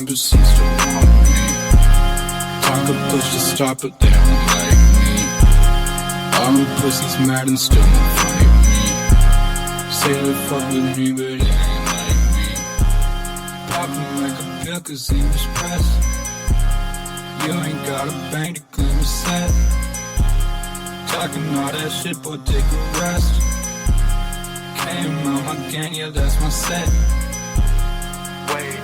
embassies to want me. Talk a push to start, but they don't like me. All the pussies mad and still won't fight me. Say they fuck with me, but it ain't like me. Popping like a pill cause he was pressed. You ain't got a bank to clean a set. Talking all that shit, boy, take a rest. KML, my gang, yeah, that's my set. Wait.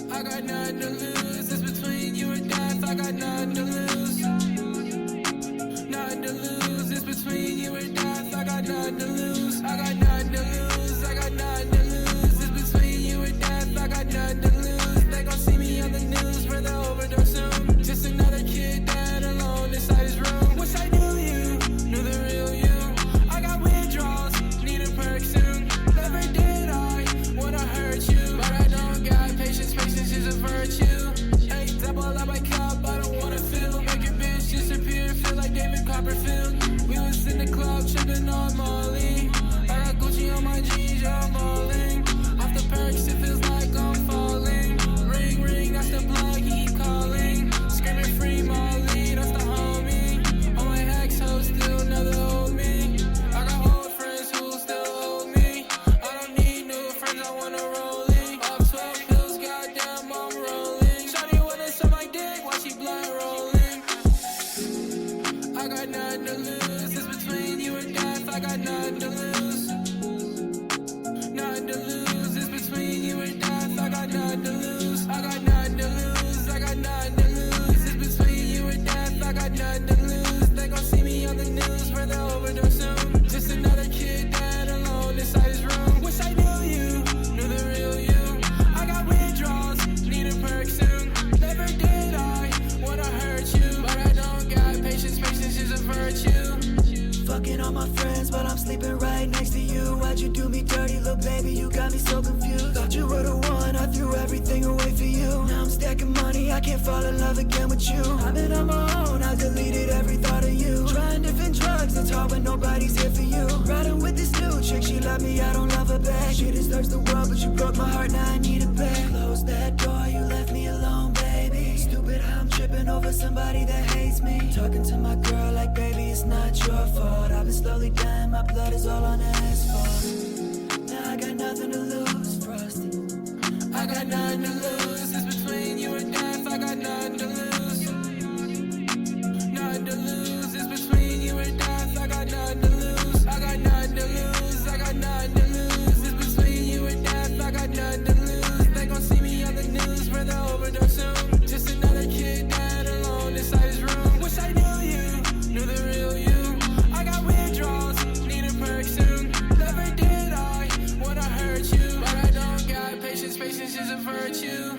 I got nothing to lose. It's between you and death. I got nothing to lose. Nothing to lose. It's between you and death. I got nothing to lose. I got nothing to lose. I got nothing to lose. It's between you and death. I got nothing to lose. They gon' see me on the news for the overdose soon. Just another kid dead alone inside his room. Wish I knew you, knew the real you. I got withdrawals, need a perk soon. Never did I wanna hurt you, but I don't got patience. Patience is a virtue. Hey, double up my cup, I don't wanna feel. Make a bitch disappear, feel like David Copperfield. We was in the club, tripping on Molly. I got Gucci on my jeans, yeah, I'm balling. Off the perks, it feels like I'm falling. Ring, ring, that's the plug, he calling. Screaming free Molly, that's the homie. All my ex-hoes still never hold me. I got old friends who still hold me. I don't need new friends, I wanna rolling. Up 12 pills, goddamn, I'm rolling. Shawty wanna suck my dick while she blunt rolling. I got nothing to lose, it's between you and death. I got nothing to lose. Nothing to lose, it's between you and death. I got nothing to lose. I got nothing to lose. I got nothing to lose. It's between you and death. I got nothing to lose. They gon' see me on the news for the overdose soon. Just another kid dead alone inside his room. Wish I knew you, knew the real you. I got withdrawals, need a perk soon. Never did I wanna hurt you, but I don't got patience. Patience is a virtue. Fucking all my friends, but I'm sleeping right next to you. Why'd you do me dirty, little baby? You got me so confused. Thought you were the one, I threw everything away for you. Now I'm stacking money, I can't fall in love again with you. I've been on my own, I deleted every thought of you. Trying different drugs, it's hard when nobody's here for you. Riding with this new chick, she love me, I don't love her back. She deserves the world, but you broke my heart, now I need it back. Close that door, you left me alone, baby. Stupid how I'm tripping over somebody that hates me. Talking to my girl like, baby, it's not your fault. I've been slowly dying, my blood is all on the asphalt. Now I got nothing to lose, Frosty. I got nothing to lose. It's between you and death. I got nothing to lose. Nothing to lose. It's between you and death. I got nothing to lose. I got nothing to lose. I got nothing to lose. It's between you and death. I got nothing to lose. They gon' see me on the news for the overdose soon. Just another kid dead alone inside his room. Wish I knew you, knew the real you. I got withdrawals, need a perk soon. Never did I wanna hurt you, but I don't got patience. Patience is a virtue.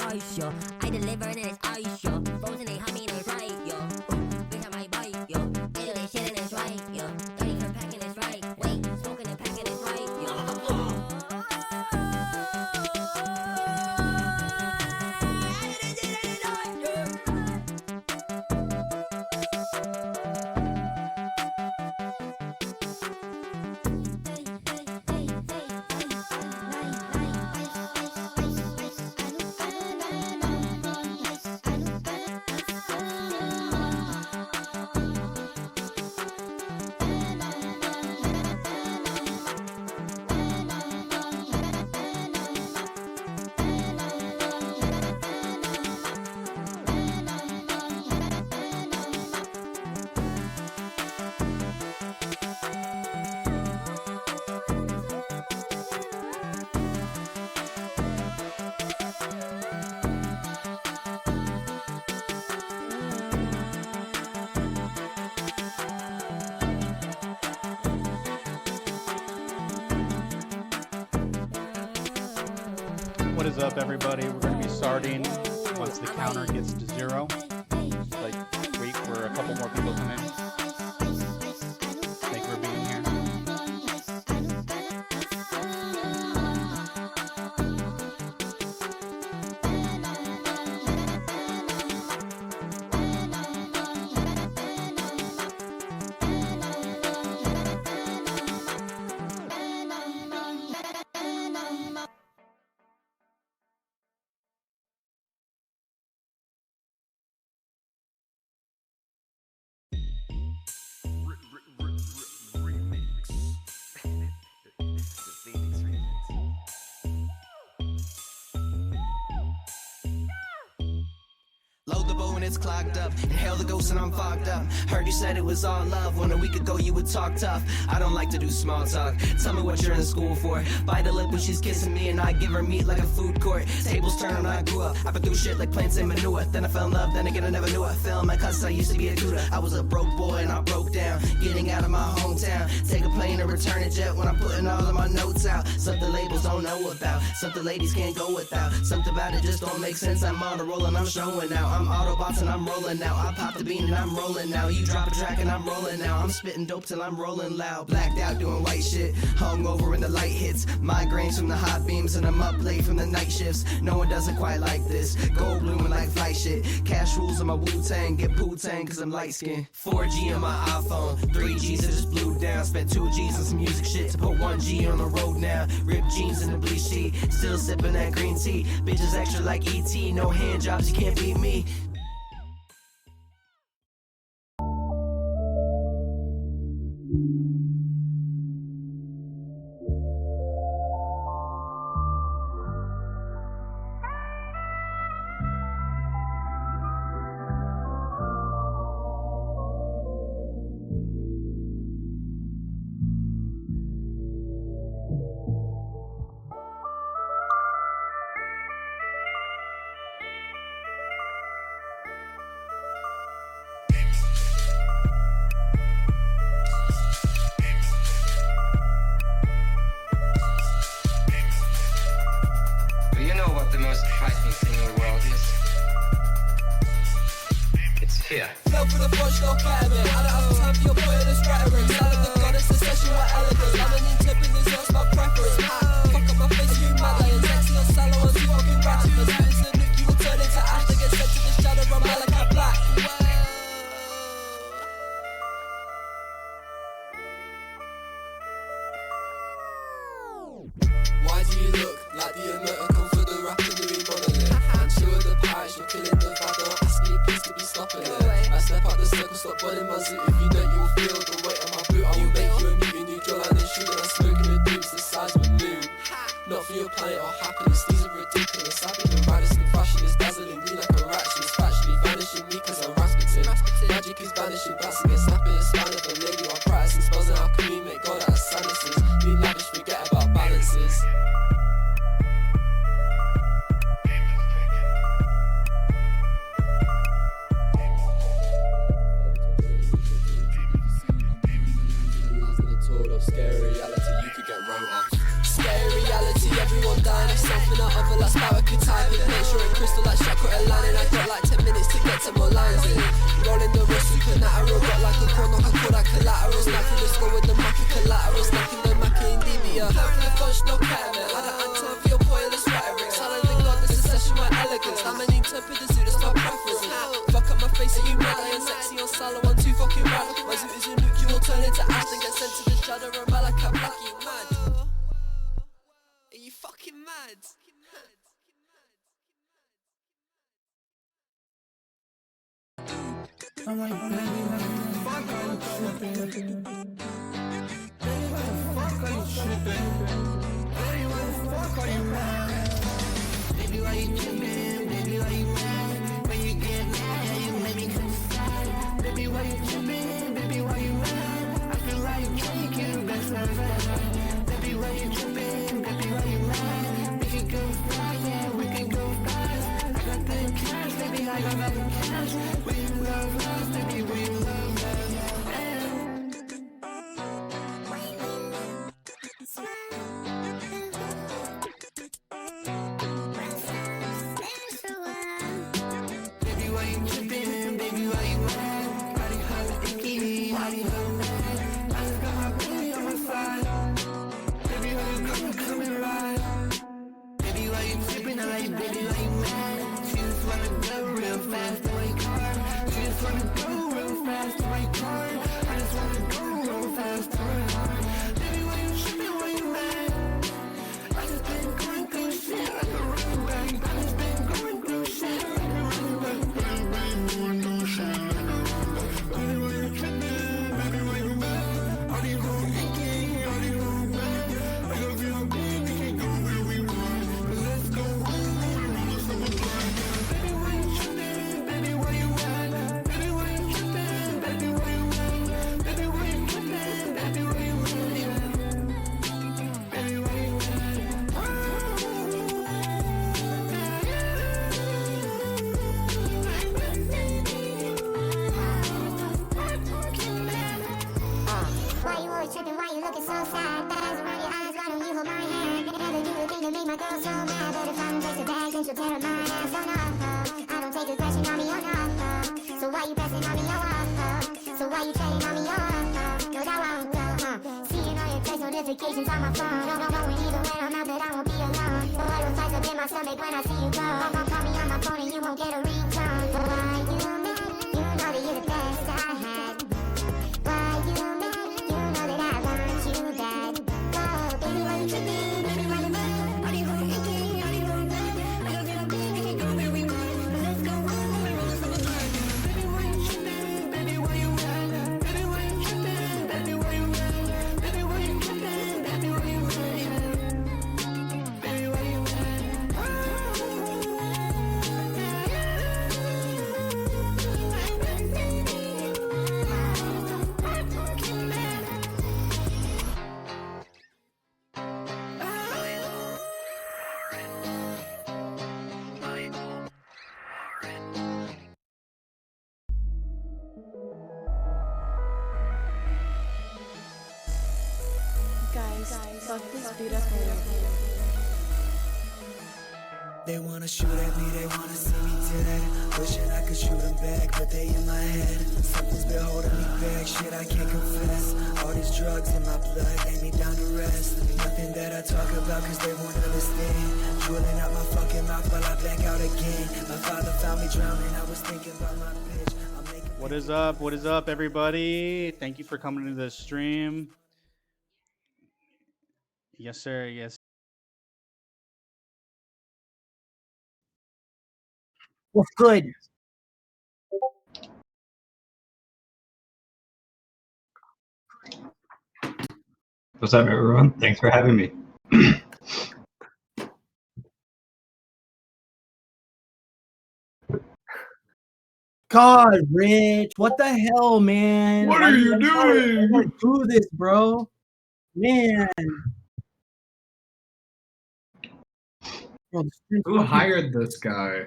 ice, yo. I deliver and it's ice, yo. Frozen, they hot me and it's right, yo. Bitch, I might bite, yo. They do this shit and it's right, yo. 30 for packing is right. Wait, smoking and packing is right, yo. What is up, everybody? We're going to be starting once the counter gets to 0. Like, wait for a couple more people to come in. Thank you for being here. It's clogged up, inhale the ghost and I'm fogged up. Heard you said it was all love, when a week ago you would talk tough. I don't like to do small talk, tell me what you're in school for. Bite the lip when she's kissing me and I give her meat like a food court. Tables turn when I grew up, I've been through shit like plants and manure. Then I fell in love, then again I never knew I fell in my cause I used to be a tutor. I was a broke boy and I broke down, getting out of my hometown. Take a plane and return a jet when I'm putting all of my notes out. Something labels don't know about, something ladies can't go without. Something about it just don't make sense, I'm on a roll and I'm showing now. I'm Autobots and I'm rolling now, I pop the bean and I'm rolling now. You drop a track and I'm rolling now, I'm spitting dope till I'm rolling loud. Blacked out doing white shit, hung over when the light hits. Migraines from the hot beams and I'm up late from the night shifts. No one does it quite like this, gold blooming like flight shit. Cash rules on my Wu-Tang, get Poo-Tang cause I'm light skinned. 4G on my iPhone, 3Gs I just blew down. Spent 2Gs on some music shit to put 1G on the road now. Ripped jeans in the bleach sheet, still sipping that green tea. Bitches extra like E.T., no hand jobs, you can't beat me. Why do you look like the emoticon for the rapidly monolith? I'm sure the pirates you're killing the vibe, don't ask me please to be stopping it. I step out the circle, stop burning my suit. If you don't, you will feel the weight of my boot. I will make you a new jawline and shoot. I'm smoking the dupes the size of a moon. Not for your planet or happiness, these are ridiculous. I've been the raddest in fashion, it's dazzling me like a rat. She's factually vanishing me cause I'm Rasputin. Magic is vanishing, bouncing and snapping the spine of a lady while practicing spells. And how can we make God out of silences? Be lavish, forget about balances. Scary reality, you could get wrote off. Scary reality, everyone dying of self life in an oven like Sparrow could type it. Make sure it crystal like chakra aligning. I got like 10 minutes to get to more lines in. Rolling the wrist, supernatural. Got like a corner, I call that collateral. Snapping the score with the Maki collateral. Snacking the Maki in DBA. Plan for the fudge, no KML. I don't answer for your pointless rhetoric. Silent the god, this is session my elegance. I'm an interpret the zoo, that's my preference. Fuck up my face, are you mad? I am sexy on solo, I'm too fucking rad. My zoo is a nuke, you will turn into ash. Then get sent to the shadow and Malaka Black, you mad? Are you fucking mad? I'm like, baby, what the fuck are you tripping? Baby, what the fuck are you tripping? Baby, what the fuck are you mad? Baby, why you tripping? Baby, why you mad? When you get mad, yeah, you make me come sad. Baby, why you tripping? Baby, why you mad? I feel like cake, you best ever. Baby, why you tripping? Baby, why you mad? We can go fast, yeah, we can go fast. I got the cash, baby, I got the cash. We love us, baby, we love us. Baby, why you tripping? Baby, why you mad? Body hot, icky, body hot, mad. I just got my baby on my side. Baby, why you come and ride? Baby, why you tripping? I like, baby, why you mad? She just wanna go real fast in my car. She just wanna go real fast in my car. I just wanna go real fast to her heart. Baby, why you tripping? Why you mad? I just been going through shit like a running back. I just been going through shit like a running back. Baby, why you going through shit like a running back? Baby, why you tripping? Baby, why you mad? All these hoes icky, all these hoes bad. I got feel big, we can go where we want. Let's go home, roll us up a blunt. Baby, why you tripping? Baby, why you mad? Baby, why you tripping? Baby, why you mad? Baby, why you tripping? Baby, why you mad? Baby, why you Why you always tripping? Why you looking so sad? Bags around your eyes, why don't you hold my hand? Never do the thing to make my girl so mad. But if I'm just a bag, then she'll tear up my ass. Oh no, I don't take aggression on me, oh no. So why you pressing on me, oh so why you trading on me, oh no, that won't go, Seeing all your text notifications on my phone. Don't knowing even when I'm out that I won't be alone. Boy, will flies up in my stomach when I see you go. Call me on my phone and you won't get a ringtone. Why you mad? You know that you're the best I had. Why you mad? You know that I want you bad. Oh, baby, why you tripping? Baby, why you mad? All these hoes icky, all these hoes bad. I got feel big, we can go where we want. Let's go home, roll us up a blunt. Baby, why you tripping? Baby, why you mad? Baby, why you tripping? Baby, why you mad? Baby, why you tripping? Baby, why you mad? Baby, why you mad? Guys, fuck this beat up already. They wanna shoot at me, they wanna see me dead. Wishing I could shoot them back, but they in my head. Something's been holding me back, shit I can't confess. All these drugs in my blood lay me down to rest. Nothing that I talk about cause they won't understand. Drooling out my fucking mouth while I black out again. My father found me drowning, I was thinking about my bitch. What is up? What is up, everybody? Thank you for coming to the stream. Yes, sir. Yes. What's good? What's up, everyone? Thanks for having me. God, Rich, what the hell, man? What are you doing? Why do this, bro? Man. Bro, who hired this guy?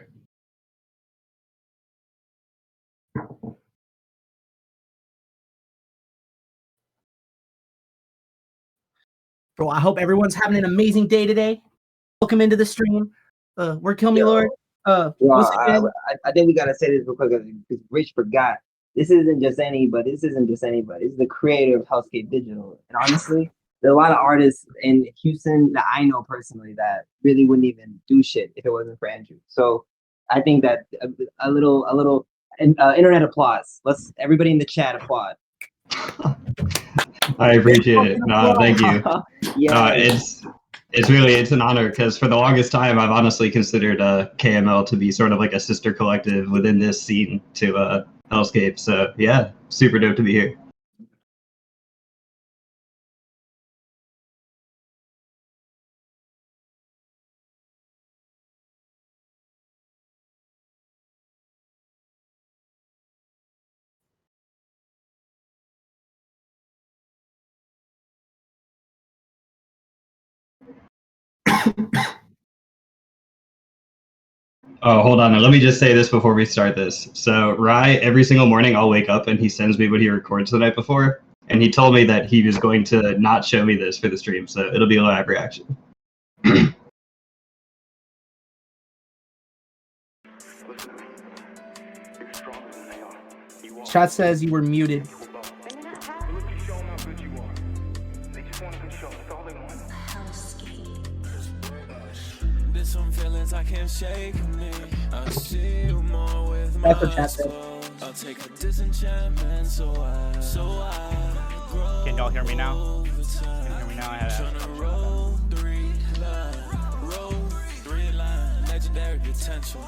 Bro, I hope everyone's having an amazing day today. welcome into the stream. We're KILLMILORD. Well, once again, I think we gotta say this real quick because Rich forgot. This isn't just anybody. This isn't just anybody. This is the creator of Hellscape Digital. And honestly, there are a lot of artists in Houston that I know personally that really wouldn't even do shit if it wasn't for ANJU. So I think that a little internet applause. Let's everybody in the chat applaud. I appreciate it. No, thank you. Yeah. It's an honor because for the longest time I've honestly considered KML to be sort of like a sister collective within this scene to Hellscape. So yeah, super dope to be here. Oh, hold on. Let me just say this before we start this. So Ry, every single morning I'll wake up and he sends me what he records the night before. And he told me that he was going to not show me this for the stream. So it'll be a live reaction. chat says you were muted. Some feelings I can't shake me. I see you more with my That's what I'll take a disenchantment so I grow. Can y'all hear me now? Can you hear me now? I had roll three line, legendary potential.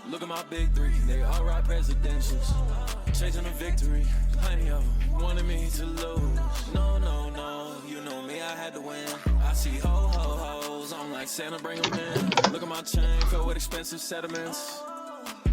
Look at my big three, they all ride presidentials. Chasing a victory, plenty of them wanted me to lose. No, you know me, I had to win. I see ho-ho-hos, I'm like Santa, bring them in. Look at my chain, filled with expensive sediments.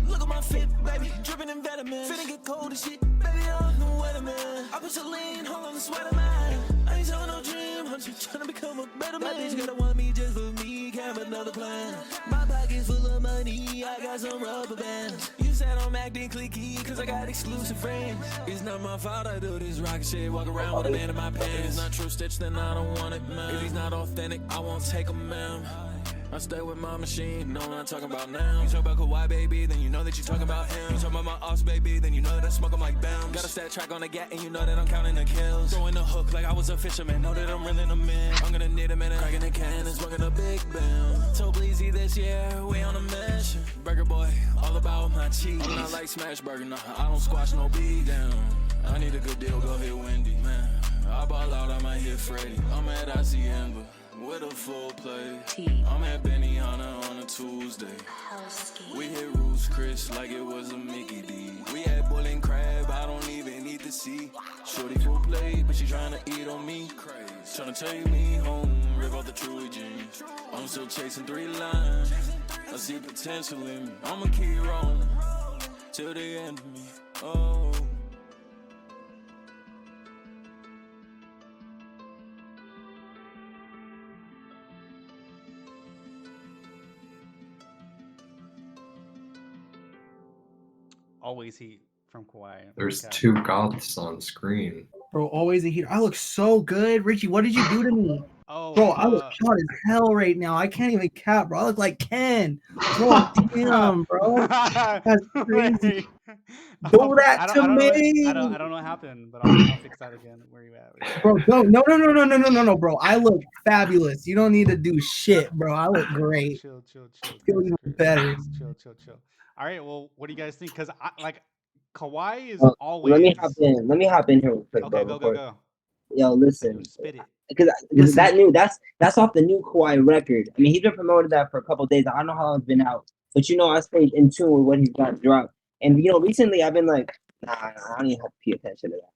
Look at my fit, baby, dripping in vitamins. Finna get cold as shit, baby, I'm the weatherman. I put your lean, hold on the sweater, man. I ain't telling no dream, I'm just trying to become a better man. That bitch gotta want me just for me, can't have another plan. My pocket's full of money, I got some rubber bands. You said I'm acting cliquey, cause I got exclusive friends. It's not my fault I do this rocket shit, walk around with a band in my pants. If it's not true stitch, then I don't want it, man. If he's not authentic, I won't take him, man. I stay with my machine, no, I'm not talking about now. You talk about Kawaii, baby, then you know that you talking about him. You talk about my ops, baby, then you know that I smoke 'em like bam. Got a stat track on the gat, and you know that I'm counting the kills. Throwing the hook like I was a fisherman, know that I'm reeling them in. I'm gonna need a minute, cracking the can and smoking a big bam. So bleezy this year, we on a mission. Burger boy, all about my cheese. I'm not like Smash Burger, nah, I don't squash no beat down. I need a good deal, go hit Wendy, man. I ball out, I might hit Freddy. I'm at ICM, with a full play. I'm at Benihana on a Tuesday. We hit Roots Chris like it was a Mickey D. We had Bull and Crab, I don't even need to see. Shorty full play, but she tryna eat on me. Tryna take me home, rip off the TRUDZGOD. I'm still chasing 3 lines. I see potential in me. I'ma keep rolling till the end of me. Oh. always heat from Kawaii. There's 2 goths on screen. Bro, always a heater. I look so good. Richie, what did you do to me? Oh, bro, I look hot as hell right now. I can't even cap, bro. I look like Ken. Bro, damn, bro. That's crazy. Do that to me. I don't know what happened, but I'll fix that again. Where you at? Bro, no, bro. I look fabulous. You don't need to do shit, bro. I look great. Chill. Feel even better. Chill. All right, well, what do you guys think? Because like Kawaii is always. Let me hop in here real quick, okay, bro. Go. Yo, listen. Spit it. Because that's off the new Kawaii record. I mean, he's been promoting that for a couple of days. I don't know how long it's been out, but I stayed in tune with what he's got dropped. And recently I've been like, nah, I don't even have to pay attention to that.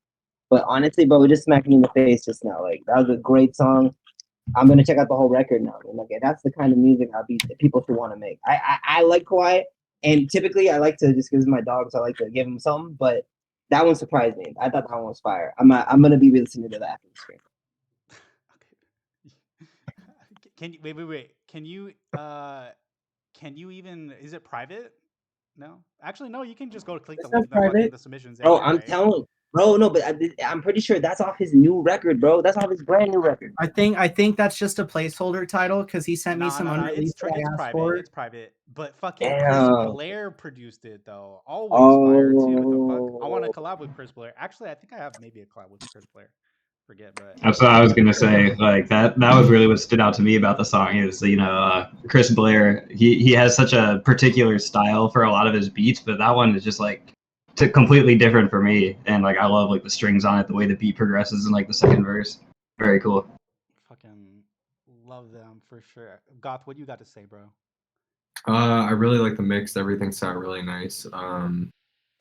But honestly, bro, it just smacked me in the face just now. Like, that was a great song. I'm gonna check out the whole record now. And like, that's the kind of music people should want to make. I like Kawaii, and typically I like to, just because my dogs, I like to give them something. But that one surprised me. I thought that one was fire. I'm gonna be listening to that after the stream. Can you wait? Can you even? Is it private? No, actually, no. You can just go click the link in the submissions. Oh, I'm telling. Bro, no, but I'm pretty sure that's off his new record, bro. That's off his brand new record. I think that's just a placeholder title because he sent me some unreleased that I asked for. It's private. But fucking Chris Blair produced it though. Always fire too. What the fuck? I want to collab with Chris Blair. Actually, I think I have maybe a collab with Chris Blair. Forget, but that's what I was gonna say. Like that was really what stood out to me about the song is, you know, Chris Blair. He has such a particular style for a lot of his beats, but that one is just like completely different for me. And like I love like the strings on it, the way the beat progresses in like the second verse. Very cool. Fucking love them for sure. Goth, what you got to say, bro? I really like the mix. Everything sounded really nice.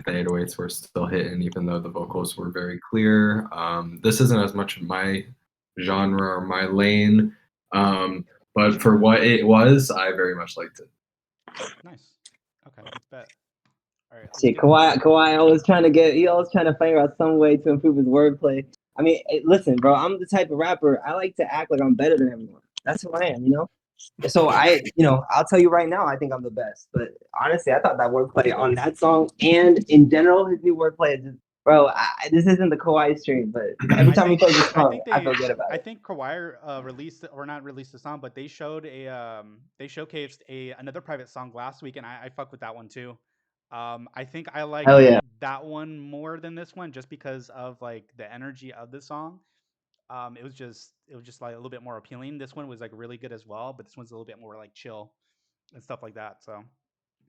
The 808s were still hitting, even though the vocals were very clear. This isn't as much my genre or my lane, but for what it was, I very much liked it. Nice. Okay, let's bet. All right. See, Kawaii always trying to figure out some way to improve his wordplay. I mean, listen, bro, I'm the type of rapper, I like to act like I'm better than everyone. That's who I am, you know? So I'll tell you right now, I think I'm the best. But honestly, I thought that wordplay on that song and in general, his new wordplay is just, bro, this isn't the Kawaii stream, but every time we play this song, I feel good about it. I think Kawaii released the song, but they showcased another private song last week, and I fuck with that one too. I think I like that one more than this one just because of like the energy of the song. It was just like a little bit more appealing. This one was like really good as well, but this one's a little bit more like chill and stuff like that. So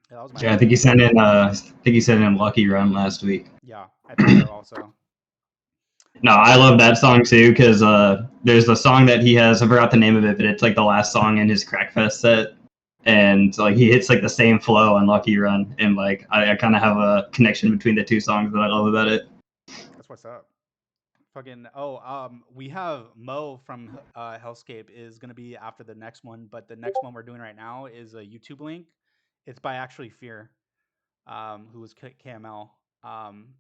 that was my I think he sent in Lucky Run last week. Yeah, I think so also. No, I love that song too because there's a song that he has. I forgot the name of it, but it's like the last song in his Crackfest set. And like he hits like the same flow on Lucky Run, and like I kind of have a connection between the two songs that I love about it. That's what's up. Fucking we have Mo from Hellscape is gonna be after the next one, but the next one we're doing right now is a YouTube link. It's by actually Fear, who was KML.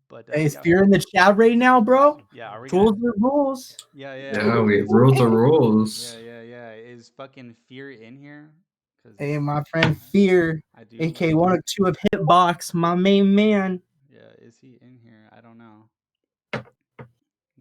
But hey, is Fear in the chat right now, bro? Yeah, are we rules are rules. Yeah, rules are rules. Yeah. Is fucking Fear in here? Hey, my friend Fear, aka 102 of Hitbox, my main man. Yeah, is he in here? I don't know.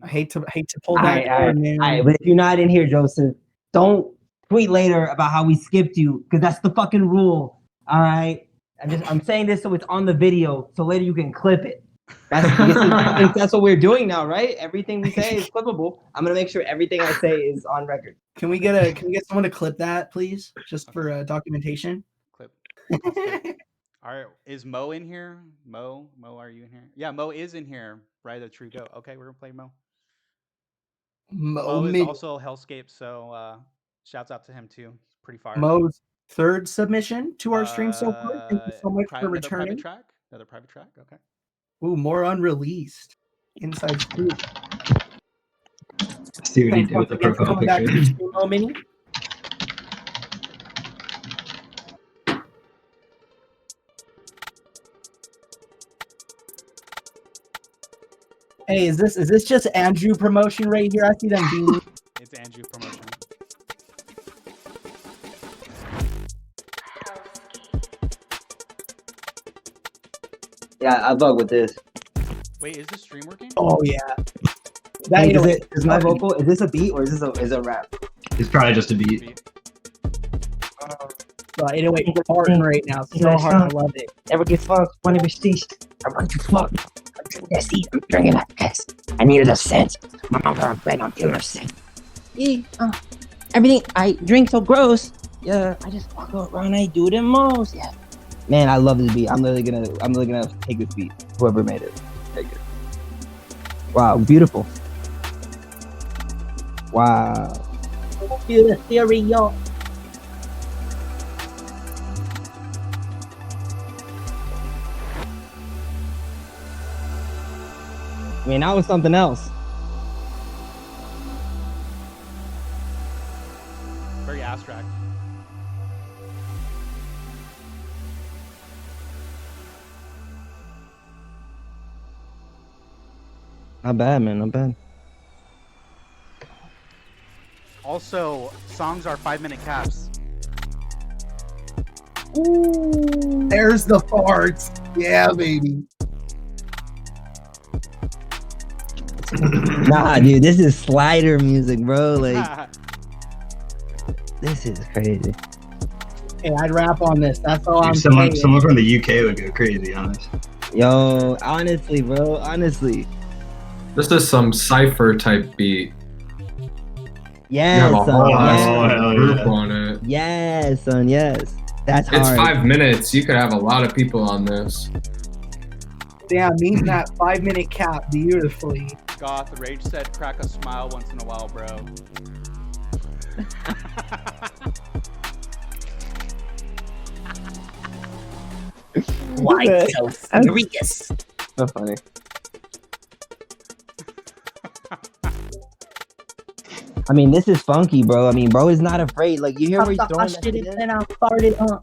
I hate to pull that card, man. All right, but if you're not in here, Joseph, don't tweet later about how we skipped you, because that's the fucking rule. All right, I'm saying this so it's on the video, so later you can clip it. That's what we're doing now, right? Everything we say is clippable. I'm gonna make sure everything I say is on record. Can we get someone to clip that, please, just for documentation? Clip. All right, is Mo in here? Mo, are you in here? Yeah, Mo is in here. Right, the true go. Okay, we're gonna play Mo. Mo is also Hellscape, so shouts out to him too. He's pretty fire. Mo's third submission to our stream so far. Thank you so much for returning. Another private track. Okay. Ooh, more unreleased. Inside scoop. See what he did with the profile picture. Mini. Hey, is this just ANJU promotion right here? I see them being. It's ANJU promotion. Yeah, I bug with this. Wait, is this stream working? Oh yeah. Hey, is my vocal? Is this a beat or is this a rap? It's probably just a beat. But anyway, it's hard right now. So hard, I love it. Never get fucked, want to be stitched. I want to fuck. I'm drinking that piss. I needed a scent. My mom got a bread, I'm feeling a scent. Yeah, everything I drink so gross. Yeah, I just walk around, I do the most. Yeah. Man, I love this beat. I'm literally gonna take this beat. Whoever made it, take it. Wow, beautiful. Wow. Feel the theory, y'all. I mean, that was something else. Very abstract. Not bad, man. Not bad. Also, songs are 5-minute caps. Ooh, there's the farts. Yeah, baby. Nah, dude, this is slider music, bro. Like, this is crazy. Hey, I'd rap on this. That's all I'm someone saying. from the UK would go crazy on this. Yo, honestly, bro, honestly. This is some cipher type beat. Yes, you have a whole son, group on it. Yes, son, yes. That's hard. It's 5 minutes. You could have a lot of people on this. Damn, means that 5-minute cap beautifully. Goth Rage said, "Crack a smile once in a while, bro." Why so serious? So funny. I mean, this is funky, bro. I mean, bro is not afraid. Like, you hear where he's throwing that shit in? And I farted up.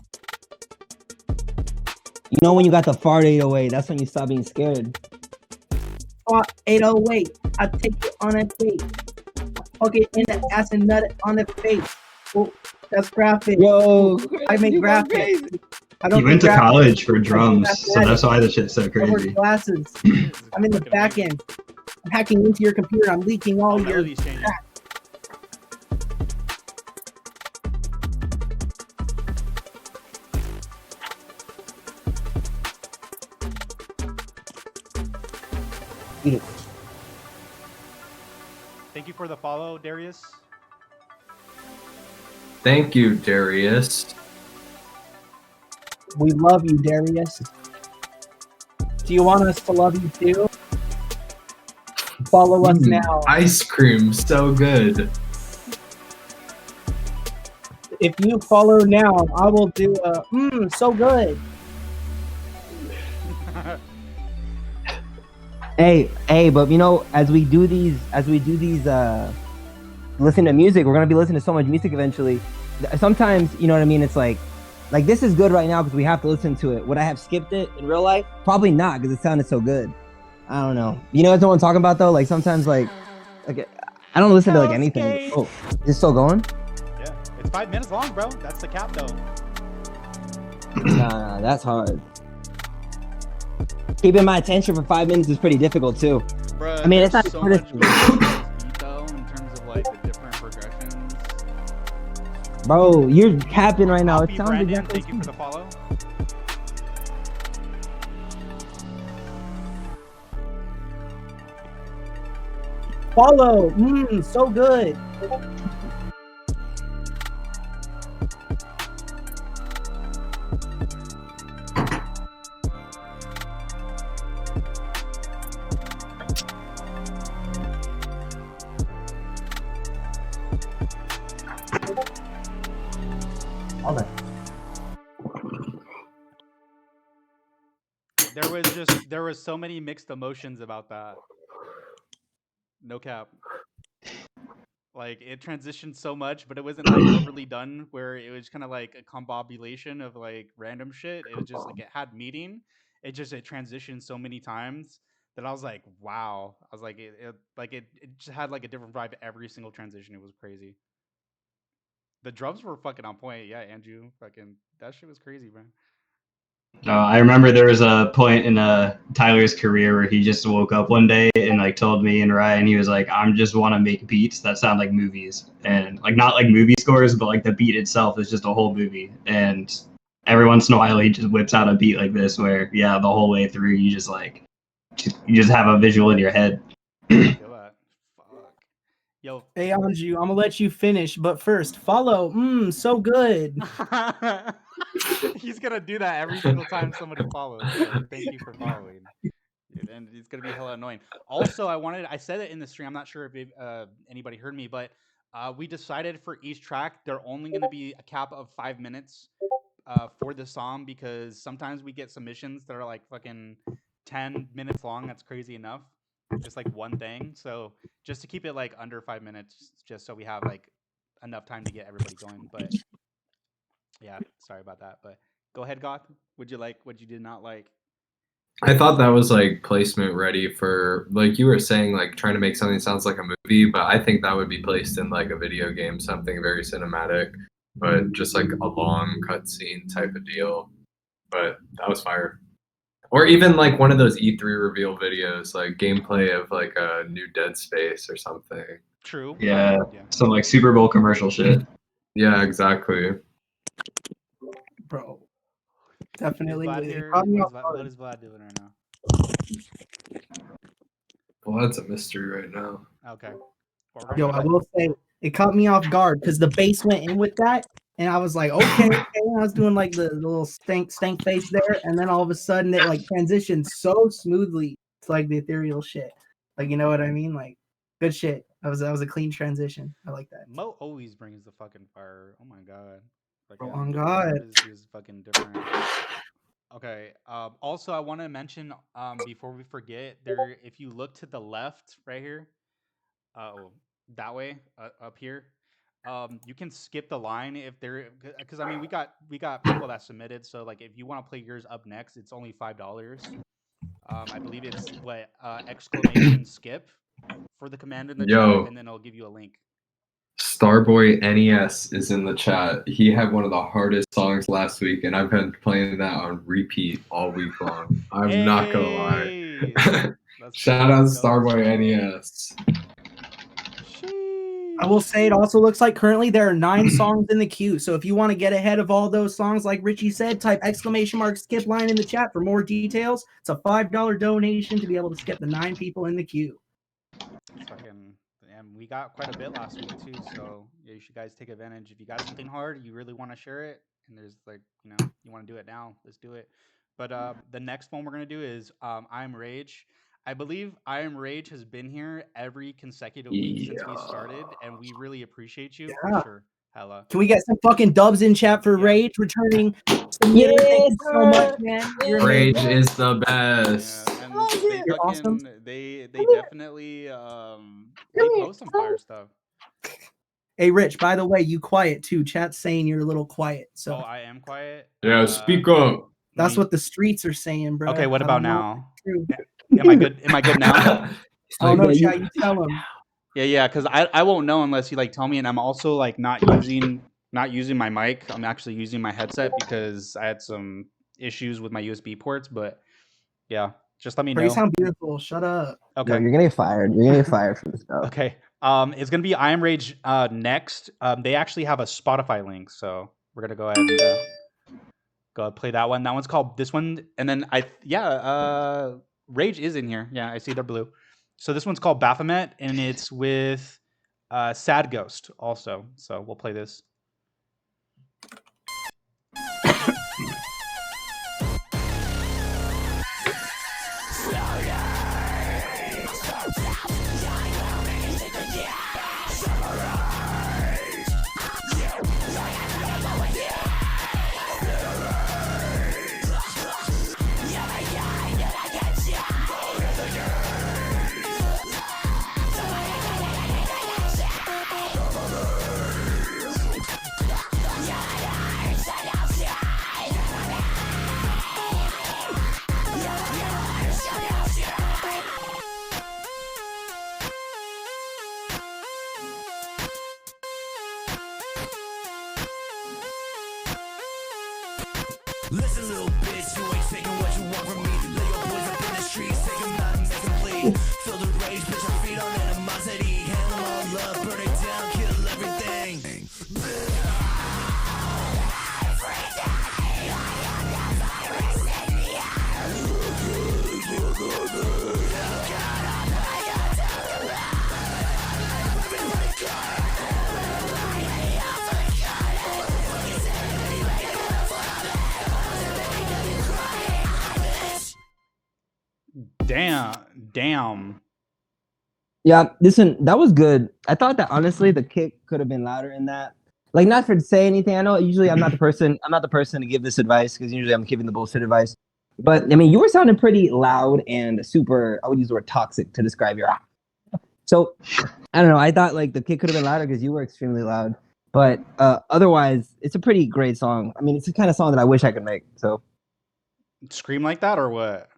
You know when you got the fart 808, that's when you stop being scared. Fart 808, I take it on a date. Fuck it in the ass and nut it on the face. Oh, that's graphic. Yo, I make graphics. He went to college for drums, so that's why the shit's so crazy. Glasses. I'm in the back end. I'm hacking into your computer. I'm leaking all your crap. Thank you for the follow, Darius. Thank you, Darius. We love you, Darius. Do you want us to love you too? Follow us now. Ice cream, so good. If you follow now, I will do a so good. Hey, but you know, as we do these, listen to music, we're gonna be listening to so much music eventually. Sometimes, you know what I mean? It's like this is good right now because we have to listen to it. Would I have skipped it in real life? Probably not, because it sounded so good. I don't know. You know what I'm talking about though? Like sometimes, like I don't listen to like anything. Oh, is it still going? Yeah, it's 5 minutes long, bro. That's the cap though. Nah, that's hard. Keeping my attention for 5 minutes is pretty difficult too. Bruh, I mean, it's not so much though in terms of like the different progressions. Bro, you're capping right now. It Happy sounds Brandon, exactly. thank you for the follow. Follow, so good. There was so many mixed emotions about that. No cap. Like it transitioned so much, but it wasn't like overly done where it was kind of like a combobulation of like random shit. It was just like it had meaning. It transitioned so many times that I was like, wow. I was like, it just had like a different vibe every single transition. It was crazy. The drums were fucking on point. Yeah, ANJU, fucking that shit was crazy, man. I remember there was a point in Tyler's career where he just woke up one day and like told me and Ryan, he was like, "I just want to make beats that sound like movies, and like not like movie scores, but like the beat itself is just a whole movie." And every once in a while, he just whips out a beat like this, where the whole way through you just have a visual in your head. Yo, hey ANJU, I'm gonna let you finish, but first follow. So good. He's gonna do that every single time somebody follows. So thank you for following, dude, and it's gonna be hella annoying. Also, I said it in the stream. I'm not sure if anybody heard me, but we decided for each track they're only gonna be a cap of 5 minutes for the song, because sometimes we get submissions that are like fucking 10 minutes long. That's crazy enough. Just like one thing. So just to keep it like under 5 minutes, just so we have like enough time to get everybody going. But yeah, sorry about that. But go ahead, Goth. What you did not like? I thought that was like placement ready for, like you were saying, like trying to make something that sounds like a movie, but I think that would be placed in like a video game, something very cinematic, but just like a long cutscene type of deal. But that was fire. Or even like one of those E3 reveal videos, like gameplay of like a new Dead Space or something. True. Yeah, some like Super Bowl commercial shit. Yeah, exactly. Bro, definitely. Is Vlad It here? caught me off What guard. is Vlad doing right now? Well, that's a mystery right now. Okay. Yo, I will say it caught me off guard because the bass went in with that, and I was like, okay. I was doing like the little stank face there, and then all of a sudden it like transitioned so smoothly to like the ethereal shit. Like, you know what I mean? Like, good shit. That was a clean transition. I like that. Mo always brings the fucking fire. Oh my god. Oh, on God. Is fucking different. Okay. Also, I want to mention before we forget, there, if you look to the left right here, that way up here, you can skip the line if there, because I mean we got people that submitted. So like if you want to play yours up next, it's only $5. I believe it's what exclamation skip for the command in the chat, and then it'll give you a link. Starboy NES is in the chat. He had one of the hardest songs last week, and I've been playing that on repeat all week long. I'm not gonna lie. Shout out Starboy NES. I will say it also looks like currently there are 9 songs in the queue. So if you want to get ahead of all those songs, like Richie said, type ! skip line in the chat for more details. It's a $5 donation to be able to skip the 9 people in the queue. And we got quite a bit last week too, so yeah, you should guys take advantage. If you got something hard, you really want to share it, and there's like, you know, you want to do it now, let's do it. But the next one we're gonna do is IamRxge. I believe IamRxge has been here every consecutive week since we started, and we really appreciate you. Yeah. For sure. Hella. Can we get some fucking dubs in chat for Rage returning? Thank you so much, man. Rage is the best. Yeah, and they You're awesome. They definitely they post some fire stuff. Hey, Rich, by the way, you quiet too. Chat's saying you're a little quiet. So Oh, I am quiet. Yeah, speak up. That's what the streets are saying, bro. Okay, what I about don't know now? if it's true. Am I good? Am I good now? Oh no, chat, you tell him. Yeah, because I won't know unless you like tell me, and I'm also like not using my mic. I'm actually using my headset because I had some issues with my USB ports. But yeah, just let me know. You sound beautiful. Shut up. Okay. Yo, you're gonna get fired. You're gonna get fired for this stuff. Okay. It's gonna be IamRxge next. They actually have a Spotify link, so we're gonna go ahead and go play that one. That one's called this one, and then Rage is in here. Yeah, I see they're blue. So this one's called Baphomet, and it's with Sad Ghost also. So we'll play this. Listen, little bitch, you ain't taking what you want from me. Lay your boys up in the streets, take them out and make them bleed. Feel the rage, put your feet on animosity. Handle all love, burn it down, kill everything. Damn. Yeah, listen, that was good. I thought that honestly the kick could have been louder in that. Like, not for to say anything. I know usually I'm not the person to give this advice because usually I'm giving the bullshit advice. But I mean, you were sounding pretty loud and super. I would use the word toxic to describe your. So I don't know. I thought like the kick could have been louder because you were extremely loud. But otherwise, it's a pretty great song. I mean, it's the kind of song that I wish I could make. So Scream like that or what?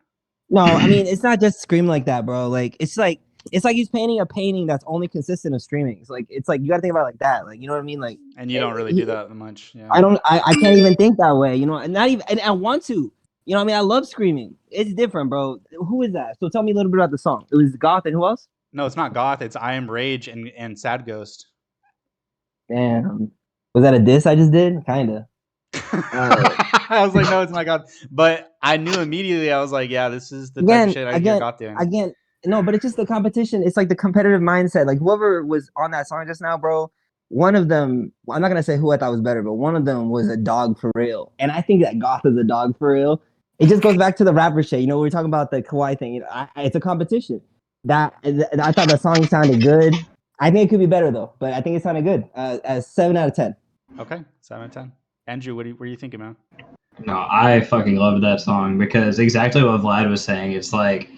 no, I mean, it's not just scream like that, bro. Like it's like he's painting a painting that's only consistent of streaming. It's like you gotta think about it like that. Like, you know what I mean? Like, and you don't really do that much. Yeah. I can't even think that way, you know, and not even, and I want to, You know what I mean? I love screaming. It's different, bro. Who is that? So tell me a little bit about the song. It was Goth and who else? No, it's not Goth. It's IamRxge and Sad Ghost. Damn. Was that a diss I just did? Kinda. I was like, no, it's not Goth. But I knew immediately. I was like, yeah, this is the type of shit I hear Goth doing. Again, no, but it's just the competition. It's like the competitive mindset. Like whoever was on that song just now, bro. One of them, I'm not gonna say who I thought was better, but one of them was a dog for real. And I think that Goth is a dog for real. It just goes back to the rapper shit. You know, we were talking about the Kawaii thing. You know, it's a competition. I thought the song sounded good. I think it could be better though, but I think it sounded good. As 7 out of 10. Okay, 7 out of 10. Andrew, what are you thinking, man? No, I fucking loved that song because exactly what Vlad was saying. It's like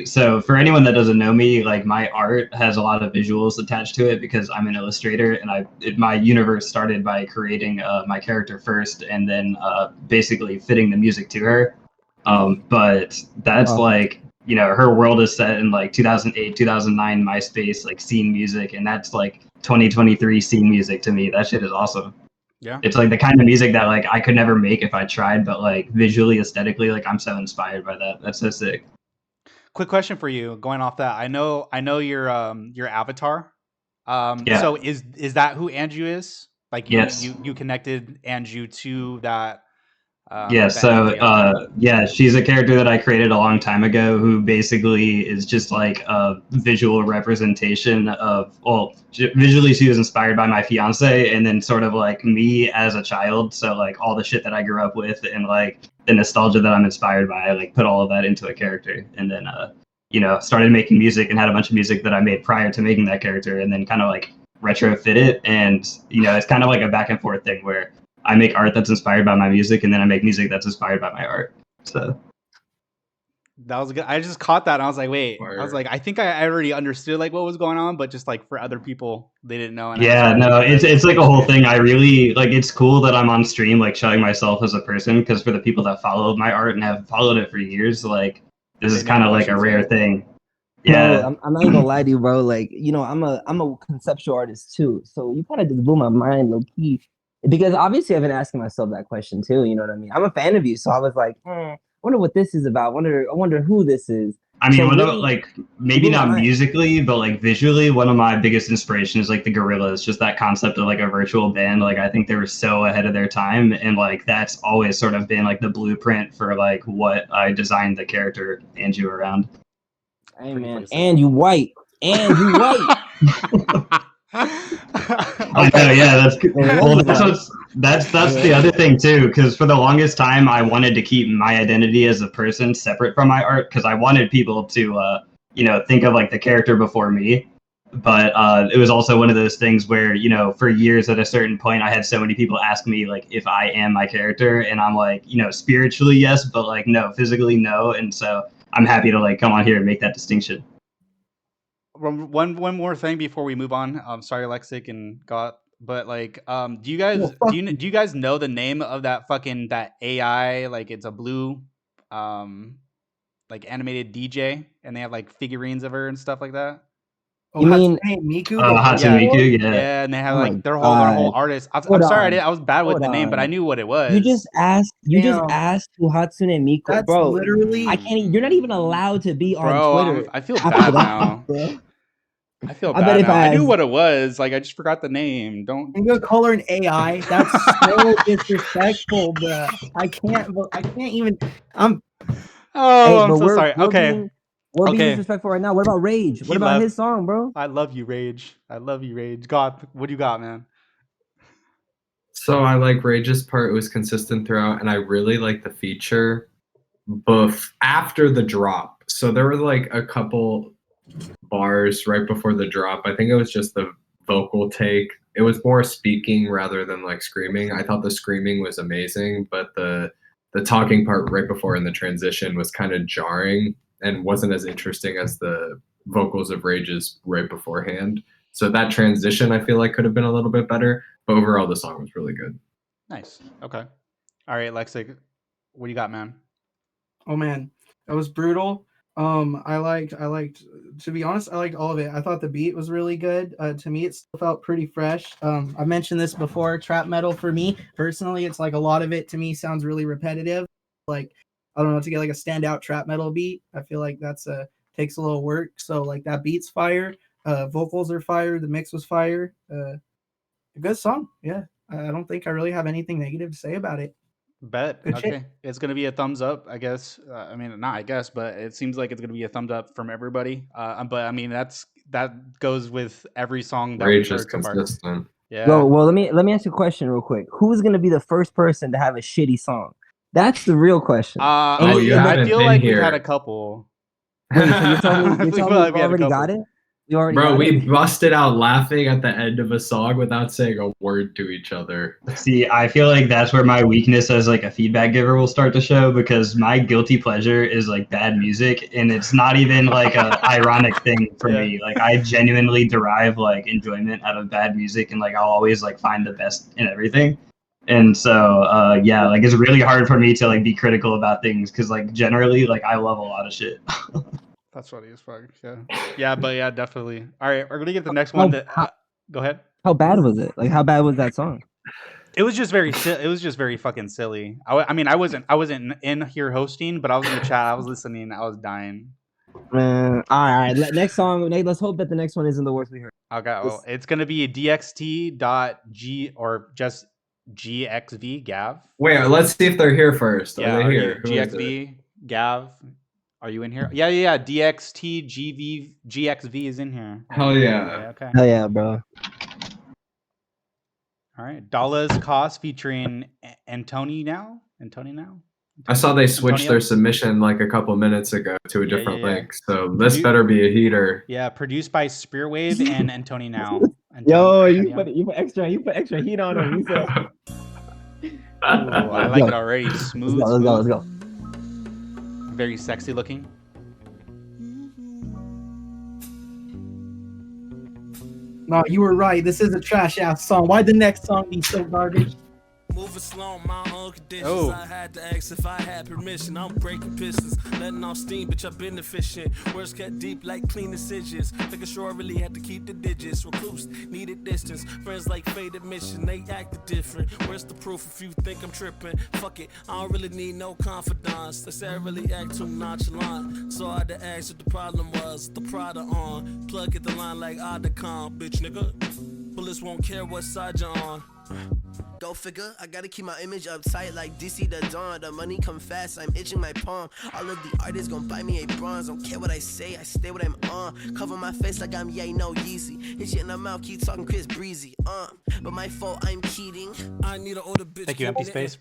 so for anyone that doesn't know me, like my art has a lot of visuals attached to it because I'm an illustrator, and my universe started by creating my character first, and then basically fitting the music to her. But that's like, you know, her world is set in like 2008, 2009 MySpace, like scene music, and that's like 2023 scene music to me. That shit is awesome. Yeah, it's like the kind of music that like I could never make if I tried, but like visually, aesthetically, like I'm so inspired by that. That's so sick. Quick question for you, going off that. I know your avatar. Yeah. So is that who ANJU is? Like Yes. you connected ANJU to that. Yeah, so yeah, she's a character that I created a long time ago who basically is just like a visual representation of, well, visually she was inspired by my fiance and then sort of like me as a child. So like all the shit that I grew up with and like the nostalgia that I'm inspired by, I like put all of that into a character, and then you know, started making music and had a bunch of music that I made prior to making that character, and then kind of like retrofit it. And you know, it's kind of like a back and forth thing where I make art that's inspired by my music, and then I make music that's inspired by my art. So that was good. I just caught that, and I was like, wait. I was like, I think I already understood like what was going on, but just like for other people, they didn't know. And yeah, no, it's like a whole thing. I really like. It's cool that I'm on stream, like showing myself as a person, because for the people that follow my art and have followed it for years, like this is kind of like a rare thing. Yeah, bro, I'm not even gonna lie to you, bro. Like, you know, I'm a conceptual artist too, so you kind of just blew my mind, low key. Because obviously I've been asking myself that question too, you know what I mean? I'm a fan of you, so I was like, I wonder what this is about. I wonder who this is. I mean, so really, like maybe not musically, but like visually, one of my biggest inspirations is like the Gorillaz, just that concept of like a virtual band. Like I think they were so ahead of their time, and like that's always sort of been like the blueprint for like what I designed the character ANJU around. Hey man, and you white. I know, yeah, that's the other thing too, because for the longest time I wanted to keep my identity as a person separate from my art, because I wanted people to you know, think of like the character before me. But it was also one of those things where, you know, for years at a certain point I had so many people ask me like if I am my character, and I'm like, you know, spiritually yes, but like no, physically no. And so I'm happy to like come on here and make that distinction. One more thing before we move on. Sorry, Lexik and Got, but like, do you guys know the name of that AI? Like, it's a blue, like animated DJ, and they have like figurines of her and stuff like that. Oh, you mean Miku? Miku, yeah. Yeah, and they have like their whole artist. I'm sorry, I was bad with the name, but I knew what it was. You just asked who Hatsune Miku. That's bro. Literally, I can't. You're not even allowed to be on Twitter. I feel bad now. I feel bad now. I knew what it was. Like I just forgot the name. Don't. You go call her an AI. That's so disrespectful, bro. I can't even. I'm so sorry. Okay. We're being disrespectful right now. What about Rage? What about his song, bro? I love you, Rage. God, what do you got, man? So I like Rage's part. It was consistent throughout, and I really like the feature after the drop. So there were like a couple bars right before the drop. I think it was just the vocal take. It was more speaking rather than like screaming. I thought the screaming was amazing, but the talking part right before in the transition was kind of jarring and wasn't as interesting as the vocals of Rage's right beforehand. So that transition I feel like could have been a little bit better, but overall the song was really good. Nice. Okay. All right, Lexik, what do you got, man? Oh man, that was brutal. I liked, to be honest, I liked all of it. I thought the beat was really good. To me, it still felt pretty fresh. I mentioned this before, trap metal for me, personally, it's like a lot of it to me sounds really repetitive. like, I don't know, to get like a standout trap metal beat. I feel like that's takes a little work. So like that beat's fire. Vocals are fire. The mix was fire. A good song. Yeah. I don't think I really have anything negative to say about it. Bet. Good shit. Okay. It's going to be a thumbs up, I guess. I mean, not I guess, but it seems like it's going to be a thumbs up from everybody. But I mean, that goes with every song that we've Rage is heard so far. consistent. Yeah. Well, let me ask you a question real quick. Who's gonna be the first person to have a shitty song? That's the real question. I feel like we've had a couple. Wait, so you're telling me We feel you've like we had a already got couple. it? You already Bro, got we it? busted out laughing at the end of a song without saying a word to each other. See, I feel like that's where my weakness as like a feedback giver will start to show, because my guilty pleasure is like bad music, and it's not even like a ironic thing for me. Like I genuinely derive like enjoyment out of bad music, and like I'll always like find the best in everything. And so yeah, like it's really hard for me to like be critical about things, because like generally like I love a lot of shit. That's funny as fuck. Yeah. Yeah, but yeah, definitely. All right, we're gonna get the next one. Go ahead. How bad was it? Like, how bad was that song? It was just very it was just very fucking silly. I mean, I wasn't in here hosting, but I was in the chat. I was listening. I was dying. Man, all right. Next song. Let's hope that the next one isn't the worst we heard. Okay, well, it's gonna be DXT.G or just GXV Gav. Wait, let's see if they're here first. Yeah, Are they here? Who is it? GXV Gav. Are you in here? Yeah. DXT GXV is in here. Hell yeah. Okay. Hell yeah, bro. All right. Dollas Cost featuring Antonenow. I saw they switched Antonio? their submission like a couple minutes ago to a different yeah. link, so this better be a heater. Yeah, produced by SPIRITWAVE and ANTONENOW. Yo, you put extra heat on him. You said, I like it already. Smooth. Let's go. Very sexy looking. No, you were right. This is a trash ass song. Why'd the next song be so garbage? Moving slow on my own conditions. Oh. I had to ask if I had permission. I'm breaking pistons, letting off steam, bitch. I've been efficient. Words cut deep like clean decisions. Making sure I really had to keep the digits. Recluse, needed distance. Friends like faded mission, they acted different. Where's the proof if you think I'm tripping? Fuck it, I don't really need no confidants. They say I really act too nonchalant. So I had to ask what the problem was. The Prada on. Plug at the line like Adacon, bitch nigga. Bullets won't care what side you're on. Go figure, I gotta keep my image uptight like DC the Dawn. The money come fast, I'm itching my palm. All of the artists gon' buy me a bronze. Don't care what I say, I stay what I'm on. Cover my face like I'm no Yeezy. Hit you in the mouth, keep talking Chris Breezy. But my fault, I'm cheating. I need an older bitch. Thank you, Empty Space.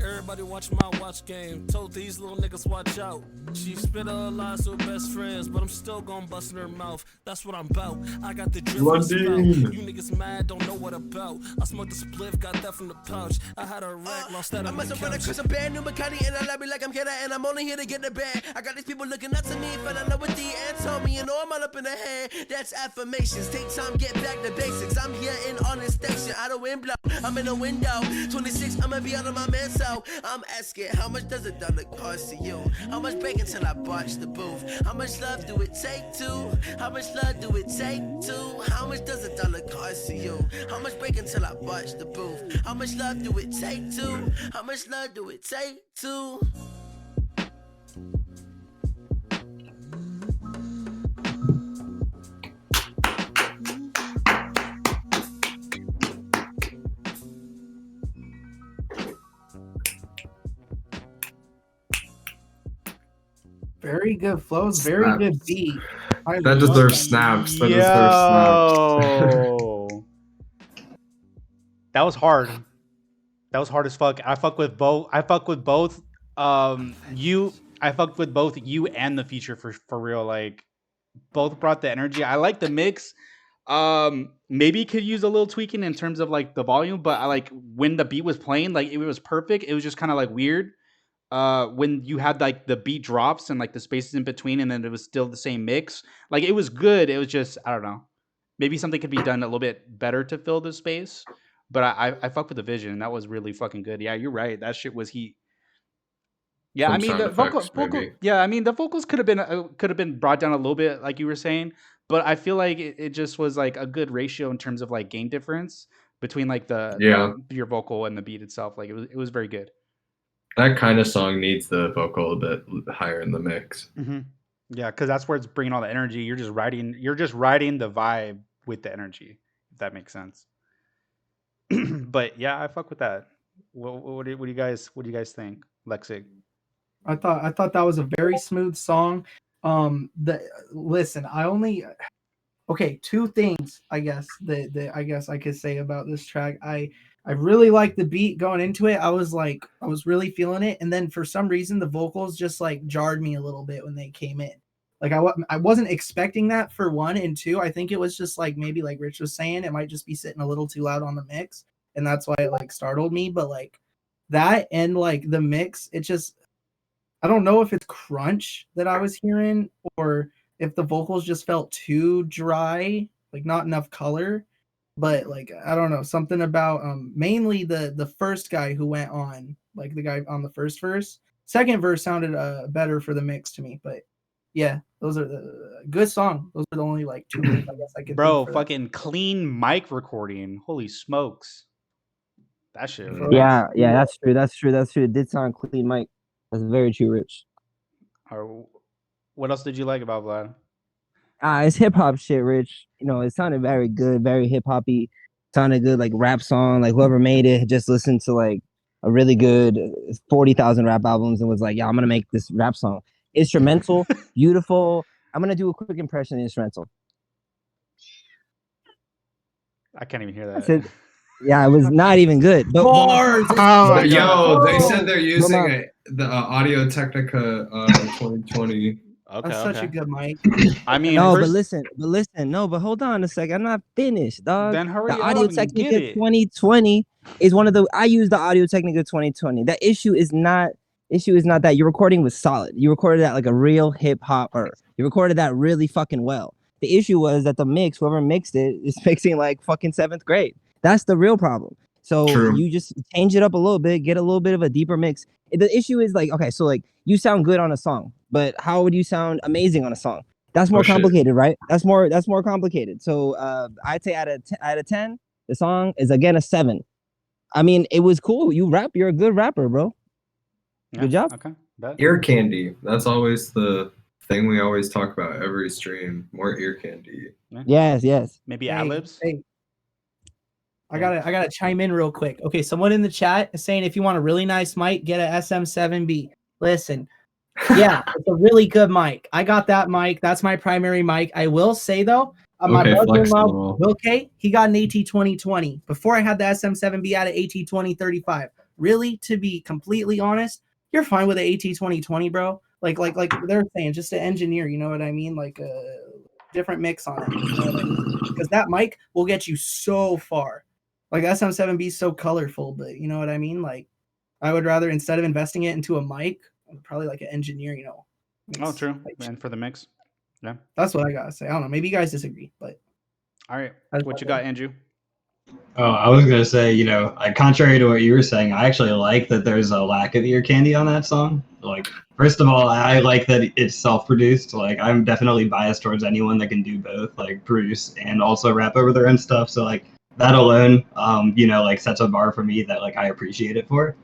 Everybody watch my watch game. Told these little niggas watch out. She spit her lies with best friends, but I'm still gon' bust in her mouth. That's what I'm about. I got the drip for the spout. You niggas mad, don't know what about. I smoked the spliff, got that from the pouch. I had a rack, lost that I on the must have run couch. across a bad new Bacardi and I love me like I'm Keda, and I'm only here to get the bag. I got these people looking up to me, but I know what the end told me, and I'm all up in the head. That's affirmations. Take time, get back to basics. I'm here in on this station. I don't wind blow. I'm in a window. 26, I'ma be out of my man, so I'm asking, how much does $1 cost to you? How much bacon till I botch the booth? How much love do it take to? How much love do it take to? How much does $1 cost to you? How much bacon till I botch the booth? How much love do it take to? How much love do it take to? Very good flows, very good beat. That deserves snaps. That deserves snaps. That was hard. That was hard as fuck. I fuck with both. I fucked with both you and the feature for real. Like both brought the energy. I like the mix. Maybe could use a little tweaking in terms of like the volume, but I like when the beat was playing, like it was perfect. It was just kind of like weird. When you had like the beat drops and like the spaces in between, and then it was still the same mix. Like it was good. It was just, I don't know. Maybe something could be done a little bit better to fill the space. But I fuck with the vision. That was really fucking good. Yeah, you're right. That shit was heat. Yeah, I mean the vocal. Yeah, I mean the vocals could have been brought down a little bit, like you were saying. But I feel like it just was like a good ratio in terms of like gain difference between like your vocal and the beat itself. Like it was very good. That kind of song needs the vocal a bit higher in the mix. Mm-hmm. Yeah, because that's where it's bringing all the energy. You're just riding the vibe with the energy, if that makes sense. But yeah, I fuck with that. What do you guys think, Lexik? I thought that was a very smooth song. Listen, two things I guess that I guess I could say about this track. I really like the beat going into it. I was really feeling it, and then for some reason the vocals just like jarred me a little bit when they came in. Like I wasn't expecting that for one, and two, I think it was just like maybe like Rich was saying, it might just be sitting a little too loud on the mix, and that's why it like startled me. But like that and like the mix, it just, I don't know if it's crunch that I was hearing or if the vocals just felt too dry, like not enough color. But like I don't know, something about mainly the first guy who went on, like the guy on the first verse. Second verse sounded better for the mix to me, but yeah, those are the good song. Those are the only like two words I guess I could. Bro, think for fucking clean mic recording. Holy smokes, that shit. Was Yeah, that's true. It did sound clean, Mike. That's very true, Rich. Or what else did you like about Vlad? It's hip hop shit, Rich. You know, it sounded very good, very hip hoppy. Sounded good, like rap song. Like whoever made it just listened to like a really good 40,000 rap albums and was like, yeah, I'm gonna make this rap song. Instrumental, beautiful. I'm gonna do a quick impression of instrumental. I can't even hear that. That's it. Yeah, it was not even good. But They said they're using the Audio Technica 2020. Okay, that's such a good mic. I mean, no, but listen, but hold on a second. I'm not finished, dog. Then hurry the up Audio and Technica get it. 2020 is one of the. I use the Audio Technica 2020. The issue is not that your recording was solid. You recorded that like a real hip hopper. You recorded that really fucking well. The issue was that the mix, whoever mixed it, is mixing like fucking 7th grade. That's the real problem. So you just change it up a little bit, get a little bit of a deeper mix. The issue is like, okay, so like you sound good on a song, but how would you sound amazing on a song? That's more complicated, right? That's more complicated. So I'd say out of 10, the song is again a 7. I mean, it was cool. You rap, you're a good rapper, bro. Yeah, good job. Okay. Ear candy. That's always the thing we always talk about every stream. More ear candy. Yes. Maybe ad-libs. Hey. I gotta chime in real quick. Okay, someone in the chat is saying if you want a really nice mic, get a SM7B. Listen, yeah, it's a really good mic. I got that mic. That's my primary mic. I will say though, my brother-in-law, Will K, he got an AT2020. Before I had the SM7B, I had an AT2035. Really, to be completely honest, you're fine with an AT2020, bro. Like they're saying, just to engineer, you know what I mean? Like a different mix on it. You know what I mean? Because that mic will get you so far. Like SM7B is so colorful, but you know what I mean? Like I would rather, instead of investing it into a mic, probably like an engineer, you know. Oh, true. And for the mix. Yeah. That's what I gotta say. I don't know. Maybe you guys disagree, but all right. What you got, Andrew? Oh, I was gonna say, you know, contrary to what you were saying, I actually like that there's a lack of ear candy on that song. Like, first of all, I like that it's self-produced. Like, I'm definitely biased towards anyone that can do both, like produce and also rap over their own stuff. So like that alone, you know, like sets a bar for me that like I appreciate it for.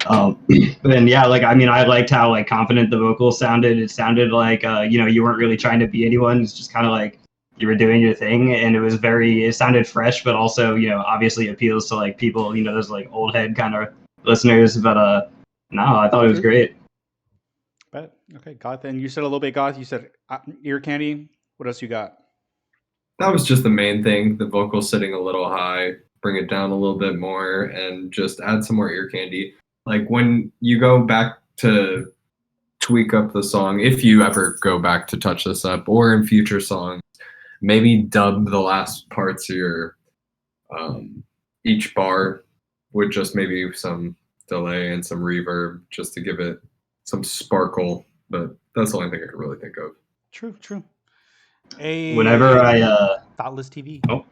But then yeah, like I mean, I liked how like confident the vocals sounded. It sounded like you know, you weren't really trying to be anyone. It's just kind of like you were doing your thing, and it sounded fresh, but also, you know, obviously appeals to like people, you know, those like old head kind of listeners. But no, I thought it was great. But okay, Goth. And you said a little bit, Goth. You said ear candy. What else you got? That was just the main thing. The vocals sitting a little high, bring it down a little bit more, and just add some more ear candy. Like when you go back to tweak up the song, if you ever go back to touch this up, or in future songs, maybe dub the last parts of your each bar with just maybe some delay and some reverb just to give it some sparkle. But that's the only thing I can really think of. True. Whenever I Thoughtless TV. Oh,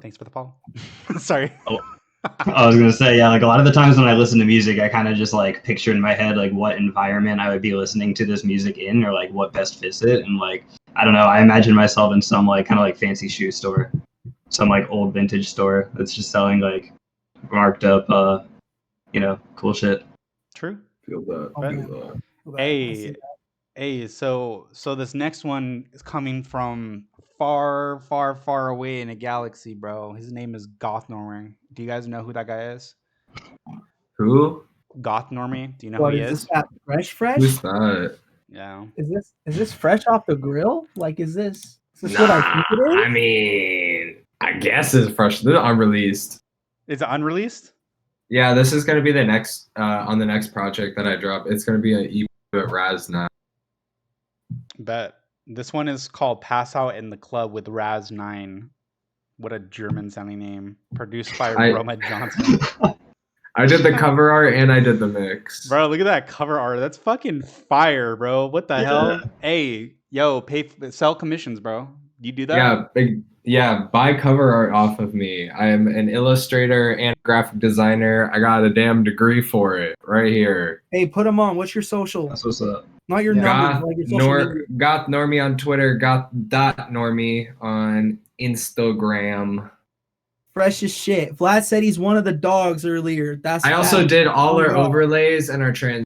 thanks for the follow. Sorry. Oh, I was gonna say, yeah, like a lot of the times when I listen to music, I kind of just like picture in my head like what environment I would be listening to this music in, or like what best fits it. And like, I don't know, I imagine myself in some like kind of like fancy shoe store, some like old vintage store that's just selling like marked up, you know, cool shit. True. Feel that. Okay. Feel that. Hey, so this next one is coming from far, far, far away in a galaxy, bro. His name is GOTHNORMIE. Do you guys know who that guy is? Who? GOTHNORMIE. Do you know What who he is is? this? That fresh? Who's that? Yeah. Is this fresh off the grill? Like, is this what I think it is? I mean, I guess it's fresh. This is unreleased. It's unreleased? Yeah, this is gonna be the next on the next project that I drop. It's gonna be an EP at Raz9. Bet. This one is called PASSOUT in the Club with Raz9. What a German sounding name. Produced by Roma Jonson. I did the cover art and I did the mix. Bro, look at that cover art. That's fucking fire, bro. What the hell? Hey, yo, sell commissions, bro. You do that? Yeah, buy cover art off of me. I am an illustrator and graphic designer. I got a damn degree for it right here. Hey, put them on. What's your social? That's what's up. Not your number. Like your social media. GOTHNORMIE on Twitter. GOTH.NORMIE on Instagram. Fresh as shit. Vlad said he's one of the dogs earlier. I also did all our overlays and our trans.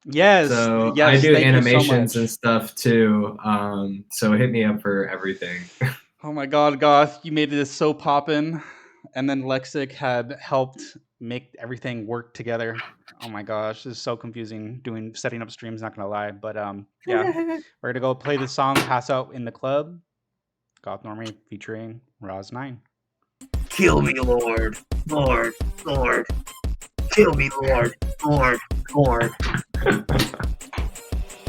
Yes. So yes, I do thank animations you so and stuff too. So hit me up for everything. Oh my God, Goth, you made this so poppin'. And then Lexik had helped make everything work together. Oh my gosh, this is so confusing setting up streams, not gonna lie. But yeah, we're gonna go play the song Pass Out in the Club. GOTHNORMIE featuring Raz9. Kill me, Lord, Lord, Lord. Kill me, Lord, Lord, Lord.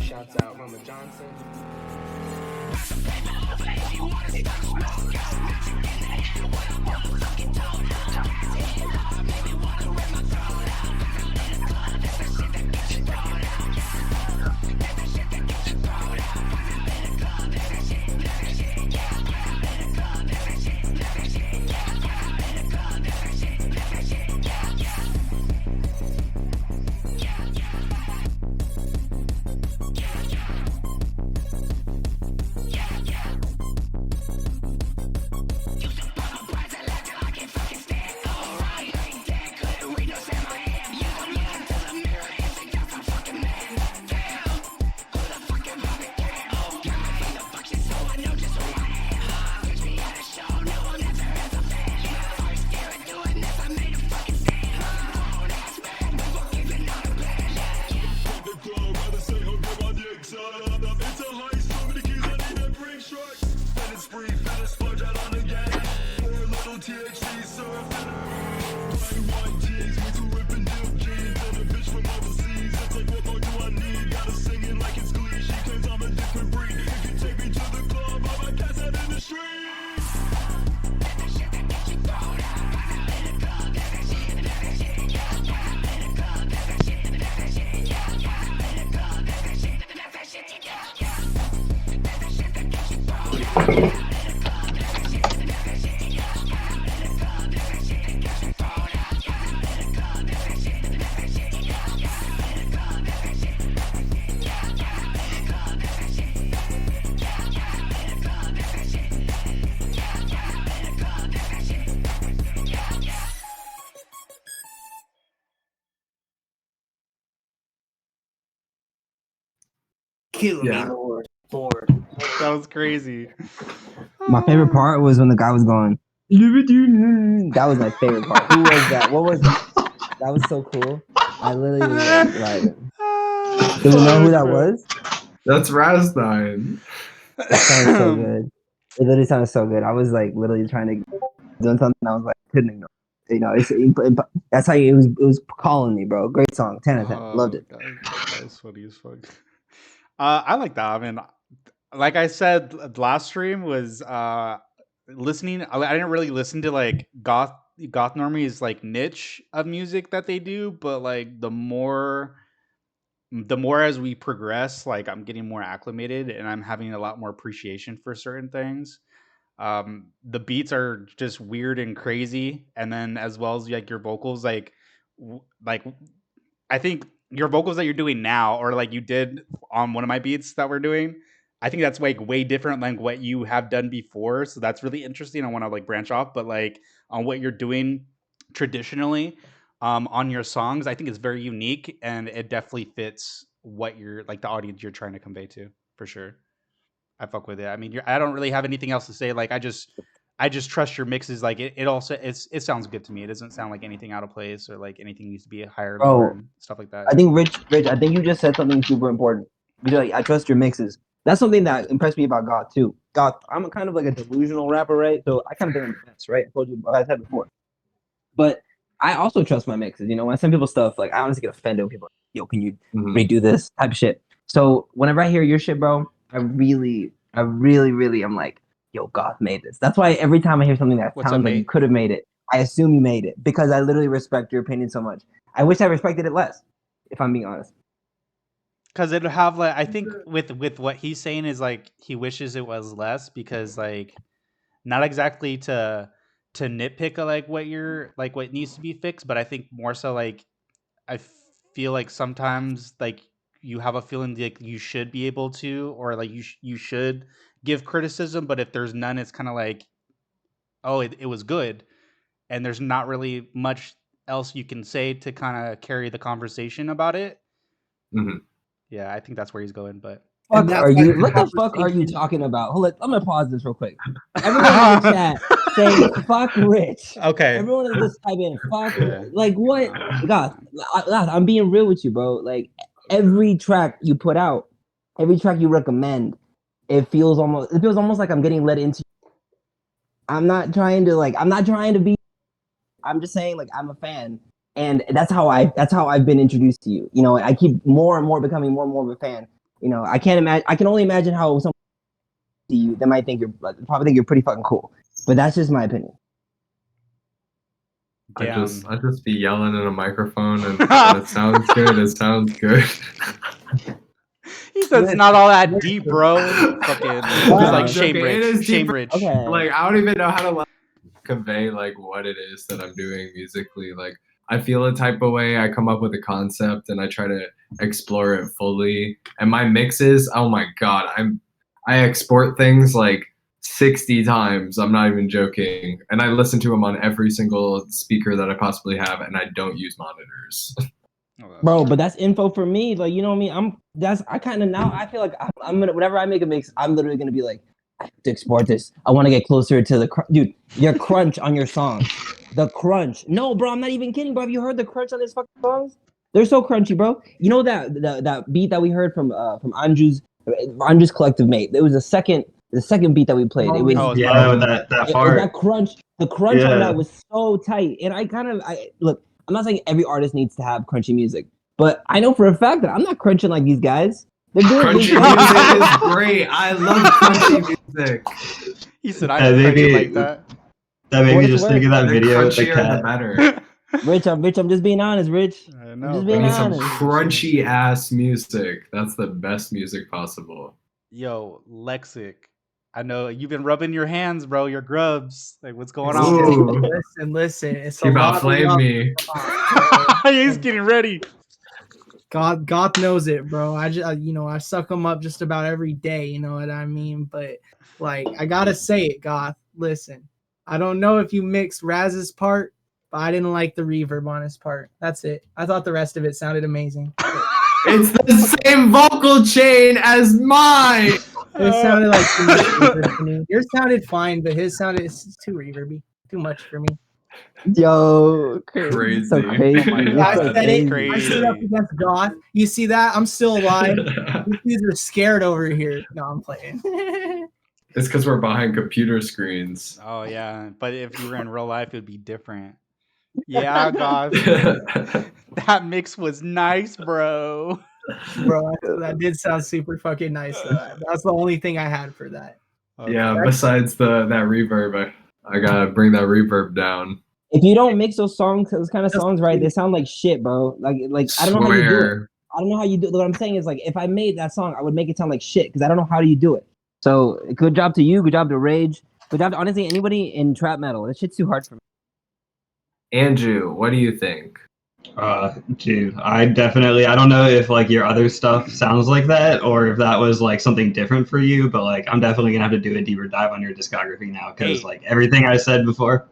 Shouts out Mama Jonson. Kill me, Lord, Lord. That was crazy. My favorite part was when the guy was going. That was my favorite part. Who was that? What was that? That was so cool. I literally was like, do we know who that was? That's Raz9. That sounded so good. It literally sounded so good. I was like literally trying to do something. I was like, couldn't ignore. You know, that's how it was calling me, bro. Great song, 10 out of 10. Loved it. That was funny as fuck. I like that. I mean, like I said, last stream was listening. I didn't really listen to like GOTHNORMIE's like niche of music that they do, but like the more as we progress, like I'm getting more acclimated and I'm having a lot more appreciation for certain things. The beats are just weird and crazy, and then as well as like your vocals, like I think your vocals that you're doing now, or like you did on one of my beats that we're doing, I think that's like way different than what you have done before. So that's really interesting. I want to like branch off, but like on what you're doing traditionally, on your songs. I think it's very unique, and it definitely fits what you're like the audience you're trying to convey to, for sure. I fuck with it. I mean, I don't really have anything else to say. Like, I just trust your mixes. Like, it also it sounds good to me. It doesn't sound like anything out of place or like anything needs to be higher, lower, and stuff like that. I think Rich, I think you just said something super important. Because like, I trust your mixes. That's something that impressed me about Goth too. Goth, I'm a kind of like a delusional rapper, right? So I kind of think I'm the best, right? I told you, I said before. But I also trust my mixes. You know, when I send people stuff, like I honestly get offended when people are like, yo, can you redo this type of shit? So whenever I hear your shit, bro, I really, I'm like, yo, Goth made this. That's why every time I hear something that sounds like you could have made it, I assume you made it because I literally respect your opinion so much. I wish I respected it less, if I'm being honest. Because it'd have like, I think with what he's saying is like he wishes it was less because like not exactly to nitpick like what you're like what needs to be fixed, but I think more so like I feel like sometimes like you have a feeling like you should be able to, or like you should give criticism, but if there's none, it's kind of like, oh, it was good, and there's not really much else you can say to kind of carry the conversation about it. Yeah, I think that's where he's going, but What the fuck are you talking about? Hold on, I'm gonna pause this real quick. Everyone in the chat saying fuck Rich. Okay. Everyone just type in fuck. Like what? God, I'm being real with you, bro. Like every track you put out, every track you recommend, it feels almost like I'm getting led into. I'm not trying to be. I'm just saying like I'm a fan, and that's how I've been introduced to you. You know, I keep more and more becoming more and more of a fan. You know, I can only imagine how someone see you, they might think probably think you're pretty fucking cool. But that's just my opinion. I just be yelling in a microphone and it sounds good. It sounds good. He said it's not all that deep, bro. Fucking just like shame rich. Okay. Like I don't even know how to convey like what it is that I'm doing musically. Like I feel a type of way. I come up with a concept and I try to explore it fully. And my mixes, oh my god, I export things like 60 times. I'm not even joking. And I listen to them on every single speaker that I possibly have, and I don't use monitors. Bro, but that's info for me. Like, you know what I mean? I feel like I'm gonna, whenever I make a mix, I'm literally gonna be like, I have to export this. I want to get closer to the dude. Your crunch on your song, the crunch. No, bro, I'm not even kidding, bro. Have you heard the crunch on these fucking songs? They're so crunchy, bro. You know that beat that we heard from ANJU's Collective mate. It was the second beat that we played. It was that part. That crunch. The crunch on that was so tight. And I look. I'm not saying every artist needs to have crunchy music, but I know for a fact that I'm not crunching like these guys. They're doing crunchy music is great. I love crunchy music. He said I crunchy like that. That made me just think of that video with the cat. Better. Rich, I'm just being honest, Rich. I know. I'm just being honest. Some crunchy ass music. That's the best music possible. Yo, Lexik. I know you've been rubbing your hands, bro. Your grubs. Like, what's going on? Listen. It's he about flame me. He's getting ready. God knows it, bro. I suck them up just about every day. You know what I mean? But like, I gotta say it, Goth. Listen, I don't know if you mixed Raz's part, but I didn't like the reverb on his part. That's it. I thought the rest of it sounded amazing. It's the same vocal chain as mine. It sounded like too much reverb to me. Yours sounded fine, but his sounded too reverby. Too much for me. Yo, crazy. So crazy. I said it. I stood up against Goth. You see that? I'm still alive. These are scared over here. No, I'm playing. It's because we're behind computer screens. Oh yeah, but if you were in real life, it would be different. Yeah, Goth. That mix was nice, bro. Bro, that did sound super fucking nice. That's the only thing I had for that. Okay. Yeah, besides that reverb, I gotta bring that reverb down. If you don't mix those kind of songs right, they sound like shit, bro. Like I don't know how you do it. I don't know how you do it. What I'm saying is like if I made that song, I would make it sound like shit because I don't know how do you do it. So good job to you, good job to Rage, good job to honestly anybody in trap metal. That shit's too hard for me. ANJU, what do you think? Dude, I don't know if like your other stuff sounds like that or if that was like something different for you, but like I'm definitely gonna have to do a deeper dive on your discography now because like everything I said before,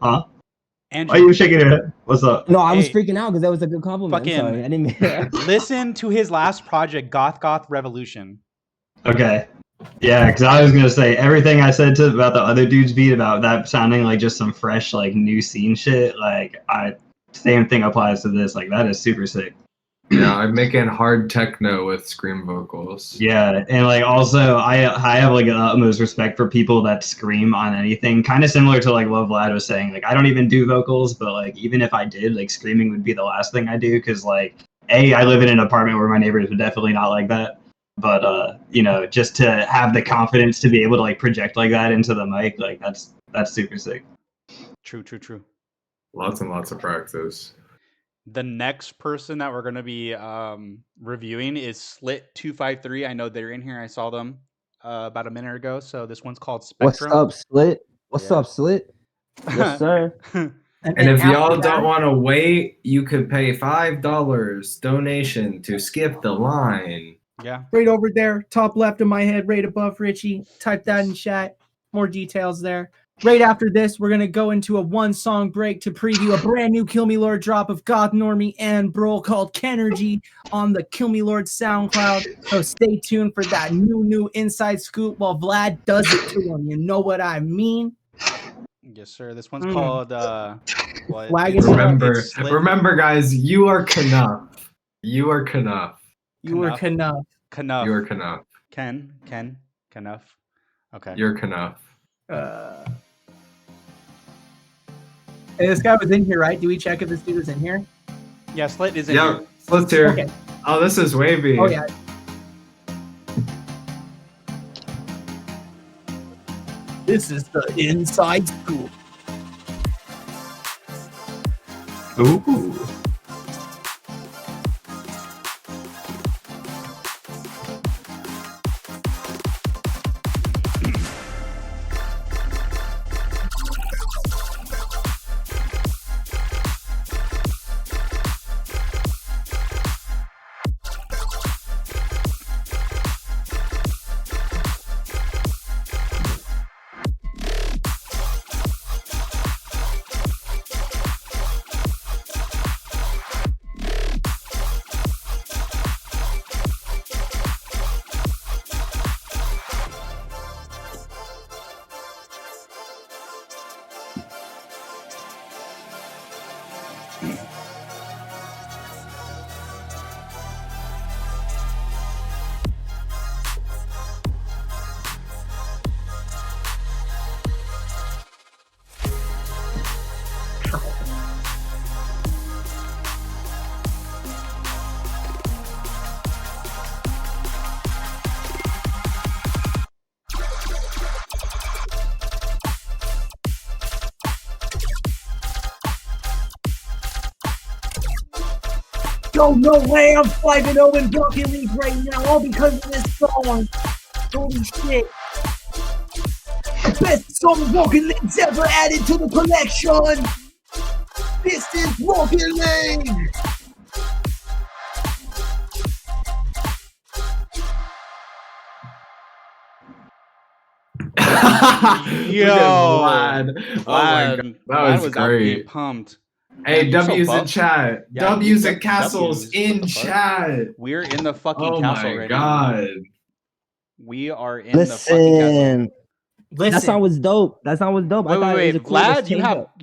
Andrew. Why are you shaking your head? What's up? No, I was freaking out because that was a good compliment. I'm sorry, I didn't mean listen to his last project, Goth Revolution. Okay. Yeah, because I was gonna say everything I said about the other dude's beat about that sounding like just some fresh, like new scene shit. Like same thing applies to this. Like that is super sick. Yeah, I'm making hard techno with scream vocals. Yeah, and like also I have like an utmost respect for people that scream on anything. Kind of similar to like what Vlad was saying. Like I don't even do vocals, but like even if I did, like screaming would be the last thing I do because like I live in an apartment where my neighbors are definitely not like that. But you know, just to have the confidence to be able to like project like that into the mic, like that's super sick. True. Lots and lots of practice. The next person that we're gonna be reviewing is Slit253. I know they're in here. I saw them about a minute ago. So this one's called Spectrum. What's up, Slit? What's up, Slit? Yes, sir. And if y'all don't want to wait, you could pay $5 donation to skip the line. Yeah. Right over there, top left of my head, right above Richie. Type that in chat. More details there. Right after this, we're going to go into a one-song break to preview a brand new KILLMILORD drop of GOTHNORMIE and BROLE called KENERGY on the KILLMILORD SoundCloud. So stay tuned for that new inside scoop while Vlad does it to him. You know what I mean? Yes, sir. This one's called what? Remember, guys, you are Knuff. You are Knuff. You are Knuff. Knuff. You are Knuff. Knuff. Okay. You're Knuff. Hey, this guy was in here, right? Do we check if this dude is in here? Yeah, Slit is in here. Slit's here. Okay. Oh, this is wavy. Oh, yeah. This is the inside scoop. Ooh. Yo, no way, I'm 5-0 in Rocket League right now, all because of this song. Holy shit. The best song Rocket League's ever added to the collection. This is Rocket League. Yo, Vlad. Oh my God. That was great. Pumped. Hey, Yeah, W's so in chat. Yeah, W's and Castles in What the fuck? chat. We're in the fucking Oh castle my right God. now. We are in the fucking castle. That song was dope. That song was dope. I thought Wait, it was a cool Vlad, change-up.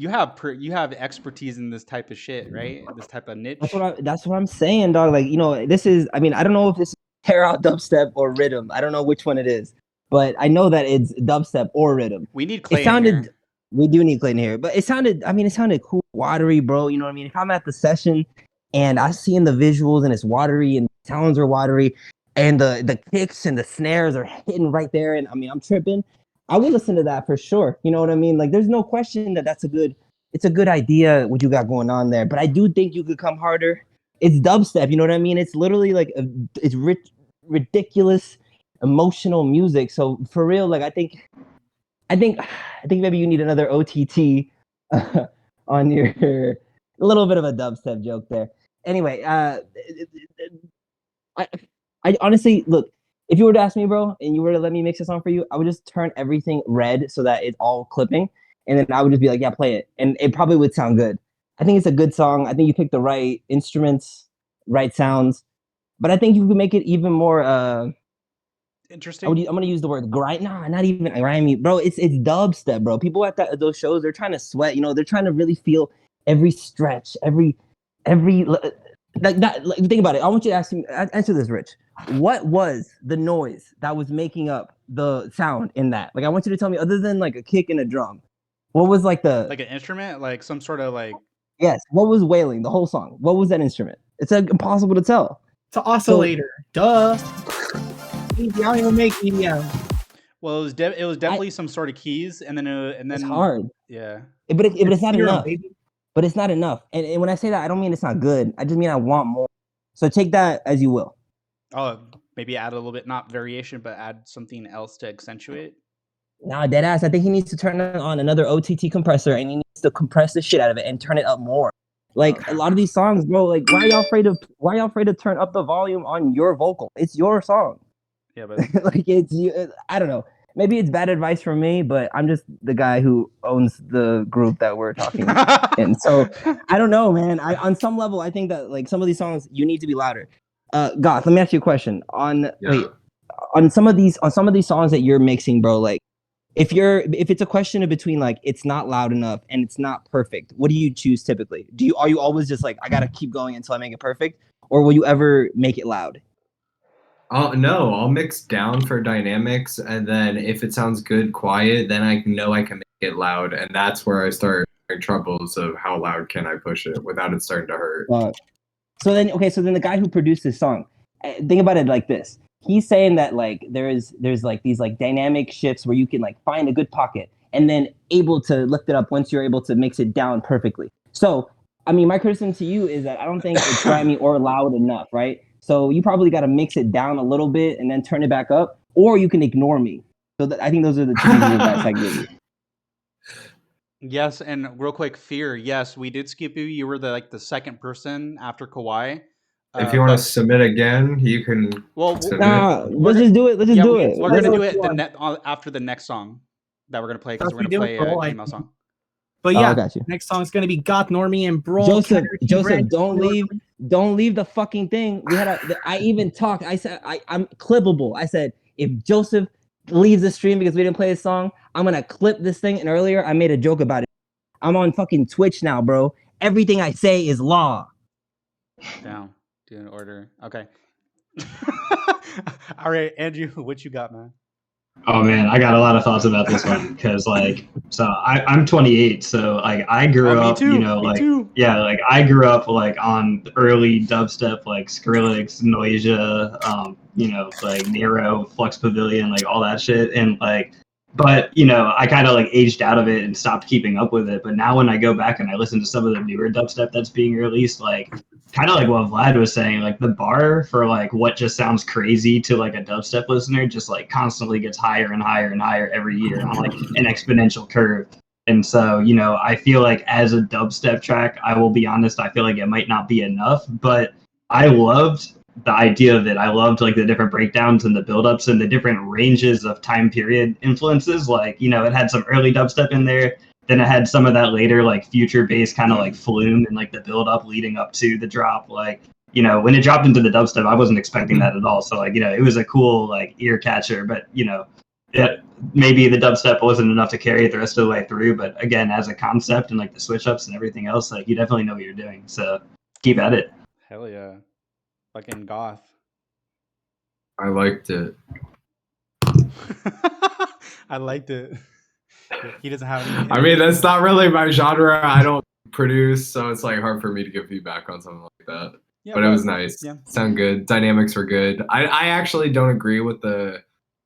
you have expertise in this type of shit, right? This type of niche. That's what I'm saying, dog. Like, you know, this is. I mean, I don't know if this is tear out dubstep or rhythm. I don't know which one it is, but I know that it's dubstep or rhythm. We need Clay. It sounded. We do need Clayton here, but it sounded. I mean, it sounded cool, watery, bro. You know what I mean? If I'm at the session and I see in the visuals and it's watery and the sounds are watery and the kicks and the snares are hitting right there, and I mean, I'm tripping. I will listen to that for sure. You know what I mean? Like, there's no question that it's a good idea what you got going on there. But I do think you could come harder. It's dubstep. You know what I mean? It's literally like it's ridiculous, emotional music. So for real, like I think maybe you need another OTT on your a little bit of a dubstep joke there. Anyway, I honestly look. If you were to ask me, bro, and you were to let me mix a song for you, I would just turn everything red so that it's all clipping. and then I would just be like, yeah, play it, and it probably would sound good. I think it's a good song. I think you picked the right instruments, right sounds, but I think you could make it even more interesting. I'm gonna use the word grind. Nah, not even grimy, bro. It's dubstep, bro. People at those shows, they're trying to sweat. You know, they're trying to really feel every stretch, every like that. Like, think about it. I want you to answer this, Rich. What was the noise that was making up the sound in that? Like, I want you to tell me, other than like a kick and a drum, what was like an instrument, like some sort of like. Yes. What was wailing the whole song? What was that instrument? It's impossible to tell. It's an oscillator. Duh. I don't even make EDM. Well, it was definitely some sort of keys, and then it's hard. Yeah. But it's not enough. But it's not enough. And when I say that, I don't mean it's not good. I just mean I want more. So take that as you will. Oh, maybe add a little bit, not variation, but add something else to accentuate. Nah, dead ass. I think he needs to turn on another OTT compressor, and he needs to compress the shit out of it and turn it up more. Like a lot of these songs, bro. Like, why are y'all afraid to turn up the volume on your vocal? It's your song. Yeah, but like I don't know. Maybe it's bad advice from me, but I'm just the guy who owns the group that we're talking about. And so I don't know, man. On some level, I think that like some of these songs you need to be louder. Goth, let me ask you a question. On some of these songs that you're mixing, bro, like if it's a question of between like it's not loud enough and it's not perfect, what do you choose typically? Are you always just like I gotta keep going until I make it perfect, or will you ever make it loud? No, I'll mix down for dynamics, and then if it sounds good, quiet, then I know I can make it loud, and that's where I start troubles of how loud can I push it without it starting to hurt. So then the guy who produced this song, think about it like this. He's saying that like there's like these like dynamic shifts where you can like find a good pocket and then able to lift it up once you're able to mix it down perfectly. So, I mean, my criticism to you is that I don't think it's grimy or loud enough, right? So you probably got to mix it down a little bit and then turn it back up, or you can ignore me. So I think those are the two advice I give you. Yes, and real quick, Fear. Yes, we did skip you. You were the second person after Kawaii. If you want to submit again, you can. Well, let's just do it. Let's just do it. We're gonna do it after the next song that we're gonna play because we're gonna play a female song. But yeah, next song is gonna be GOTHNORMIE and BROLE. Joseph, don't leave the fucking thing. I even talked. I said I'm clippable. I said if Joseph leaves the stream because we didn't play his song, I'm gonna clip this thing. And earlier I made a joke about it. I'm on fucking Twitch now, bro. Everything I say is law. Down. Do an order. Okay. All right, Andrew, what you got, man? Oh man, I got a lot of thoughts about this one because I'm 28, so like I grew up, too, you know, like I grew up like on early dubstep, like Skrillex, Noisia, you know, like Nero, Flux Pavilion, like all that shit, and like, but you know, I kind of like aged out of it and stopped keeping up with it. But now when I go back and I listen to some of the newer dubstep that's being released, like kind of like what Vlad was saying, like the bar for like what just sounds crazy to like a dubstep listener just like constantly gets higher and higher and higher every year on like an exponential curve. And so, you know, I feel like as a dubstep track, I will be honest, I feel like it might not be enough, but I loved the idea of it. I loved like the different breakdowns and the buildups and the different ranges of time period influences. Like, you know, it had some early dubstep in there. Then it had some of that later, like future bass kind of like flume and like the build up leading up to the drop. Like, you know, when it dropped into the dubstep, I wasn't expecting that at all. So like, you know, it was a cool like ear catcher, but you know, maybe the dubstep wasn't enough to carry it the rest of the way through. But again, as a concept and like the switch ups and everything else, like you definitely know what you're doing. So keep at it. Hell yeah. Fucking goth. I liked it. I liked it. He doesn't have any. I mean, that's not really my genre. I don't produce, so it's like hard for me to give feedback on something like that. Yeah, but it was nice. Yeah. Sound good. Dynamics were good. I actually don't agree with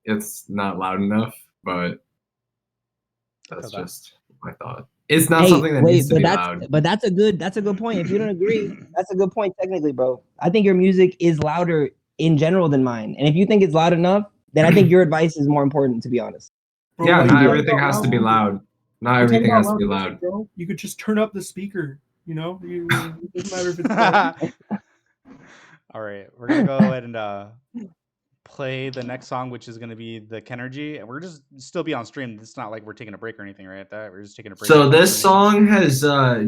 it's not loud enough, but that's just my thought. It's not something that needs to be loud. But that's a good point. If you don't agree, that's a good point technically, bro. I think your music is louder in general than mine. And if you think it's loud enough, then I think your advice is more important, to be honest. Bro, yeah, not everything has to be loud. Not everything has to be loud. Bro. You could just turn up the speaker, you know? It doesn't matter if it's loud. All right, we're going to go ahead and play the next song, which is going to be the KENERGY, and we're just still be on stream. It's not like we're taking a break or anything, right? That we're just taking a break. So this song has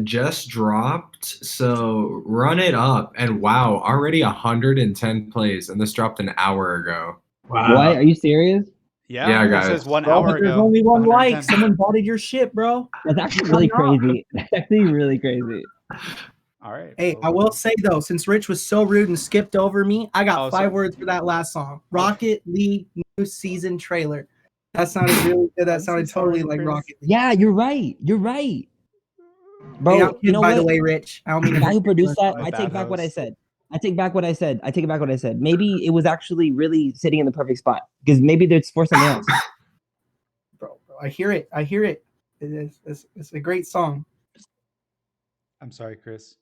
just dropped. So run it up, and wow, already 110 plays, and this dropped an hour ago. Wow. What? Are you serious? Yeah, guys. it says 1 Bro, hour but there's ago. only one 110. like. Someone botted your shit, bro. That's actually really crazy. That's actually really crazy. All right. Hey, I will say though, since Rich was so rude and skipped over me, I got 5 sorry. words for that last song. Rocket League new season trailer. That sounded really good. That sounded totally like Rocket League. Yeah, you're right. You're right. Bro, Hey, I'm kidding, you know by what? the way, Rich. I don't mean The to guy who produced that, My I take bad back what I host. said. I take back what I said. I take back what I said. Maybe it was actually really sitting in the perfect spot because maybe it's for something else. Bro, I hear it. I hear it. It's a great song. I'm sorry, Chris.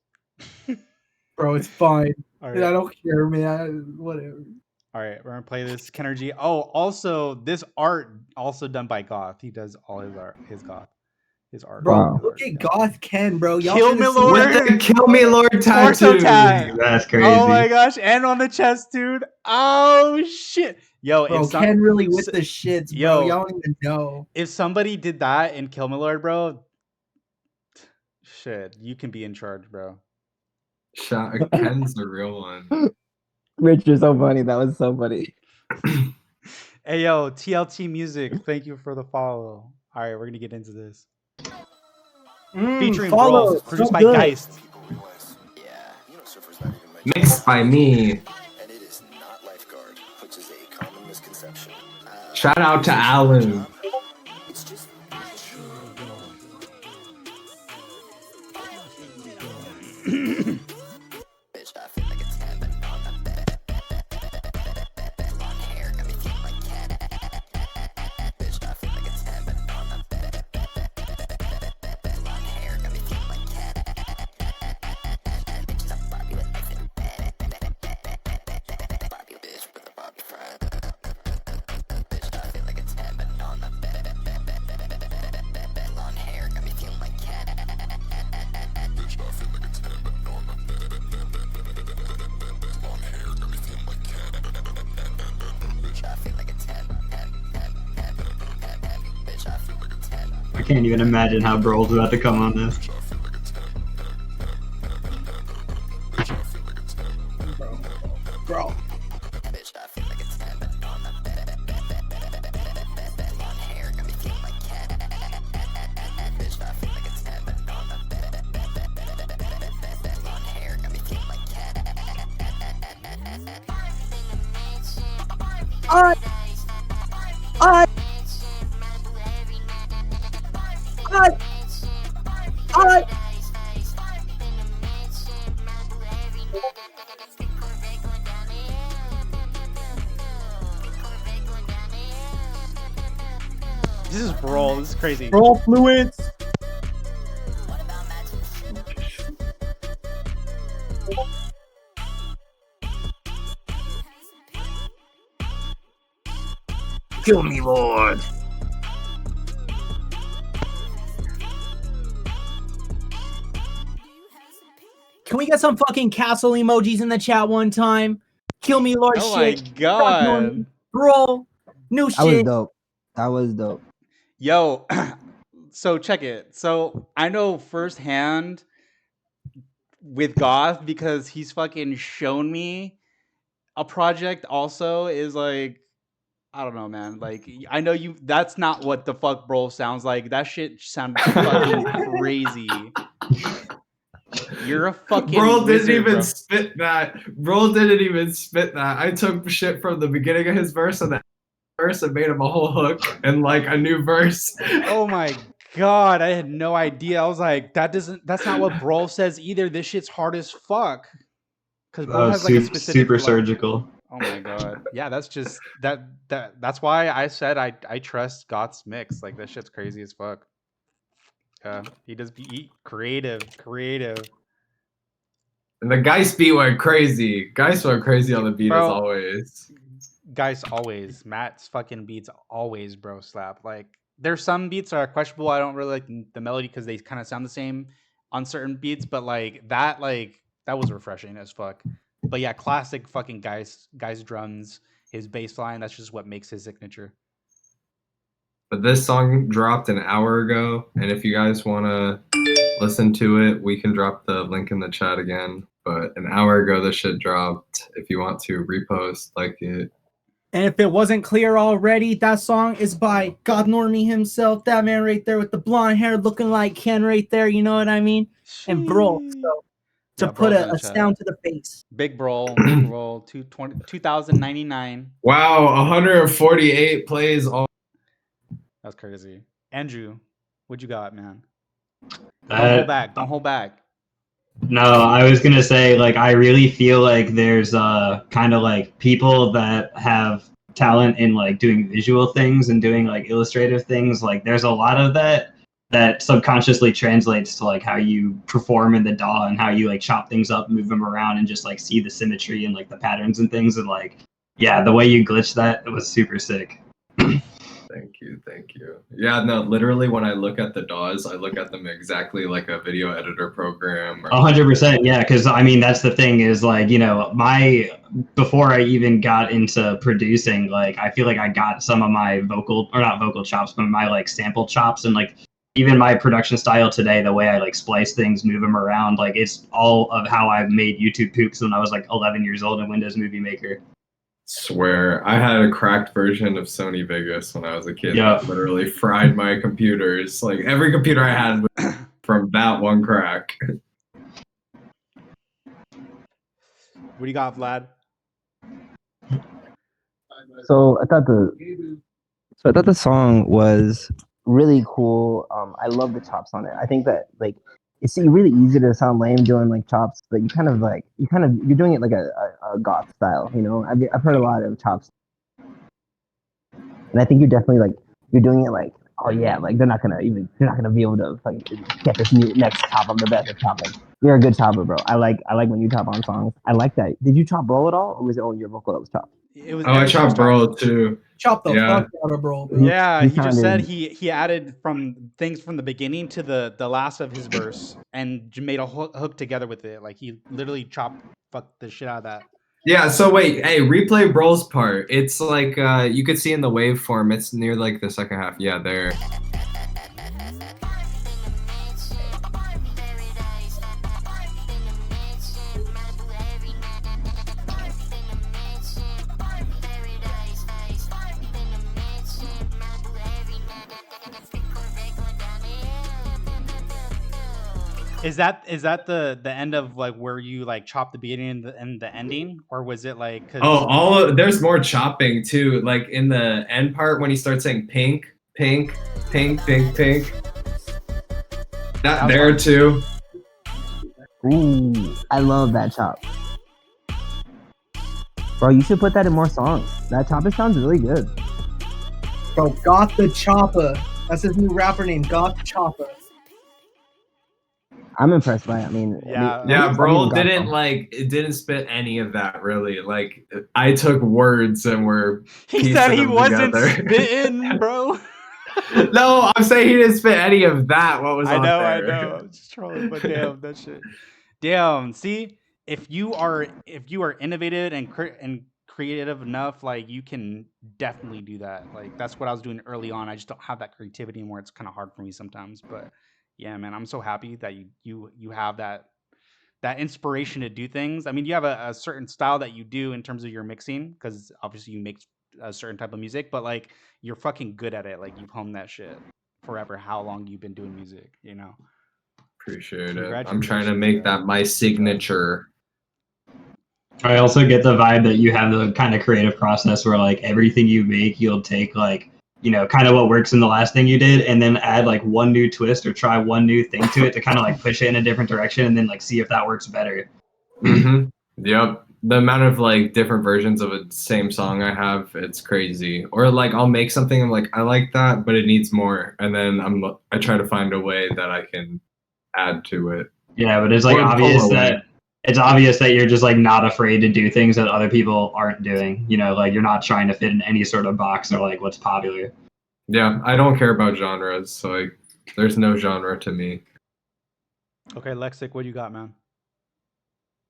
Bro, it's fine. All I right. don't care, man. Whatever. All right, we're gonna play this KENERGY. Oh, also this art also done by Goth. He does all his art, his Goth, his art. Bro, look at Goth Ken, bro. Y'all Kill finna Me see- Lord. With the Kill Me Lord Torso tattoo. tat. That's crazy. Oh my gosh, and on the chest, dude. Oh shit. Yo, Bro, if some, Ken really with the shits, bro. yo, Y'all don't even know. if somebody did that in Kill Me Lord, bro, shit, you can be in charge, bro. Ken's the real one. Rich, you're so funny. That was so funny. Hey yo, TLT Music, thank you for the follow. All right, we're gonna get into this. Featuring follow. BROLE, produced So by good. Geist. Mixed by me. Shout out to Alan. I can't even imagine how BROLE's about to come on this. Bro. This is BROLE. This is crazy. BROLE fluence. Kill me, Lord. Can we get some fucking castle emojis in the chat one time? Kill me, Lord Oh my shit. god. Bro, new That was shit. dope. That was dope. Yo, so check it. So I know firsthand with Goth because he's fucking shown me a project also is like, I don't know, man. Like, I know you, that's not what the fuck BROLE sounds like. That shit sounds fucking crazy. You're a fucking Bro didn't wizard, even bro. spit that. Bro didn't even spit that. I took shit from the beginning of his verse and the verse and made him a whole hook and like a new verse. Oh my god, I had no idea. I was like, that's not what BROLE says either. This shit's hard as fuck. Because BROLE has like a specific super flow. surgical. Oh my god. Yeah, that's just that's why I said I trust Goth's mix. Like that shit's crazy as fuck. He does be creative. And the Geist beat went crazy. Geist went crazy on the beat as Bro. always. Guys, always. Matt's fucking beats always, bro, slap. Like, there's some beats that are questionable. I don't really like the melody because they kind of sound the same on certain beats, but that was refreshing as fuck. But yeah, classic fucking guys drums. his bass line. That's just what makes his signature. But this song dropped an hour ago, and if you guys want to listen to it, we can drop the link in the chat again. But an hour ago, this shit dropped. If you want to repost, like it. And if it wasn't clear already, that song is by GOTHNORMIE himself. That man right there with the blonde hair looking like Ken right there. You know what I mean? And BROLE. So to Yeah, put BROLE's in a the chat. sound to the face. Big BROLE, 2099. Wow, 148 plays all. That's crazy. Andrew, what you got, man? Don't hold back. Don't hold back. No, I was gonna say, like, I really feel like there's kind of like people that have talent in like doing visual things and doing like illustrative things. Like, there's a lot of that subconsciously translates to like how you perform in the DAW and how you like chop things up, move them around, and just like see the symmetry and like the patterns and things. And like, yeah, the way you glitched that, it was super sick. Thank you. Yeah, no, literally when I look at the DAWs, I look at them exactly like a video editor program. 100%, yeah, because I mean that's the thing is like, you know, before I even got into producing, like I feel like I got some of my not vocal chops, but my like sample chops, and like even my production style today, the way I like splice things, move them around, like it's all of how I made YouTube poops when I was like 11 years old in Windows Movie Maker. Swear, I had a cracked version of Sony Vegas when I was a kid. Yeah. That literally fried my computers. Like every computer I had was from that one crack. What do you got, Vlad? So I thought the song was really cool. I love the chops on it. I think that like it's really easy to sound lame doing like chops, but you're doing it like a goth style, you know. I've heard a lot of chops, and I think you're definitely like you're doing it like, oh yeah, like they're not gonna be able to like get this new next chop. I'm the best at chopping. You're a good chopper, bro. I like when you chop on songs. I like that. Did you chop BROLE at all, or was it only your vocal that was chopped? I chopped BROLE too. Chop the fuck out of BROLE, bro. Yeah, he just said he added from things from the beginning to the last of his verse and made a hook together with it. Like he literally fucked the shit out of that. Yeah, so wait, hey, replay BROLE's part. It's like you could see in the waveform, it's near like the second half. Yeah, there. Is that the end of like where you like chop the beginning and the ending, or was it like? There's more chopping too. Like in the end part when he starts saying pink, pink, pink, pink, pink. That there fun. Too. Ooh, I love that chop. Bro, you should put that in more songs. That chopper sounds really good. Bro, Goth the Chopper. That's his new rapper name, Goth Chopper. I'm impressed by it. I mean, BROLE didn't spit any of that really. Like I took words and were he said he wasn't spitting, bro. No, I'm saying he didn't spit any of that. What was I on know, there? I know. I'm just trolling, but damn, that shit. Damn. See, if you are innovative and creative enough, like you can definitely do that. Like that's what I was doing early on. I just don't have that creativity anymore. It's kind of hard for me sometimes, but yeah, man, I'm so happy that you have that inspiration to do things. I mean, you have a certain style that you do in terms of your mixing, because obviously you make a certain type of music, but like you're fucking good at it. Like you've honed that shit forever. How long you've been doing music, you know? Appreciate it. I'm trying to make that my signature. I also get the vibe that you have the kind of creative process where like everything you make, you'll take like, you know, kind of what works in the last thing you did and then add like one new twist or try one new thing to it to kind of like push it in a different direction and then like see if that works better. Mm-hmm. Yep. The amount of like different versions of a same song I have, it's crazy. Or like I'll make something, I'm like, I like that, but it needs more. And then I try to find a way that I can add to it. Yeah, but it's like it's obvious that you're just like not afraid to do things that other people aren't doing. You know, like you're not trying to fit in any sort of box or like what's popular. Yeah, I don't care about genres. So like there's no genre to me. Okay, Lexik, what do you got, man?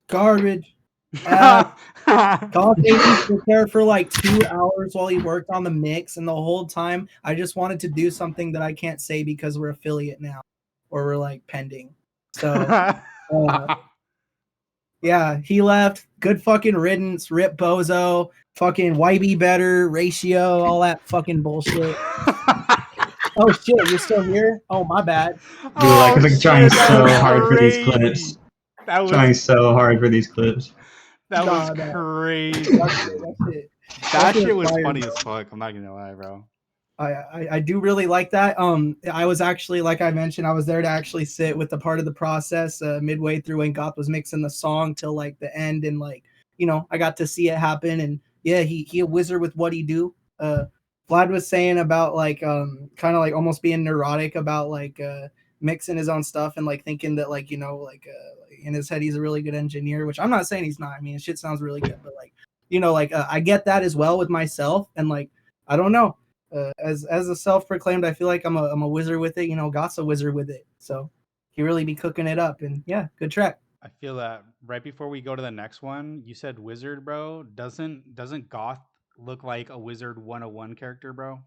Garbage. Coffee was there for like 2 hours while he worked on the mix, and the whole time I just wanted to do something that I can't say because we're affiliate now, or we're like pending. So yeah, he left. Good fucking riddance. Rip Bozo. Fucking YB better ratio. All that fucking bullshit. Oh shit, you're still here? Oh my bad. Dude, like, Oh, I'm trying shit, that so was hard for these crazy. clips. That was Trying so hard for these clips. that was Nah, crazy. That shit was fire, funny bro. as fuck. I'm not gonna lie, bro. I do really like that. I was actually, like I mentioned, I was there to actually sit with the part of the process midway through when Goth was mixing the song till like the end, and like, you know, I got to see it happen. And yeah, he a wizard with what he do. Vlad was saying about like kind of like almost being neurotic about like mixing his own stuff and like thinking that like, you know, like in his head he's a really good engineer, which I'm not saying he's not. I mean, his shit sounds really good, but like, you know, like I get that as well with myself, and like I don't know. As a self-proclaimed, I feel like I'm a wizard with it. You know, Ghst's a wizard with it, so he really be cooking it up. And yeah, good track. I feel that right before we go to the next one, you said wizard, bro. Doesn't Goth look like a wizard 101 character, bro?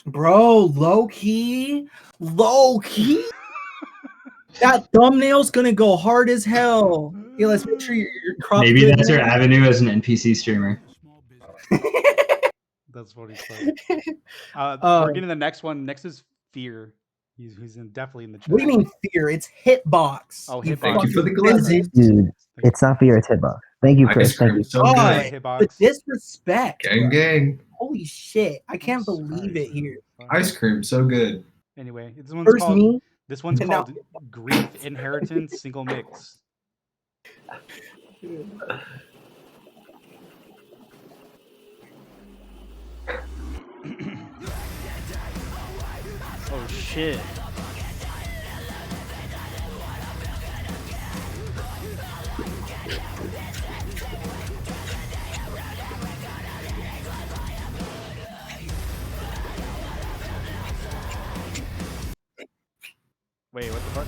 Bro, low key. That thumbnail's gonna go hard as hell. Yeah, let's make sure your crop. Maybe that's your avenue as an NPC streamer. That's what he said. We're getting the next one. Next is Fear. He's definitely in the chat. What do you mean Fear? It's Hitbox. Oh, You Hitbox. Thank you for the peasant. Dude, it's not Fear, it's Hitbox. Thank you, Chris. Ice cream, Thank you. so God, good. the disrespect. Gang, gang. Holy shit. I can't believe it here. Ice cream, so good. Anyway, this one's First called me, this one's and now- called Grief Inheritance Single Mix. Oh shit. Wait, what the fuck?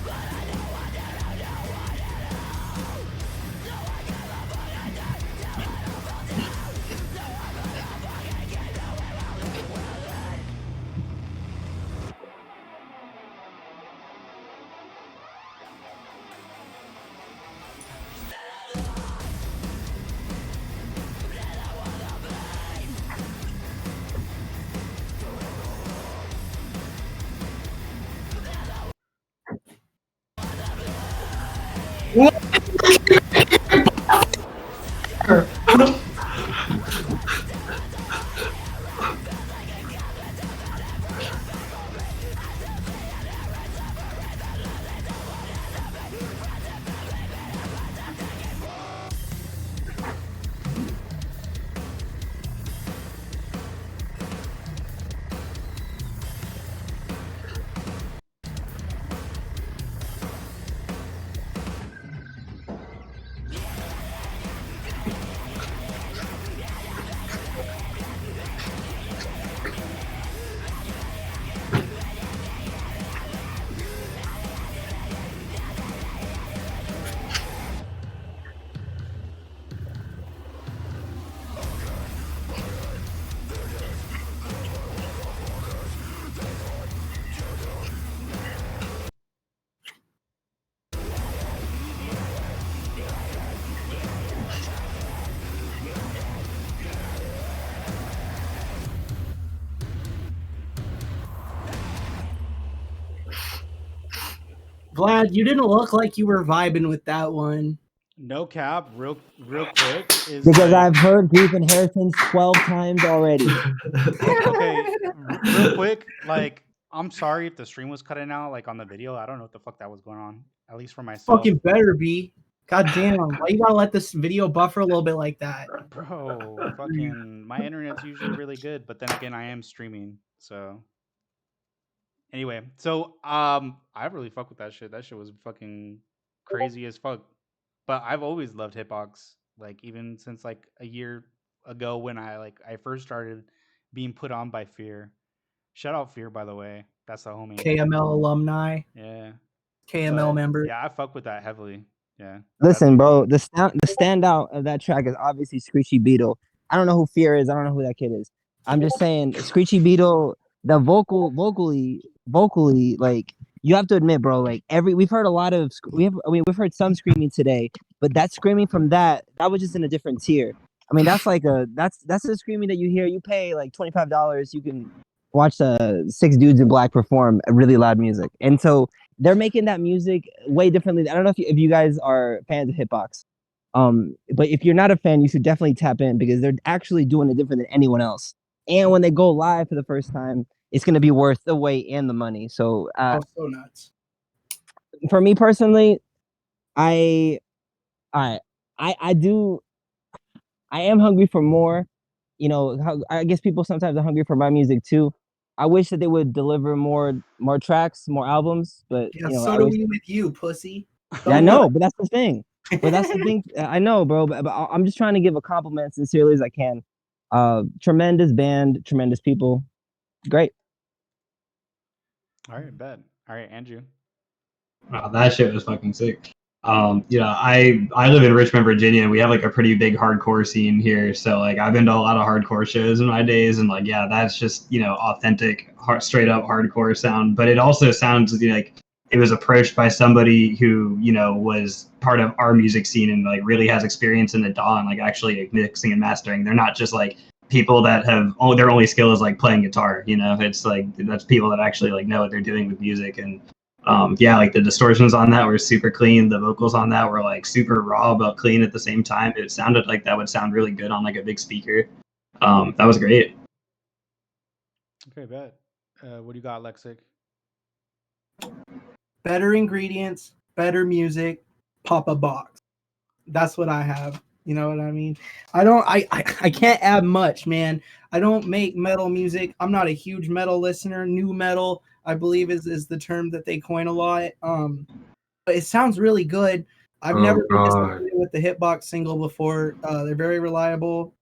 Vlad, you didn't look like you were vibing with that one. No cap, real quick is Because like, I've heard Grief Inheritance 12 times already. okay, real quick, like I'm sorry if the stream was cutting out like on the video. I don't know what the fuck that was going on. At least for myself. Fucking better be. God damn. Why you gotta let this video buffer a little bit like that? Bro, fucking my internet's usually really good, but then again I am streaming, so anyway, so I really fuck with that shit. That shit was fucking crazy as fuck. But I've always loved Hitbox, like even since like a year ago when I first started being put on by Fear. Shout out Fear, by the way. That's the homie. KML alumni. Yeah. KML member. Yeah, I fuck with that heavily. Yeah. Listen, bro, the standout of that track is obviously Screechy Beetle. I don't know who Fear is. I don't know who that kid is. I'm just saying, Screechy Beetle, the vocally, like you have to admit, bro. Like we've heard a lot of we've heard some screaming today, but that screaming from that was just in a different tier. I mean, that's like that's the screaming that you hear. You pay like $25, you can watch 6 dudes in black perform really loud music, and so they're making that music way differently. I don't know if you guys are fans of Hitbox, but if you're not a fan, you should definitely tap in because they're actually doing it different than anyone else. And when they go live for the first time, it's going to be worth the wait and the money. So, so nuts. For me personally, I am hungry for more. You know, I guess people sometimes are hungry for my music too. I wish that they would deliver more tracks, more albums, but Yeah, you know, so do we with you, pussy. Yeah, I know, but that's the thing. I know, bro, but I'm just trying to give a compliment sincerely as I can. Tremendous band, tremendous people. Great. All right, bet. All right, Andrew. Wow, that shit was fucking sick. You know, I live in Richmond, Virginia, and we have like a pretty big hardcore scene here. So like I've been to a lot of hardcore shows in my days, and like yeah, that's just, you know, authentic, straight up hardcore sound. But it also sounds like it was approached by somebody who, you know, was part of our music scene and like really has experience in the DAW and like actually like, mixing and mastering. They're not just like people that have their only skill is like playing guitar. You know, it's like that's people that actually like know what they're doing with music. And yeah, like the distortions on that were super clean. The vocals on that were like super raw but clean at the same time. It sounded like that would sound really good on like a big speaker. That was great. Okay, bet. What do you got, Lexik? Better ingredients, better music, pop a box. That's what I have. You know what I mean? I can't add much, man. I don't make metal music. I'm not a huge metal listener. New metal, I believe, is the term that they coin a lot. But it sounds really good. I've never been disappointed with the Hitbox single before. They're very reliable.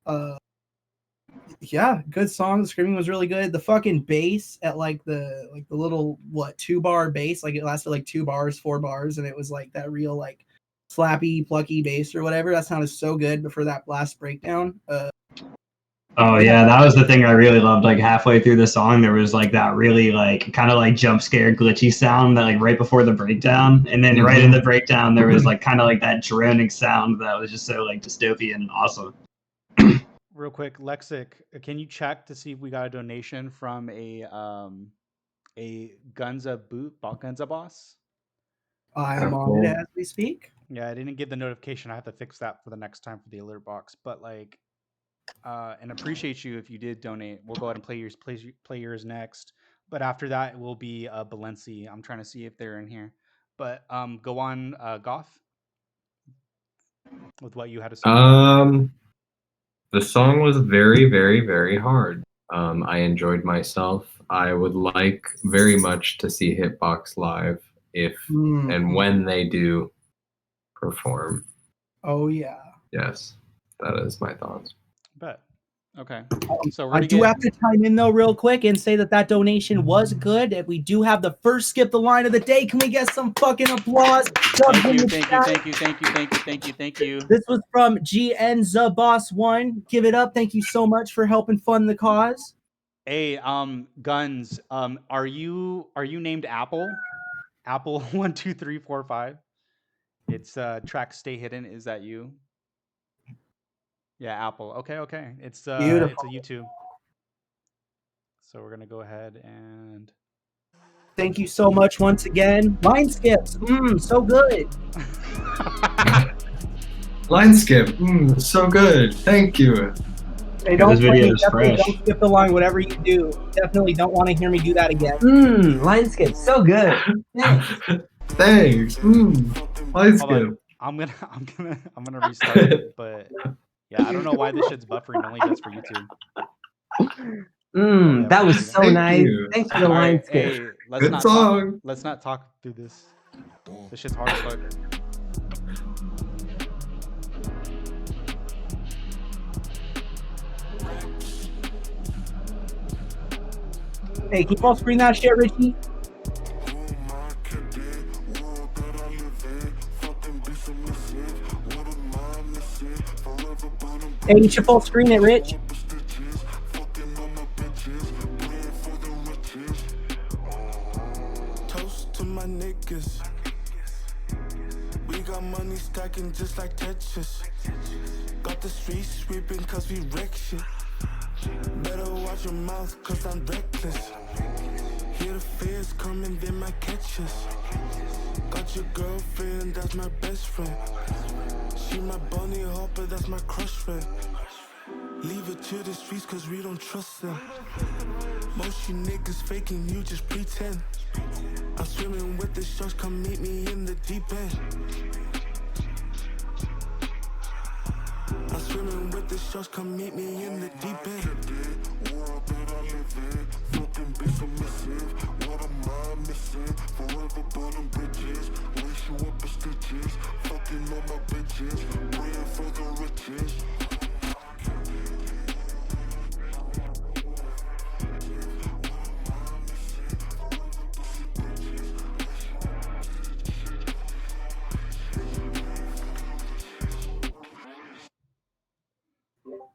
Yeah, good song. The screaming was really good. The fucking bass at like the little 2-bar bass, like it lasted like 2 bars, 4 bars, and it was like that real like slappy, plucky bass or whatever. That sounded so good before that last breakdown. Oh yeah, that was the thing I really loved. Like halfway through the song, there was like that really like kind of like jump scare glitchy sound that like right before the breakdown, and then right in the breakdown there was like kind of like that droning sound that was just so like dystopian and awesome. Real quick, Lexik, can you check to see if we got a donation from a Gunza boss? I am on it as we speak. Yeah, I didn't get the notification. I have to fix that for the next time for the alert box. But like, and appreciate you if you did donate. We'll go ahead and play yours next. But after that, it will be Balenci. I'm trying to see if they're in here. But go on, Goth, with what you had to say. The song was very, very, very hard. I enjoyed myself. I would like very much to see Hitbox live if and when they do perform. Oh yeah. Yes, that is my thoughts. Bet. Okay. So I do have to chime in though real quick and say that donation was good. And we do have the first skip the line of the day. Can we get some fucking applause? Thank you. This was from GNZaboss1. Give it up. Thank you so much for helping fund the cause. Hey, Guns, are you named Apple? Apple 1 2 3 4 5. It's track Stay Hidden. Is that you? Yeah, Apple. Okay. It's a YouTube. So we're gonna go ahead and thank you so much once again. Line skips, so good. Line skip, so good. Thank you. Hey, don't skip the line. Whatever you do, definitely don't want to hear me do that again. Line skip, so good. Thanks. Line skip. I'm gonna restart it, but yeah, I don't know why this shit's buffering only just for YouTube. That was so nice. Thanks for the line skip. Hey, let's not talk through this. This shit's hard as fuck. Hey, keep on screen that shit, Richie. Hey, you should full screen it, Rich. Toast to my niggas. We got money stacking just like Tetris. Got the streets sweeping cause we wreck shit. Better watch your mouth cause I'm reckless. Hear the fears coming, they might catch us. Got your girlfriend, that's my best friend. She my bunny hopper, that's my crush friend. Leave it to the streets cause we don't trust them. Most you niggas faking, you just pretend. I'm swimming with the sharks, come meet me in the deep end. I'm swimming with the sharks, come meet me in the deep end. World that I live in, fucking be submissive. What am I missing? Forever burning bridges, lace you up with stitches. Fucking all my bitches, praying for the riches.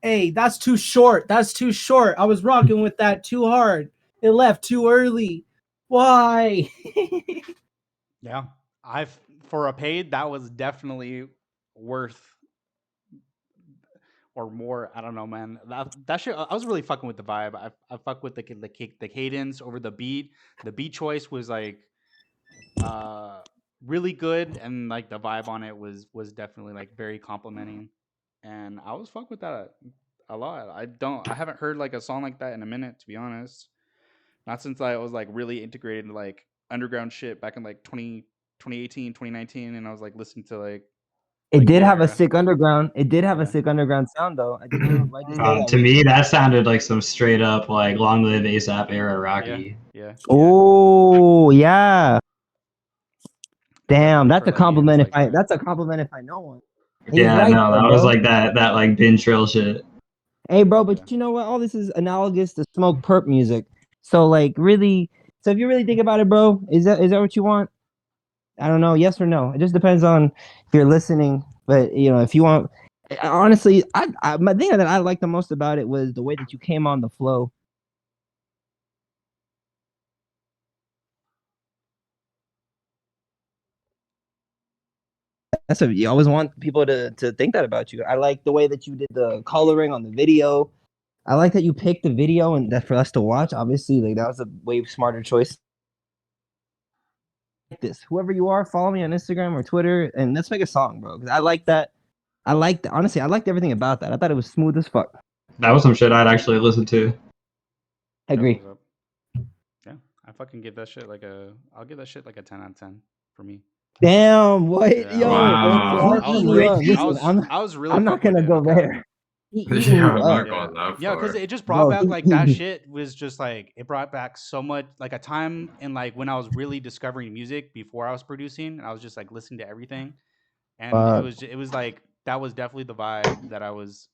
Hey, that's too short. That's too short. I was rocking with that too hard. It left too early. Why? Yeah, for a paid, that was definitely worth or more. I don't know, man. That shit, I was really fucking with the vibe. I fuck with the cadence over the beat. The beat choice was like really good, and like the vibe on it was definitely like very complimenting. And I was fuck with that a lot. I haven't heard like a song like that in a minute, to be honest. Not since I was like really integrated into like underground shit back in like 2018, 2019, and I was like listening to like it did have a sick underground. It did have a sick underground sound though. I did To me, that sounded like some straight up like Long Live ASAP era Rocky. Yeah. Oh yeah. Damn, that's a compliment. That's a compliment if I know one. Yeah, right, no, that was like that like bin trill shit. Hey, bro, but you know what? All this is analogous to Smoke Perp music. So like, really, so if you really think about it, bro, is that what you want? I don't know, yes or no. It just depends on if you're listening. But you know, if you want, honestly, my thing that I liked the most about it was the way that you came on the flow. That's what you always want people to think that about you. I like the way that you did the coloring on the video. I like that you picked the video and that for us to watch. Obviously, like that was a way smarter choice. This, whoever you are, follow me on Instagram or Twitter, and let's make a song, bro. Because I like that. Honestly, I liked everything about that. I thought it was smooth as fuck. That was some shit I'd actually listen to. I agree. Yeah, I fucking give that shit like I'll give that shit like a 10 out of 10 for me. Damn, what? Yeah, Yo, wow. I was really. I'm not gonna go there. Yeah, because it just brought back like that shit was just like it brought back so much like a time in like when I was really discovering music before I was producing, and I was just like listening to everything, and it was like that was definitely the vibe that I was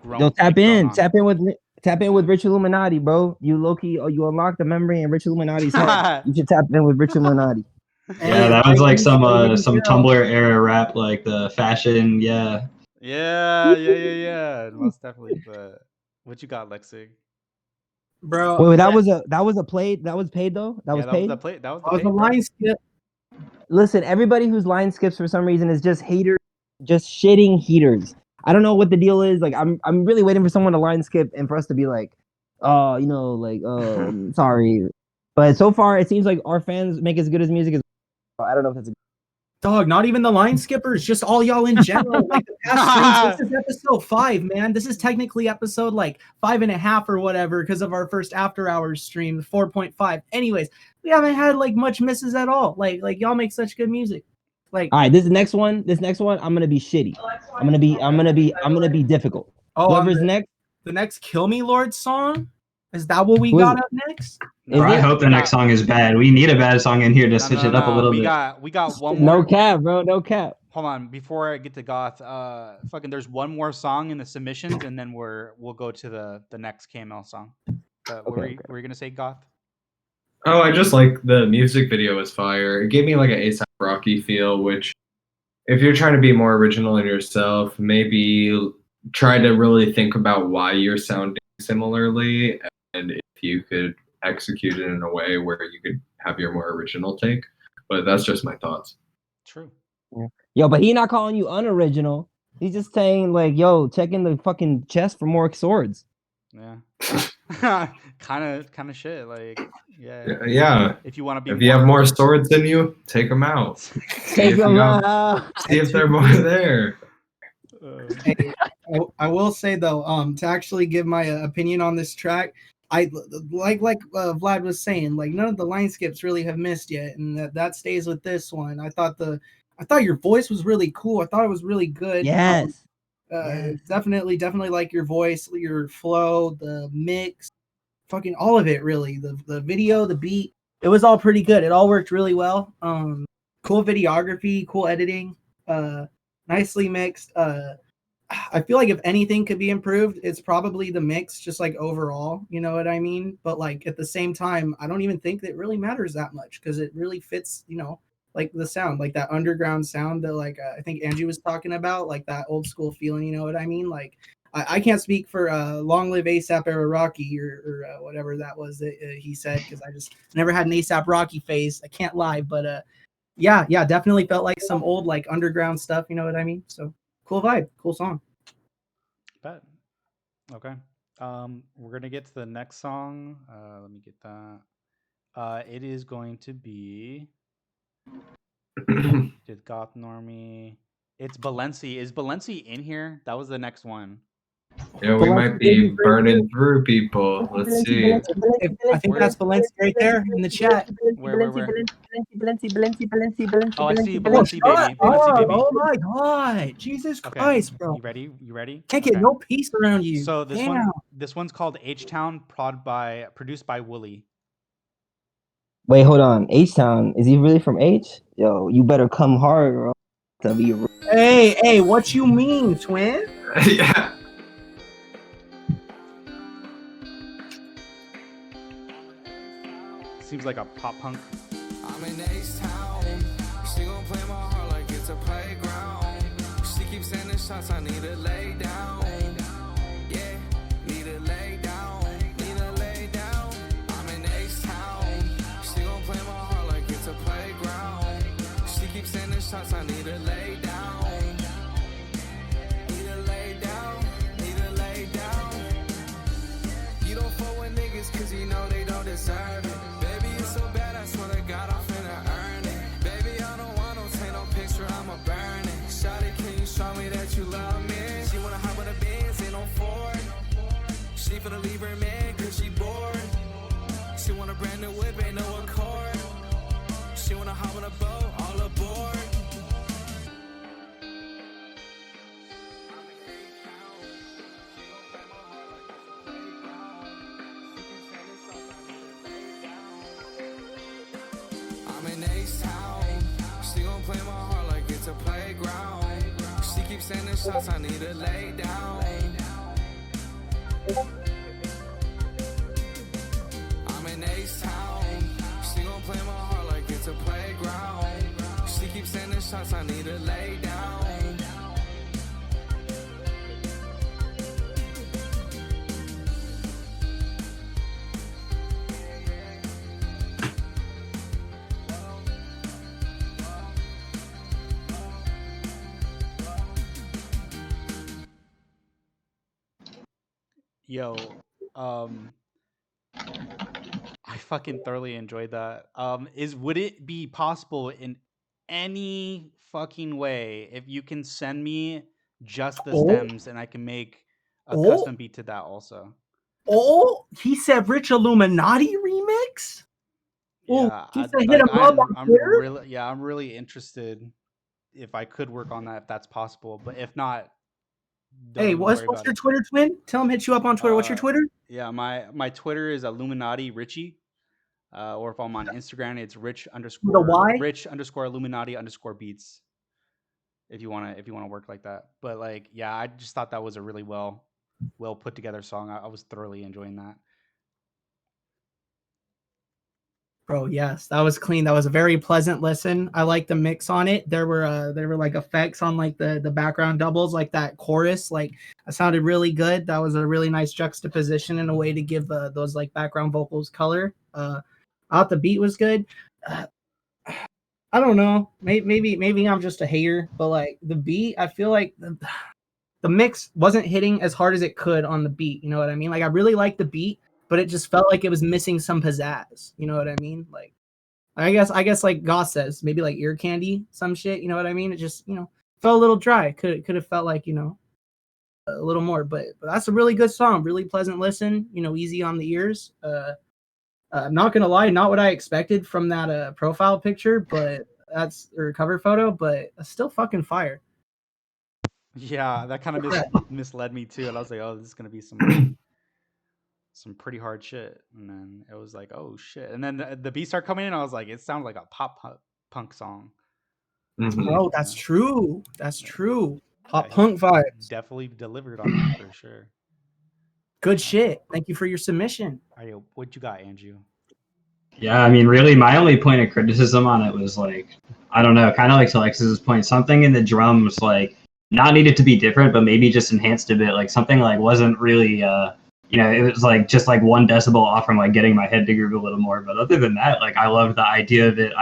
growing. Yo, tap in with Rich Illuminati, bro. You low key, you unlock the memory in Rich Illuminati's head. You should tap in with Rich Illuminati. Yeah, that was like some Tumblr era rap, like the fashion, yeah. Yeah, most definitely. But what you got, Lexik? Bro, wait, that was paid though. That was paid. That was the line skip. Listen, everybody whose line skips for some reason is just haters, just shitting heaters. I don't know what the deal is. Like, I'm really waiting for someone to line skip and for us to be like, oh, you know, like, sorry. But so far, it seems like our fans make as good as music as. I don't know if that's a dog. Not even the line skippers, just all y'all in general. Like the past streams, this is episode 5, man. This is technically episode like 5.5 or whatever because of our first after hours stream, 4.5. Anyways, we haven't had like much misses at all. Like y'all make such good music. Like, all right, this next one, I'm gonna be shitty. I'm gonna be difficult. Oh, whoever's next. The next KILLMILORD song. Is that what we got up next? I hope the next song is bad. We need a bad song in here to switch it up a little bit. We got one more. No cap, bro. No cap. Hold on, before I get to Goth, there's one more song in the submissions, and then we'll go to the next KML song. What were you gonna say, Goth? Oh, I just like the music video was fire. It gave me like an ASAP Rocky feel, which if you're trying to be more original in yourself, maybe try to really think about why you're sounding similarly, and if you could execute it in a way where you could have your more original take. But that's just my thoughts. True. Yeah. Yo, but he not calling you unoriginal. He's just saying like, yo, check in the fucking chest for more swords. Yeah. kind of shit. Like, yeah. Yeah. If you want to be if you have more swords than you, take them out. Take them out. See if they're more there. Hey, I will say though, to actually give my opinion on this track, I like Vlad was saying, like none of the line skips really have missed yet, and that stays with this one. I thought your voice was really cool. I thought it was really good. Yes. Definitely like your voice, your flow, the mix, fucking all of it really. The video, the beat, it was all pretty good. It all worked really well. Cool videography, cool editing, nicely mixed. I feel like if anything could be improved, it's probably the mix, just like overall, you know what I mean? But like at the same time, I don't even think that really matters that much because it really fits, you know, like the sound, like that underground sound that like I think ANJU was talking about, like that old school feeling, you know what I mean? Like I can't speak for Long Live ASAP Era Rocky or whatever that was that he said, because I just never had an ASAP Rocky phase. I can't lie, but yeah, definitely felt like some old like underground stuff, you know what I mean? So cool vibe, cool song. Bet. Okay. We're gonna get to the next song. Let me get that. It is going to be did GOTHNORMIE. It's Balenci. Is Balenci in here? That was the next one. Yeah, we might be burning through people. Let's see. I think that's Balenci right there in the chat. Where? Balenci. Oh, I see BalenciiBaby. Oh my god. Jesus Okay. Christ, bro. You ready? Can't get no peace around you. So this Damn. this one's called H-Town, produced by wully. Wait, hold on. H-Town, is he really from H? Yo, you better come hard, bro. To be Hey, what you mean, twin? Yeah. Seems like a pop punk. I'm in H-Town. She gon' play my heart like it's a playground. She keeps sending shots, I need to lay down. Yeah, need to lay down. Need to lay down. I'm in H-Town. She gon' play my heart like it's a playground. She keeps sending shots, I need to lay down. Need to lay down. Need to lay down. You don't fuck with niggas cause you know they don't deserve it. So bad, I swear to God, I'm finna earn it. Baby, I don't want no take no picture, I'ma burn it. Shawty, can you show me that you love me? She wanna hop on the Benz, ain't no Ford. She finna leave her man, cause she bored. She want a brand new whip, ain't no Accord. She wanna hop on a boat, all aboard. Play my heart like it's a playground. She keeps sending shots, I need to lay down. I'm in H-Town. She gon' play my heart like it's a playground. She keeps sending shots, I need to lay down. Yo, I fucking thoroughly enjoyed that. Would it be possible in any fucking way if you can send me just the stems and I can make a custom beat to that also? Oh, he said Rich Illuminati remix? Yeah, he said hit him up on Twitter? I'm really interested if I could work on that, if that's possible. But if not, hey, what's your Twitter, twin? Tell him hit you up on Twitter. What's your Twitter? Yeah, my Twitter is Illuminati Richie. Or if I'm on Instagram, it's Rich _ Illuminati _ beats. If you wanna work like that. But like, yeah, I just thought that was a really well put together song. I was thoroughly enjoying that. Bro, yes, that was clean. That was a very pleasant listen. I like the mix on it. There were like effects on like the background doubles, like that chorus. Like, it sounded really good. That was a really nice juxtaposition in a way to give those like background vocals color. I thought the beat was good. I don't know. Maybe I'm just a hater, but like the beat, I feel like the mix wasn't hitting as hard as it could on the beat. You know what I mean? Like, I really liked the beat, but it just felt like it was missing some pizzazz. You know what I mean? Like, I guess like Ghxst says, maybe like ear candy, some shit. You know what I mean? It just, you know, felt a little dry. Could have felt like, you know, a little more. But that's a really good song, really pleasant listen. You know, easy on the ears. I'm not gonna lie, not what I expected from that profile picture, but that's or cover photo, but still fucking fire. Yeah, that kind of misled me too, and I was like, "Oh, this is gonna be some pretty hard shit." And then it was like, "Oh shit!" And then the beat started coming in. I was like, "It sounded like a punk song." Oh, that's true. That's true. Pop punk vibes. Definitely delivered on that for sure. Good shit. Thank you for your submission. What you got, ANJU? Yeah, I mean, really, my only point of criticism on it was like, I don't know, kind of like to Alexis's point, something in the drums like not needed to be different, but maybe just enhanced a bit. Like something like wasn't really, you know, it was like just like 1 decibel off from like getting my head to groove a little more. But other than that, like I loved the idea of it.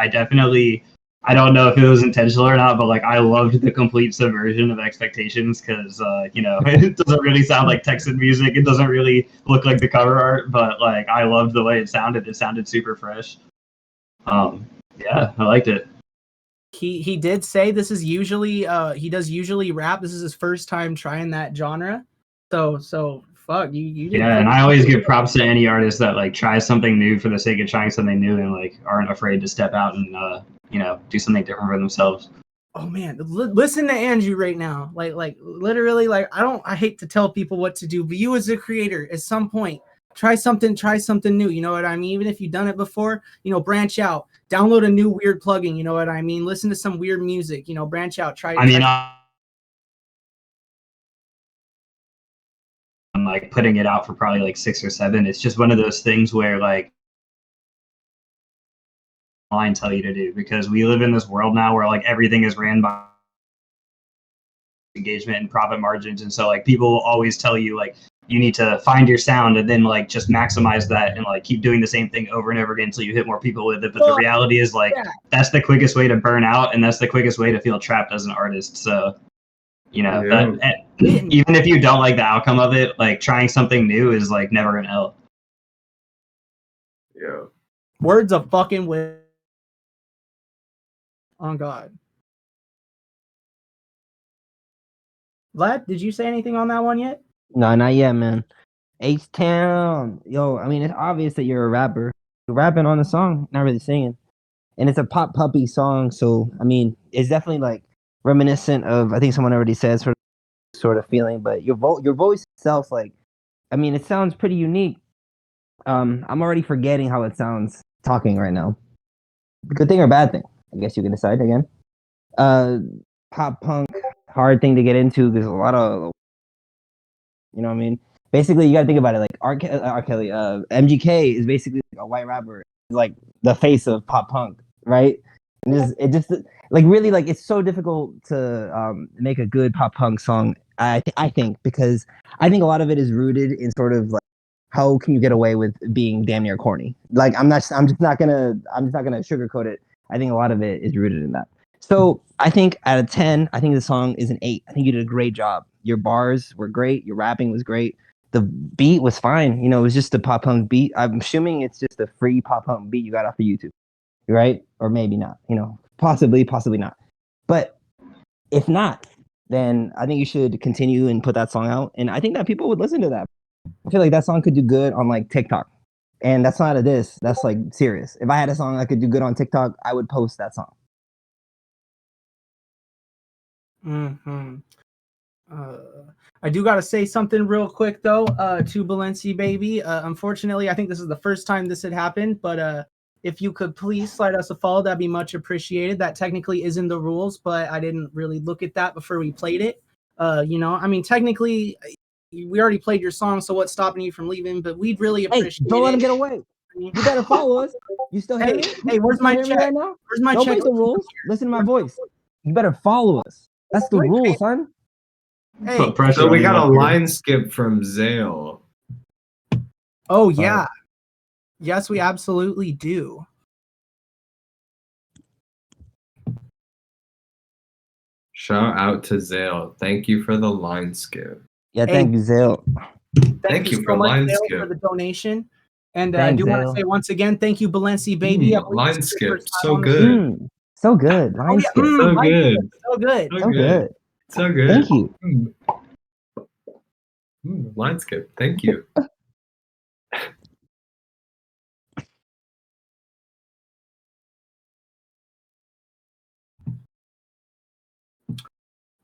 I don't know if it was intentional or not, but like I loved the complete subversion of expectations because you know, it doesn't really sound like Texan music. It doesn't really look like the cover art, but like I loved the way it sounded. It sounded super fresh. Yeah, I liked it. He did say this is usually he does usually rap. This is his first time trying that genre. So fuck you did. Yeah, and I always give props to any artist that like tries something new for the sake of trying something new and like aren't afraid to step out and you know, do something different for themselves. Oh man, listen to ANJU right now. Like literally, like I hate to tell people what to do, but you as a creator, at some point, try something new. You know what I mean? Even if you've done it before, you know, branch out, download a new weird plugin. You know what I mean? Listen to some weird music. You know, branch out. I'm like putting it out for probably like 6 or 7. It's just one of those things where like line tell you to do, because we live in this world now where like everything is ran by engagement and profit margins, and so like people will always tell you like you need to find your sound and then like just maximize that and like keep doing the same thing over and over again until you hit more people with it. But the reality is like that's the quickest way to burn out, and that's the quickest way to feel trapped as an artist. So you know, even if you don't like the outcome of it, like trying something new is like never gonna help. Yeah. Words of fucking wisdom. On God. Vlad, did you say anything on that one yet? No, not yet, man. H-Town. Yo, I mean, it's obvious that you're a rapper. You're rapping on the song, not really singing. And it's a pop puppy song, so, I mean, it's definitely, like, reminiscent of, I think someone already said, sort of feeling, but your voice itself, like, I mean, it sounds pretty unique. I'm already forgetting how it sounds talking right now. Good thing or bad thing? I guess you can decide again. Pop punk, hard thing to get into. There's a lot of, you know what I mean? Basically, you gotta think about it. Like R. Kelly, MGK is basically like a white rapper, like the face of pop punk, right? And it just like really like it's so difficult to make a good pop punk song. I think because I think a lot of it is rooted in sort of like how can you get away with being damn near corny? Like I'm just not gonna sugarcoat it. I think a lot of it is rooted in that. So I think out of 10, I think the song is an 8. I think you did a great job. Your bars were great. Your rapping was great. The beat was fine. You know, it was just a pop punk beat. I'm assuming it's just a free pop punk beat you got off of YouTube, right? Or maybe not. You know, possibly not. But if not, then I think you should continue and put that song out. And I think that people would listen to that. I feel like that song could do good on like TikTok. And that's not a diss. That's like serious. If I had a song that could do good on TikTok, I would post that song. I do gotta say something real quick though to BalenciiBaby. Unfortunately, I think this is the first time this had happened, but if you could please slide us a follow, that'd be much appreciated. That technically is in the rules, but I didn't really look at that before we played it. You know, I mean, technically, we already played your song, so what's stopping you from leaving? But we'd really appreciate don't let him get away. me. You better follow us. You still hear me? Hey, where's You my hear me check? right now? Where's my Don't check? break the rules. Listen to my voice. You better follow us. That's the rule, son. Hey, Put pressure So on we you, got a Walker. line skip from Zale. Oh yeah. Yes, we absolutely do. Shout out to Zale. Thank you for the line skip. Yeah, Hey, thank you, Zale. Thank you so for much, line Dale, skip. for the donation. And I Thanks, do want to Zale. say once again, thank you, BalenciiBaby. I believe Line this is your skip. first time So on the good. So good. Line Oh yeah, skip. So line good. skip, so good. So So good. good. So good. Thank you. Line skip. Thank you.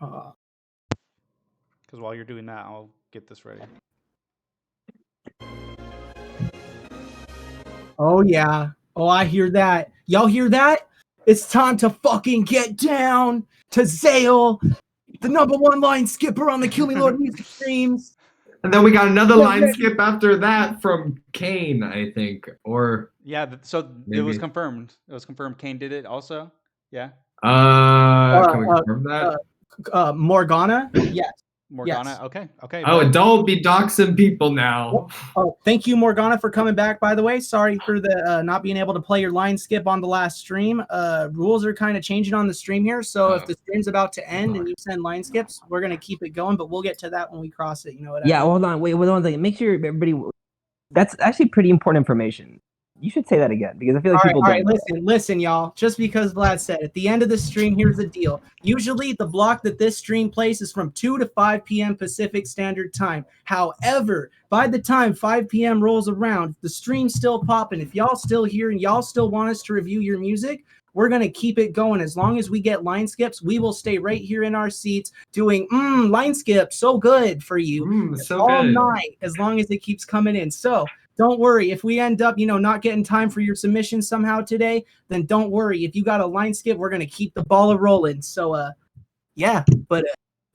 Because while you're doing that, I'll get this ready. Oh yeah. Oh, I hear that. Y'all hear that? It's time to fucking get down to Zale, the #1 line skipper on the Kill Me Lord music streams. And then we got another Yeah, line yeah. skip after that from Kane, I think. Or Yeah, so it maybe. was confirmed. It was confirmed. Kane did it also. Yeah. Can we confirm that? Morgana? Yes. Morgana. Yes. Okay. Okay. Oh, bet. don't be doxing people now. Oh, thank you, Morgana, for coming back, by the way. Sorry for the not being able to play your line skip on the last stream. Rules are kind of changing on the stream here, so if the stream's about to end and you send line skips, we're going to keep it going, but we'll get to that when we cross it. You know what I Yeah, mean? hold on. Wait, hold on a second. Make sure everybody. That's actually pretty important information. You should say that again because I feel like people All right, don't know. listen, y'all. Just because Vlad said at the end of the stream, here's the deal. Usually, the block that this stream plays is from 2 to 5 p.m. Pacific Standard Time. However, by the time 5 p.m. rolls around, the stream's still popping. If y'all still here and y'all still want us to review your music, we're gonna keep it going. As long as we get line skips, we will stay right here in our seats doing line skip. So good for you So all good. night, as long as it keeps coming in. So. Don't worry. If we end up, not getting time for your submission somehow today, then don't worry. If you got a line skip, we're going to keep the ball rolling. So, yeah. But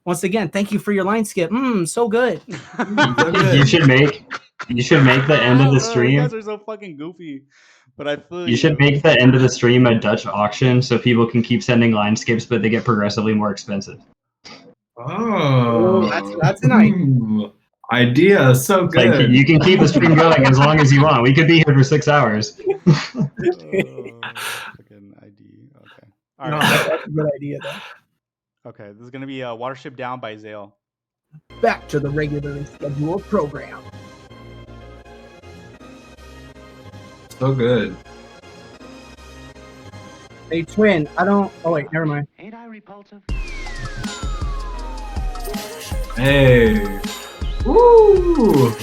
once again, thank you for your line skip. So good. You should make the end of the Bro, you stream. guys are so fucking goofy. But I feel You should make the end of the stream a Dutch auction so people can keep sending line skips, but they get progressively more expensive. Oh, that's an idea. Idea, so Like good. you can keep the stream going as long as you want. We could be here for 6 hours. Fucking ID. Okay. All No, right. that's a good idea, though. Okay, this is gonna be Watership Down by Zale. Back to the regularly scheduled program. So good. Hey, Twin, I don't... Oh, wait, never mind. Ain't I repulsive? Hey. Woo!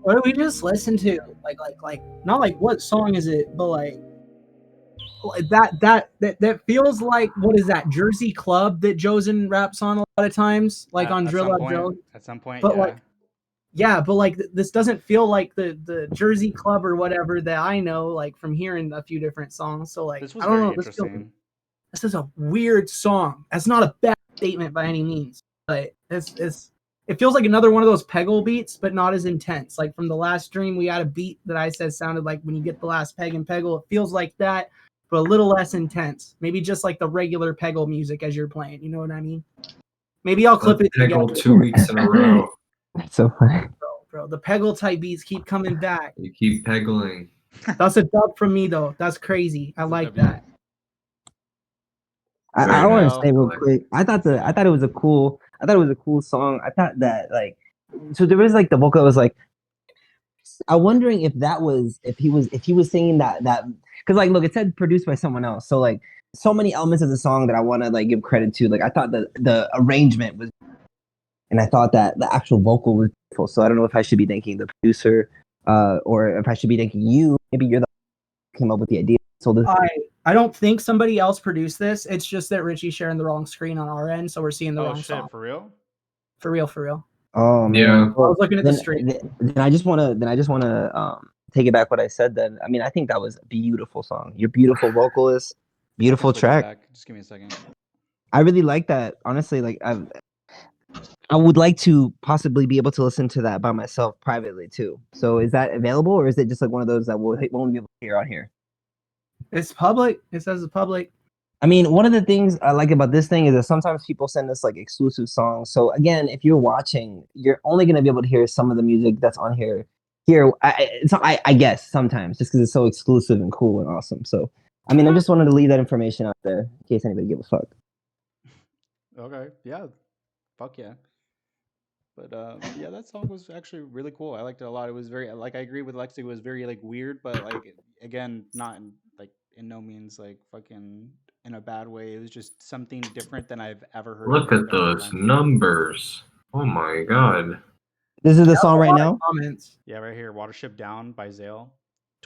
What did we just listen to? Like, not like what song is it, but like that feels like, what is that, Jersey Club that Josen raps on a lot of times, like on Drill Up Joe. At some point, But yeah. like, yeah, but like this doesn't feel like the Jersey Club or whatever that I know, like from hearing a few different songs. So like, This was I don't very know. interesting. This is a weird song. That's not a bad statement by any means, but it feels like another one of those Peggle beats, but not as intense. Like from the last stream, we had a beat that I said sounded like when you get the last peg and Peggle. It feels like that, but a little less intense. Maybe just like the regular Peggle music as you're playing. You know what I mean? Maybe I'll clip it Peggle together. 2 weeks in a row. That's so funny. Bro, the Peggle type beats keep coming back. You keep peggling. That's a dub from me though. That's crazy. I like that. I want to say real quick. I thought it was a cool song. I thought that like, so there was like the vocal that was like, I'm wondering if he was singing that because like, look, it said produced by someone else. So like, so many elements of the song that I want to like give credit to. Like I thought the arrangement was, and I thought that the actual vocal was beautiful. So I don't know if I should be thanking the producer, or if I should be thanking you. Maybe you're the one who came up with the idea. So I don't think somebody else produced this. It's just that Richie's sharing the wrong screen on our end, so we're seeing the wrong song. For real? For real. Oh man. Yeah. I was looking at the stream. Then I just wanna take it back what I said. Then I mean I think that was a beautiful song. You're beautiful vocalist, beautiful track. Just give me a second. I really like that. Honestly, like I would like to possibly be able to listen to that by myself privately too. So is that available, or is it just like one of those that won't be able to hear on here? It's public. It says it's public. I mean, one of the things I like about this thing is that sometimes people send us like exclusive songs. So again, if you're watching, you're only going to be able to hear some of the music that's on here. I guess sometimes just because it's so exclusive and cool and awesome. So, I mean, I just wanted to leave that information out there in case anybody give a fuck. Okay. Yeah. Fuck yeah. But yeah, that song was actually really cool. I liked it a lot. It was very, like, I agree with Lexik. It was very like weird, but like, again, not in, like, in no means like fucking in a bad way. It was just something different than I've ever heard. Look at those numbers. Oh my god. This is the song right now? Comments. Yeah, right here. Watership Down by Zale.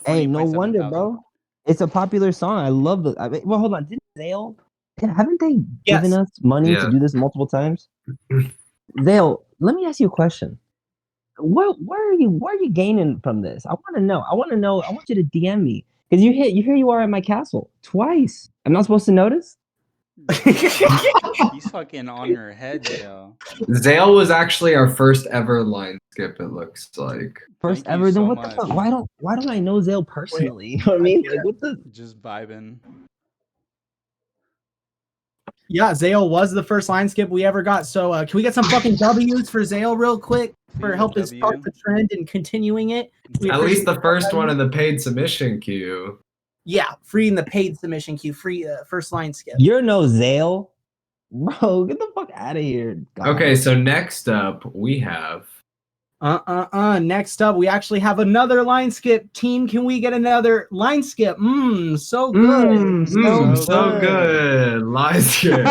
Hey, no wonder, bro. It's a popular song. I love the. Well, hold on. Didn't Zale? Haven't they given us money to do this multiple times? Zale, let me ask you a question. Where are you gaining from this? I want to know. I want you to DM me because here you are at my castle twice. I'm not supposed to notice. He's fucking on your head, yo. Zale was actually our first ever line skip. It looks like first ever. Then what the fuck? Why don't I know Zale personally? You know what I mean? Like, what the? Just vibing. Yeah, Zale was the first line skip we ever got. So can we get some fucking W's for Zale real quick for helping start the trend and continuing it? At least the first one in the paid submission queue. Yeah, free in the paid submission queue, free first line skip. You're no Zale, bro. Get the fuck out of here. God. Okay, so next up we have. Next up, we actually have another line skip. Team, can we get another line skip? So good. So good. Line skip.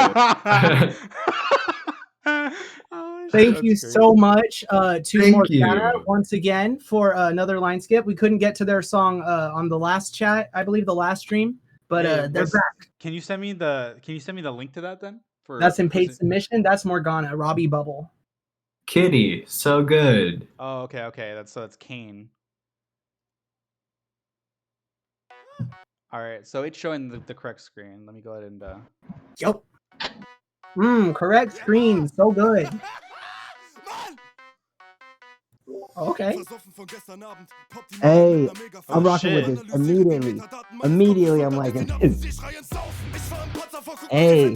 Thank you so much to Morgana once again for another line skip. We couldn't get to their song on the last chat, I believe the last stream, but they're back. Can you send me the link to that then? That's in paid submission. That's Morgana, Robbie Bubble. Kitty, so good. Oh, okay. That's Kane. All right, so it's showing the correct screen. Let me go ahead and. Yup. Correct screen. So good. Okay. Hey, I'm rocking with this immediately. Immediately, I'm liking this. Hey.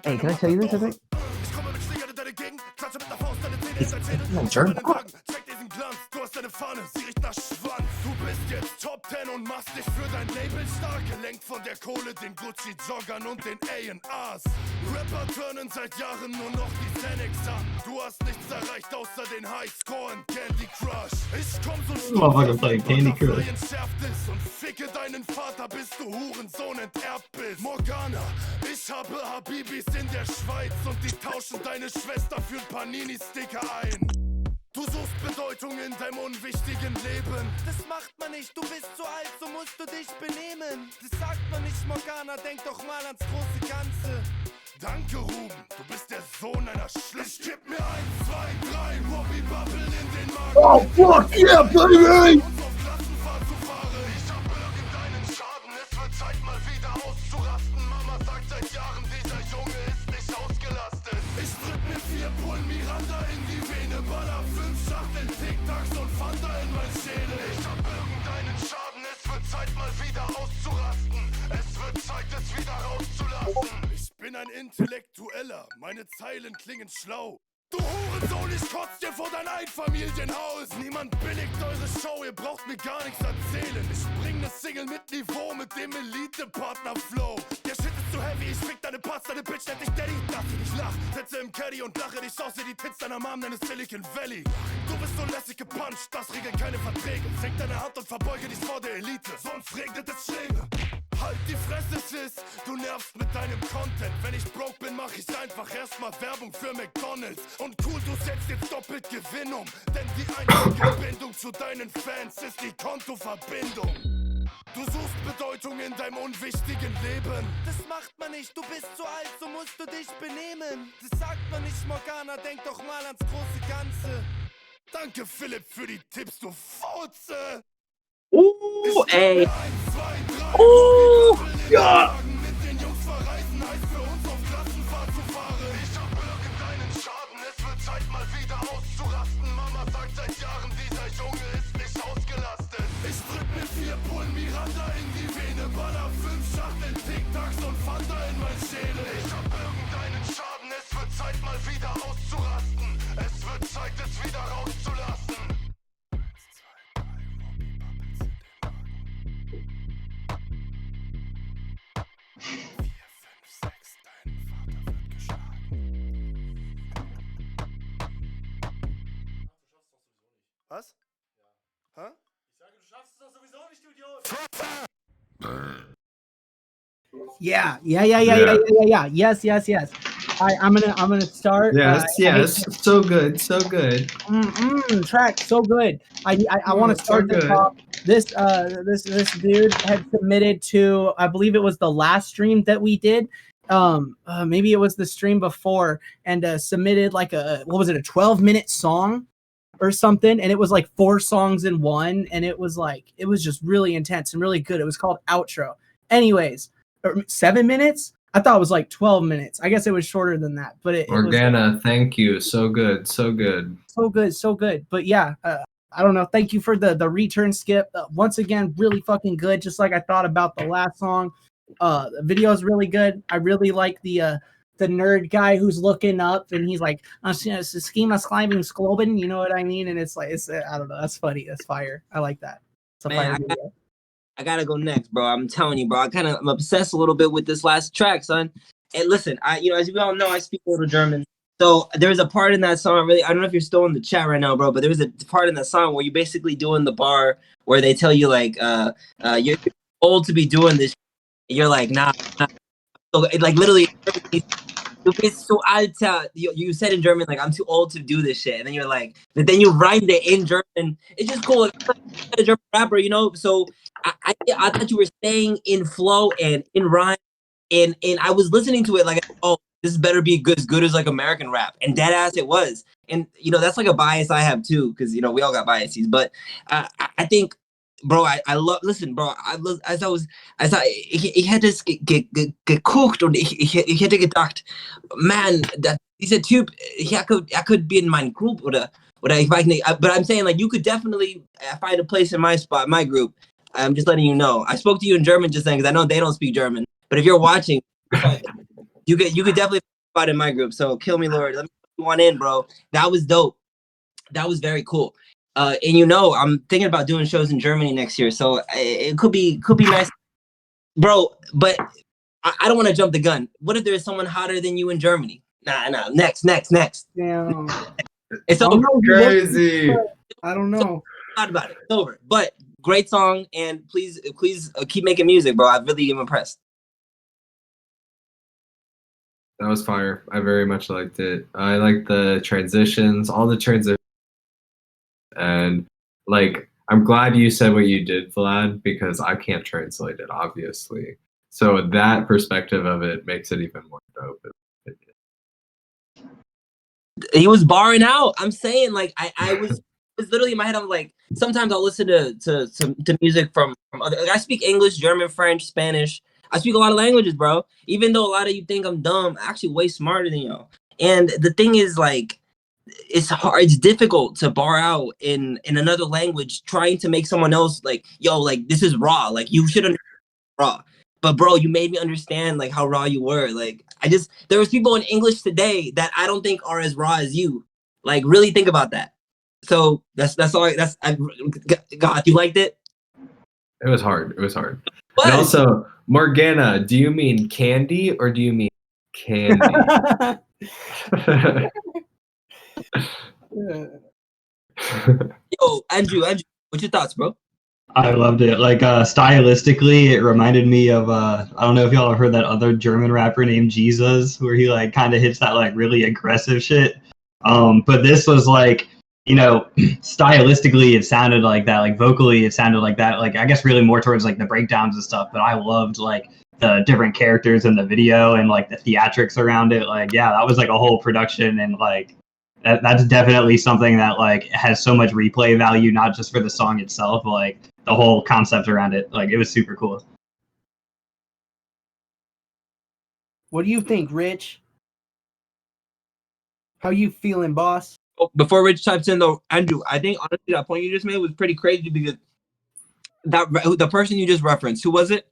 Hey, can I tell you this? I think? It's German. machst dich für dein Label stark, gelenkt von der Kohle, den Gucci-Joggern und den A&Rs. Rapper turnen seit Jahren nur noch die Xanax an. Du hast nichts erreicht außer den Highscore in Candy Crush. Ich komm so Motherfucker playing Candy Crush. entschärft ist und ficke deinen Vater, bis du Hurensohn enterbt bist. Morgana, ich habe Habibis in der Schweiz und die tauschen deine Schwester für ein Panini-Sticker ein. Du suchst Bedeutung in deinem unwichtigen Leben. Das macht man nicht, du bist zu alt, so musst du dich benehmen. Das sagt man nicht, Morgana, denk doch mal ans große Ganze. Danke, Ruben, du bist der Sohn einer Schlüssel. Gib mir 1, 2, 3, Robbie Bubble in den Magen. Oh, fuck yeah, baby! Ich hab irgendeinen Schaden, es wird Zeit mal wieder auszurasten. Mama sagt seit Jahren, dieser Junge ist nicht ausgelastet. Ich drück mir 4 Pullen Miranda in die Vene, baller 5 Schachteln Tic-Tacs und Fanta in mein Schädel. Ich hab irgendeinen Schaden, es wird Zeit mal wieder auszurasten. Es wird Zeit, es wieder rauszulassen. Ich bin ein Intellektueller, meine Zeilen klingen schlau. Du Hurensohn, ich kotz dir vor dein Einfamilienhaus. Niemand billigt eure Show, ihr braucht mir gar nichts erzählen. Ich bring ne Single mit Niveau, mit dem Elite-Partner-Flow. Der Shit ist zu heavy, ich fick deine Parts, deine Bitch nennt dich Daddy. Lass dich nicht lach, setze im Caddy und lache dich aus wie die Tits deiner Mom, deines Silicon Valley. Du bist so lässig gepuncht, das regeln keine Verträge. Senk deine Hand und verbeuge dich vor der Elite, sonst regnet es Schläge. Halt die Fresse, Sis, du nervst mit deinem Content. Wenn ich broke bin, mach ich einfach erstmal Werbung für McDonalds. Und cool, du setzt jetzt doppelt Gewinn um, denn die einzige Bindung zu deinen Fans ist die Kontoverbindung. Du suchst Bedeutung in deinem unwichtigen Leben. Das macht man nicht, du bist zu alt, so musst du dich benehmen. Das sagt man nicht, Morgana, denk doch mal ans große Ganze. Danke, Philipp, für die Tipps, du Fotze. Ey. Ja. Mit den Jungs verreisen heißt für uns auf Klassenfahrt zu fahren. Ich hab irgendeinen Schaden, es wird Zeit mal wieder auszurasten. Mama sagt seit Jahren, dieser Junge ist nicht ausgelastet. Ich drück mir 4 Pullen Miranda in die Vene, baller 5 Schachteln Tic-Tacs und Fanta in mein Schädel. Ich hab irgendeinen Schaden, es wird Zeit mal wieder auszurasten. Es wird Zeit, es wieder rauszulassen. Was? Hä? Ich sage, du schaffst es doch sowieso nicht, du Idiot. Yeah. Yes. I'm gonna start. Yes. So good. Track so good. I want to start the top. This dude had submitted to, I believe it was the last stream that we did. Maybe it was the stream before, and submitted like a 12-minute song or something, and it was like 4 songs in one, and it was just really intense and really good. It was called Outro. Anyways, 7 minutes. I thought it was like 12 minutes. I guess it was shorter than that, but it Morgana, was, thank you. So good. So good. But yeah, I don't know. Thank you for the return skip. Once again, really fucking good. Just like I thought about the last song. The video is really good. I really like the nerd guy who's looking up and he's like, schema climbing skloben, you know what I mean? And it's I don't know. That's funny. That's fire. I like that. It's a fire video. I gotta go next, bro. I'm telling you, bro. I'm obsessed a little bit with this last track, son. And listen, as you all know, I speak a little German. So there's a part in that song, really, I don't know if you're still in the chat right now, bro, but there was a part in that song where you're basically doing the bar where they tell you, like, you're old to be doing this. You're like, nah. So, like, literally, du bist so alter. You said in German, like, I'm too old to do this shit. And then you're like, but then you rhymed it in German. It's just cool. Like, a German rapper, you know? So I thought you were staying in flow and in rhyme. And I was listening to it like, oh, this better be as good as like American rap. And dead ass it was. And, you know, that's like a bias I have too, because, you know, we all got biases. But I think, bro, I love, listen, bro, I thought ich hätte es geguckt und ich hätte gedacht, man, dieser Typ, could be in my group oder ich weiß nicht, but I'm saying, like, you could definitely find a place in my spot, my group. I'm just letting you know. I spoke to you in German just then because I know they don't speak German. But if you're watching, you could definitely find a spot in my group. So KILLMILORD, let me put one in, bro. That was dope. That was very cool. And I'm thinking about doing shows in Germany next year, so it could be nice, bro. But I don't want to jump the gun. What if there's someone hotter than you in Germany? Nah. Next. Damn. It's over. Crazy. I don't know. Not about it. It's over. But great song, and please keep making music, bro. I really am impressed. That was fire. I very much liked it. I like the transitions, all the transitions, and like I'm glad you said what you did, Vlad, because I can't translate it, obviously. So that perspective of it makes it even more dope. He was barring out. I'm saying, like, I was literally in my head. I'm like, sometimes I'll listen to music from other. Like, I speak English, German, French, Spanish. I speak a lot of languages, bro. Even though a lot of you think I'm dumb, I'm actually way smarter than y'all. And the thing is, like, it's hard. It's difficult to bar out in another language, trying to make someone else like, yo, like this is raw. Like you should understand raw. But bro, you made me understand like how raw you were. Like there was people in English today that I don't think are as raw as you. Like really think about that. So that's all. God, you liked it? It was hard. And also, Morgana, do you mean candy or do you mean candy? Yo, Andrew, what's your thoughts, bro? I loved it. Like stylistically, it reminded me of I don't know if y'all have heard that other German rapper named Jesus, where he like kind of hits that like really aggressive shit. But this was like, stylistically it sounded like that, like vocally it sounded like that, like I guess really more towards like the breakdowns and stuff. But I loved like the different characters in the video and like the theatrics around it. Like yeah, that was like a whole production, and like that's definitely something that like has so much replay value, not just for the song itself, but like the whole concept around it. Like it was super cool. What do you think, Rich? How you feeling, boss? Oh, before Rich types in though, Andrew, I think honestly that point you just made was pretty crazy, because the person you just referenced, who was it?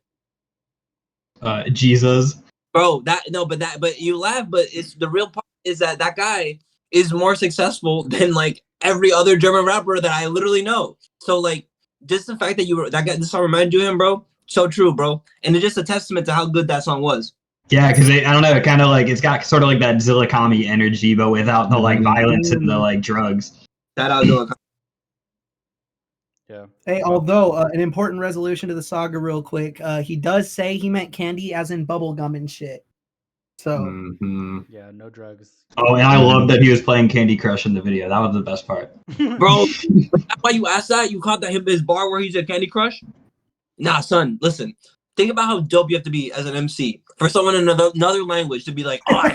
Jesus. Bro, but you laugh, but it's the real part is that guy is more successful than like every other German rapper that I literally know. So like just the fact that this song reminded you of him, bro, so true, bro. And it's just a testament to how good that song was. Yeah, because I don't know, it kind of like it's got sort of like that Zillakami energy, but without the like violence and the like drugs. That out Zillakami. Yeah. Hey, although an important resolution to the saga, real quick, he does say he meant candy as in bubble gum and shit. So yeah, no drugs. Oh, and I love that he was playing Candy Crush in the video. That was the best part. Bro, that's why you asked that? You caught that his bar where he said Candy Crush? Nah, son, listen. Think about how dope you have to be as an MC for someone in another language to be like, oh, I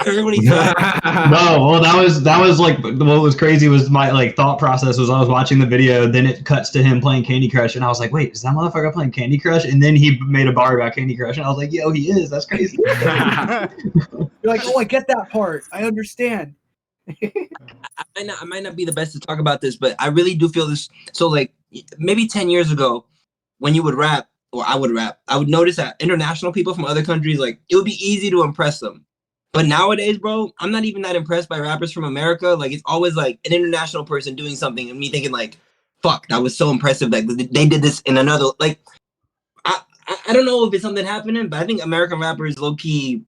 heard what he said. No, well, that was like what was crazy was my like thought process was I was watching the video, then it cuts to him playing Candy Crush, and I was like, wait, is that motherfucker playing Candy Crush? And then he made a bar about Candy Crush, and I was like, yo, he is. That's crazy. You're like, oh, I get that part. I understand. I might not be the best to talk about this, but I really do feel this. So like maybe 10 years ago, when you would rap, or I would rap, I would notice that international people from other countries, like it would be easy to impress them. But nowadays, bro, I'm not even that impressed by rappers from America. Like it's always like an international person doing something and me thinking like, fuck, that was so impressive. Like they did this in another, like, I don't know if it's something happening, but I think American rappers low key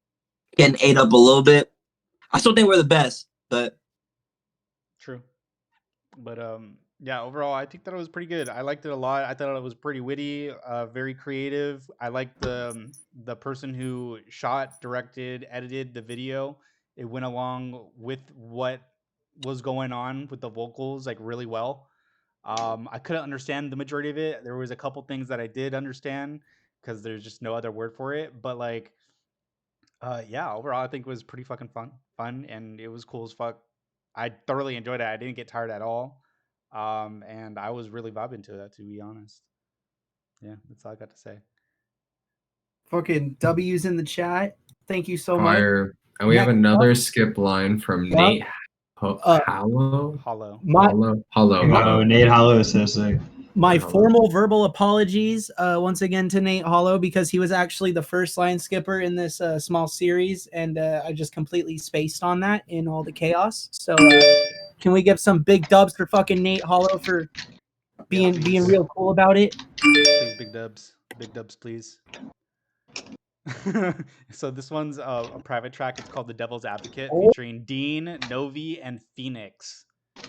getting ate up a little bit. I still think we're the best, but. True. But yeah, overall, I think that it was pretty good. I liked it a lot. I thought it was pretty witty, very creative. I liked the person who shot, directed, edited the video. It went along with what was going on with the vocals like really well. I couldn't understand the majority of it. There was a couple things that I did understand because there's just no other word for it. But like, yeah, overall, I think it was pretty fucking fun, and it was cool as fuck. I thoroughly enjoyed it. I didn't get tired at all. And I was really vibing to that, to be honest. Yeah, that's all I got to say. Fucking W's in the chat. Thank you so Fire. much. And we have another skip line from Nate Hollow. Hollow. Oh, Nate Hollow is so sick. My formal verbal apologies once again to Nate Hollow, because he was actually the first line skipper in this small series, and I just completely spaced on that in all the chaos. So Can we give some big dubs for fucking Nate Hollow for being real cool about it? Please, big dubs, please. So this one's a private track. It's called "The Devil's Advocate," featuring Dean, Novi, and Phoenix.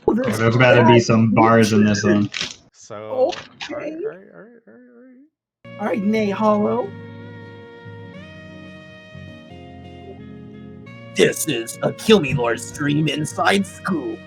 There's about to be some bars in this one. So, okay. All right, Nate Hollow. This is a KILLMILORD stream inside school.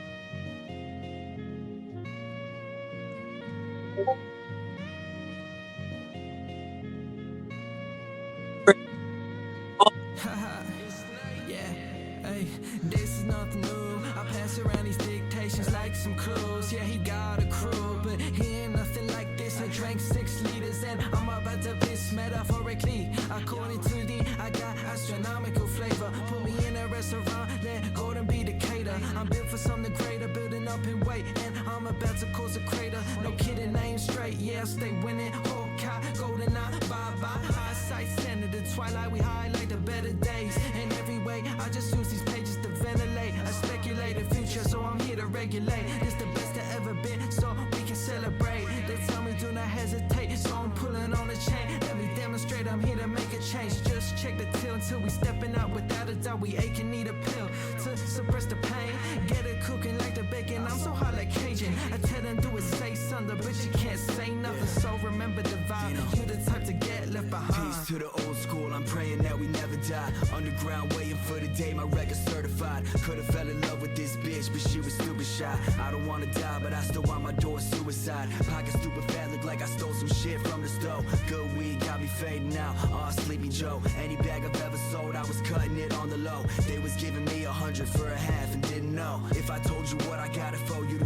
This is nothing new. I pass around these dictations like some clues. Yeah, he got a crew, but he ain't nothing like this. I drank 6 liters and I'm about to piss metaphorically. According to I got astronomical flavor. Put me in a restaurant, let Gordon be the cater. I'm built for something greater, building up in weight, and I'm about to cause a crater. No kidding, I ain't straight. Yeah, I stay winning. Hawkeye, golden eye, bye-bye. Eyesight, center the twilight. We highlight the better days. And every way, I just use these pages to ventilate. I speculate the future, so I'm here to regulate. It's the best that ever been, so we can celebrate. They tell me do not hesitate, so I'm pulling on the chain. Let me demonstrate, I'm here to make a change. Just check the till until we stepping out. Without a doubt, we aching, need a pill to suppress the pain. Get it cooking like the bacon, I'm so hot like Cajun. I tell them do it, say something, but you can't say nothing. So remember the vibe, you the type to get left behind. Peace to the old school, I'm praying that we never die. Underground, waiting for the day my record certified. Could've fell in love with this bitch, but she was stupid shy. I don't wanna die, but I still want my door suicide. Pocket stupid fat, look like I stole some shit from the stove. Good weed got me fading out. Oh, Sleepy Joe, any bag I've ever sold, I was cutting it on the low. They was giving me 100 for a half and didn't know. If I told you what I got it for, you'd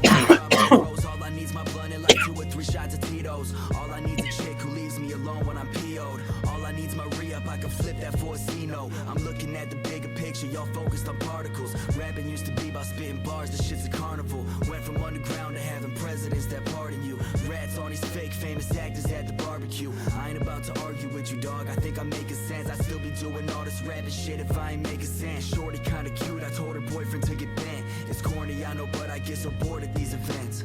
rose. All I need's my blunt and like 2 or 3 shots of Tito's. All I need's a chick who leaves me alone when I'm PO'd. All I need's my re-up, I can flip that for a C-note. I'm looking at the bigger picture, y'all focused on particles. Rapping used to be about spitting bars, this shit's a carnival. Went from underground to having presidents that pardon you. Rats on these fake famous actors at the barbecue. I ain't about to argue with you, dog, I think I'm making sense. I still be doing all this rapping shit if I ain't making sense. Shorty kinda cute, I told her boyfriend to get bent. It's corny, I know, but I get so bored at these events.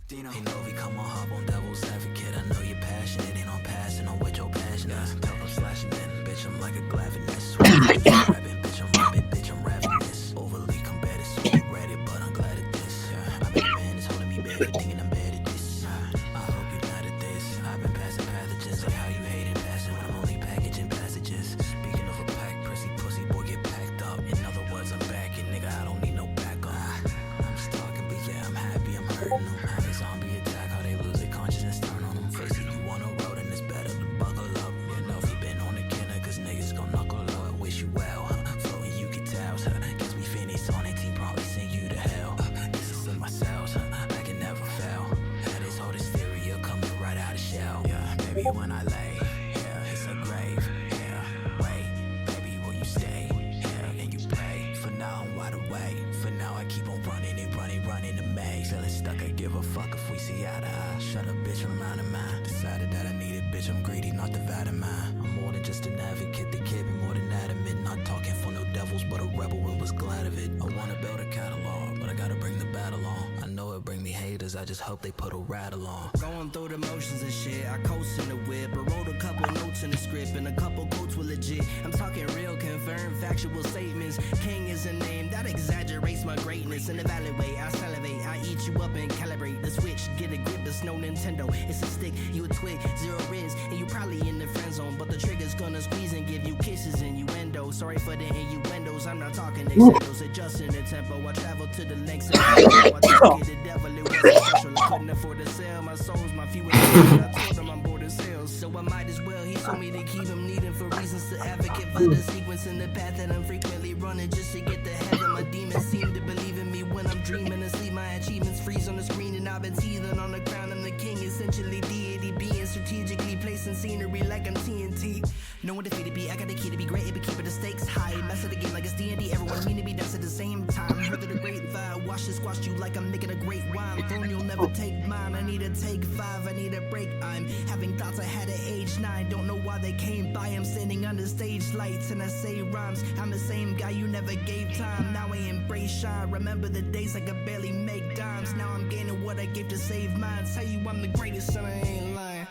Dino. Hey Novi, come on, hop on Devil's Advocate. I know you're passionate, ain't on passing on what your passion is. Tell them slashing in, bitch, I'm like a glaviness. Rapping, bitch, I'm rapping, bitch, I'm ravenous. Overly combative, so I'm ready, but I'm glad at this. I bet a man is holding me back, thinking I'm bad at this. I hope you're not at this. I've been passing pathogens, like how you hating passing when I'm only packaging passages. Speaking of a pack, prissy pussy boy get packed up. In other words, I'm back, and nigga, I don't need no backup. I'm just talking, but yeah, I'm happy, I'm hurting them. Zombie attack, how they lose their consciousness, turn on them. Face it, you on the road and it's better to buckle up. You know if you been on the Kenner, cause niggas gon' knuckle up. Wish you well, floating you can tell. Guess we finished on it, team probably send you to hell. This is in my cells, I can never fail. Had this whole hysteria coming right out of shell. Yeah, baby, when I lay, yeah, it's a grave. Yeah, wait, baby, will you stay? Yeah, and you pray. For now, I'm wide awake. For now, I keep on running and running the maze. Feeling stuck, I give a fuck if we see eye to eye. Shut up, bitch, I'm out of mind. Decided that I need it, bitch, I'm greedy, not dividing mine. I'm more than just an advocate, the kid be more than adamant. Not talking for no devils, but a rebel and was glad of it. I wanna build a catalog, but I gotta bring the battle on. I know it bring me haters, I just hope they put a rattle on. Going through the motions and shit, I coast in the whip. I wrote a couple notes in the script and a couple quotes were legit. I'm talking real, confirmed, factual statements. King is a name that exaggerates my greatness. And evaluate, I salivate, I eat you up and calibrate the switch. Get a grip, it's no Nintendo. It's a stick, you a twig, 0 riz, and you probably in the friend zone. But the trigger's gonna squeeze and give you kisses and innuendo. Sorry for the innuendos, I'm not talking extendos. Adjusting the tempo, I travel to the lengths of I took it, the devil, it wasn't special. I couldn't afford to sell my souls, my few I told him I'm bored of sales. So I might as well, he told me to keep him needing for reasons to advocate for the sequence in the path that I'm frequently running just to get to heaven. My demons seem to believe in me when I'm dreaming asleep. My achievements freeze on the screen and I've been teething on the crown. I'm the king, essentially deity, being strategically placing scenery like I'm TNT. No one defeated me, I got the key to be great, but keeping the stakes high. Mess of the game like it's D&D, everyone mean to be done at the same time. Heard of the grapevine, watch squash you like I'm making a great wine. Phone, you'll never take mine. I need to take 5, I need a break. I'm having thoughts I had at age 9. Don't know why they came by. I'm standing under stage lights and I say rhymes. I'm the same guy you never gave time. Now I embrace shine. Remember the days I could barely make dimes. Now I'm gaining what I gave to save mine. Tell you I'm the greatest and I ain't lying.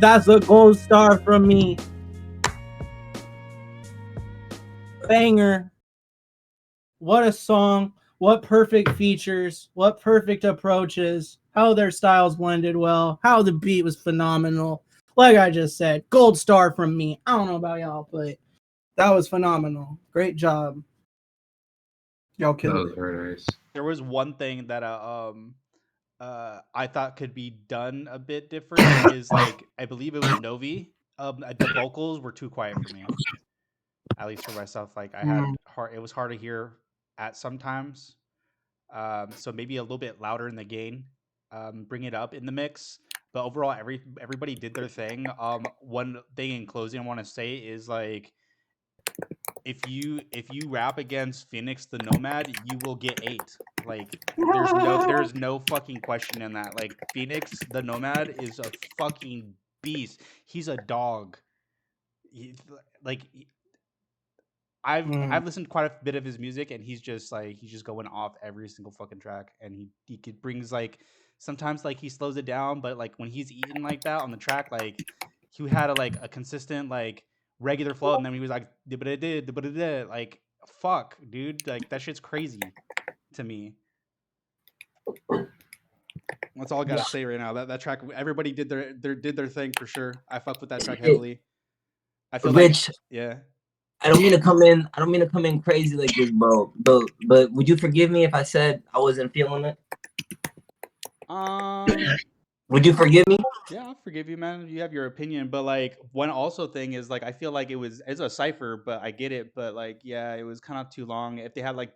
That's a gold star from me. Banger. What a song. What perfect features. What perfect approaches. How their styles blended well. How the beat was phenomenal. Like I just said, gold star from me. I don't know about y'all, but that was phenomenal. Great job. Y'all killed it. Very nice. There was one thing that I thought could be done a bit different is like I believe it was Novi. The vocals were too quiet for me. At least for myself, like I had hard. It was hard to hear at sometimes. So maybe a little bit louder in the gain. Bring it up in the mix. But overall, everybody did their thing. One thing in closing I want to say is like, if you rap against Phoenix the Nomad, you will get 8. Like there's no fucking question in that. Like Phoenix the Nomad is a fucking beast. He's a dog. I've listened quite a bit of his music, and he's just going off every single fucking track, and he brings like sometimes like he slows it down, but like when he's eating like that on the track, like he had a consistent like regular flow, and then he was like like fuck dude, like that shit's crazy to me. That's all I gotta say right now. That track, everybody did their thing for sure. I fuck with that track heavily. I feel Rich, like yeah. I don't mean to come in crazy like this, bro. But would you forgive me if I said I wasn't feeling it? Would you forgive me? Yeah, I'll forgive you, man. You have your opinion, but like one also thing is like I feel like it's a cipher, but I get it. But like yeah, it was kind of too long. If they had like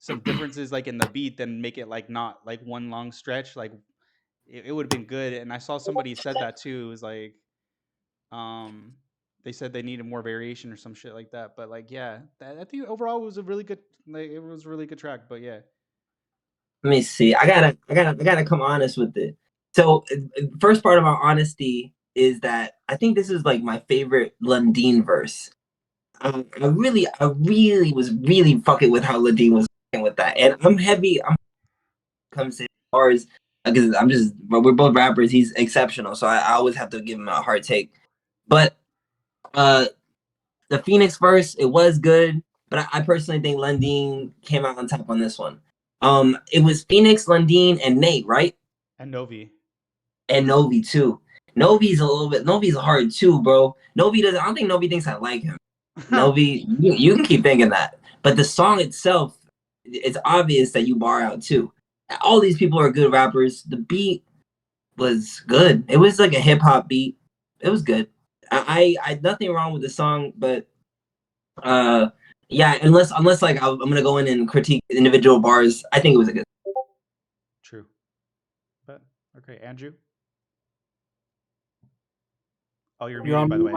some differences like in the beat, then make it like not like one long stretch. Like it would have been good. And I saw somebody said that too. It was like they said they needed more variation or some shit like that. But like yeah, I think overall it was a really good track. But yeah. Let me see. I gotta come honest with it. So first part of our honesty is that I think this is like my favorite Lundeen verse. I really was really fucking with how Lundeen was fucking with that, and I'm comes to bars because we're both rappers. He's exceptional, so I always have to give him a hard take. But the Phoenix verse, it was good, but I personally think Lundeen came out on top on this one. It was Phoenix, Lundeen, and Nate, right? And Novi. And Novi too. Novi's hard too, bro. I don't think Novi thinks I like him. Novi, you can keep thinking that. But the song itself, it's obvious that you bar out too. All these people are good rappers. The beat was good. It was like a hip hop beat. It was good. I nothing wrong with the song, but yeah, unless like I'm gonna go in and critique individual bars, I think it was a good. True. But okay, Andrew. Oh, you're muted, by the way.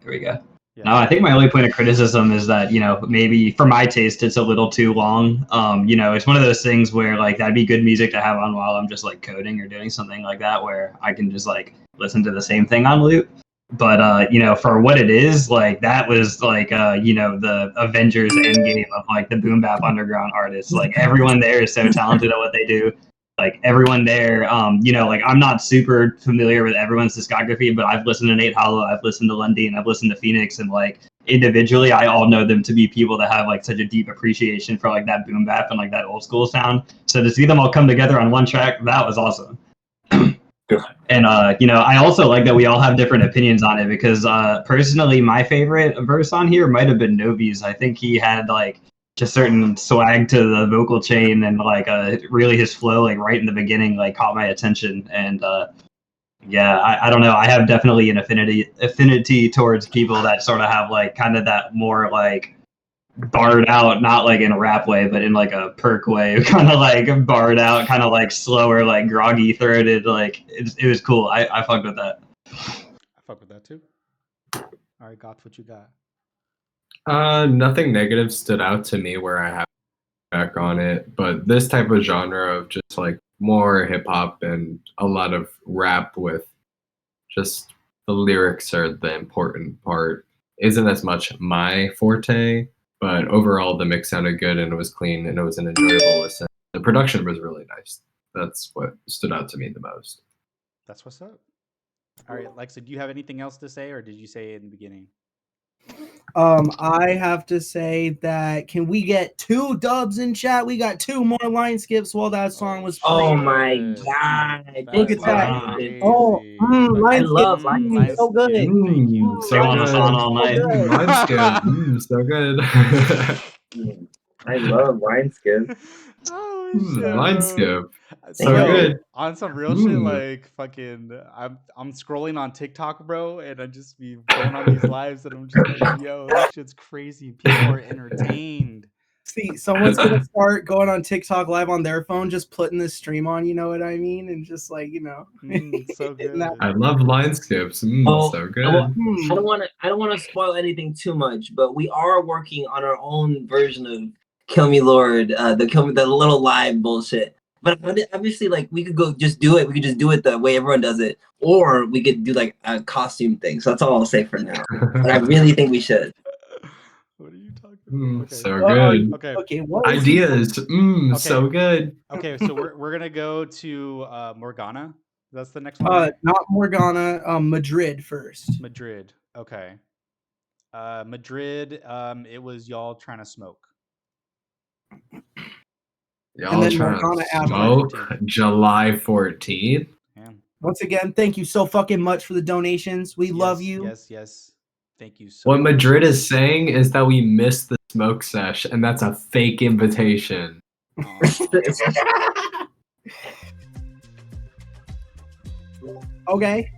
There we go. Yeah. No, I think my only point of criticism is that, maybe for my taste, it's a little too long. It's one of those things where like that'd be good music to have on while I'm just like coding or doing something like that, where I can just like listen to the same thing on loop. But for what it is, like that was like the Avengers Endgame of like the boom bap underground artists. Like everyone there is so talented at what they do. Like everyone there, like I'm not super familiar with everyone's discography, but I've listened to Nate Hollow, I've listened to Lundeen, I've listened to Phoenix, and like individually, I all know them to be people that have like such a deep appreciation for like that boom bap and like that old school sound. So to see them all come together on one track, that was awesome. And I also like that we all have different opinions on it because personally, my favorite verse on here might have been Novi's. I think he had like just certain swag to the vocal chain and like really his flow like right in the beginning like caught my attention. And I don't know, I have definitely an affinity towards people that sort of have like kind of that more like barred out, not like in a rap way but in like a perk way, kind of like barred out, kind of like slower, like groggy throated, like it was cool. I fucked with that. I fuck with that too. All right, Goth, what you got? Nothing negative stood out to me where I have back on it, but this type of genre of just like more hip hop and a lot of rap with just the lyrics are the important part isn't as much my forte, but overall the mix sounded good and it was clean and it was an enjoyable listen. The production was really nice. That's what stood out to me the most. That's what's up. All right, Lexik, do you have anything else to say, or did you say it in the beginning? I have to say that can we get 2 dubs in chat? We got 2 more line skips while that song was playing. Oh my god! Look at that! Oh, I line love skip, line so good. So on the phone all night. Mine's good. So good. I love line skip. Oh shit, line skip. So So good. On some real shit, like fucking, I'm scrolling on TikTok, bro, and I just be going on these lives, and I'm just like, yo, this shit's crazy. People are entertained. See, someone's gonna start going on TikTok live on their phone, just putting this stream on. You know what I mean? And just like so good. I love line skips. So good. I don't want to spoil anything too much, but we are working on our own version of Kill Me Lord, the little live bullshit. But obviously, like, we could go just do it. We could just do it the way everyone does it, or we could do like a costume thing. So that's all I'll say for now. But I really think we should. So good. Okay. Ideas. Okay. So good. Okay, so we're gonna go to Morgana. That's the next one. Not Morgana. Madrid first. Madrid. Okay. Madrid. It was y'all trying to smoke. Y'all trying to smoke July 14th. Once again, thank you so fucking much for the donations. We love you. Yes. Thank you so What much. Madrid is saying is that we missed the smoke sesh, and that's a fake invitation. Okay.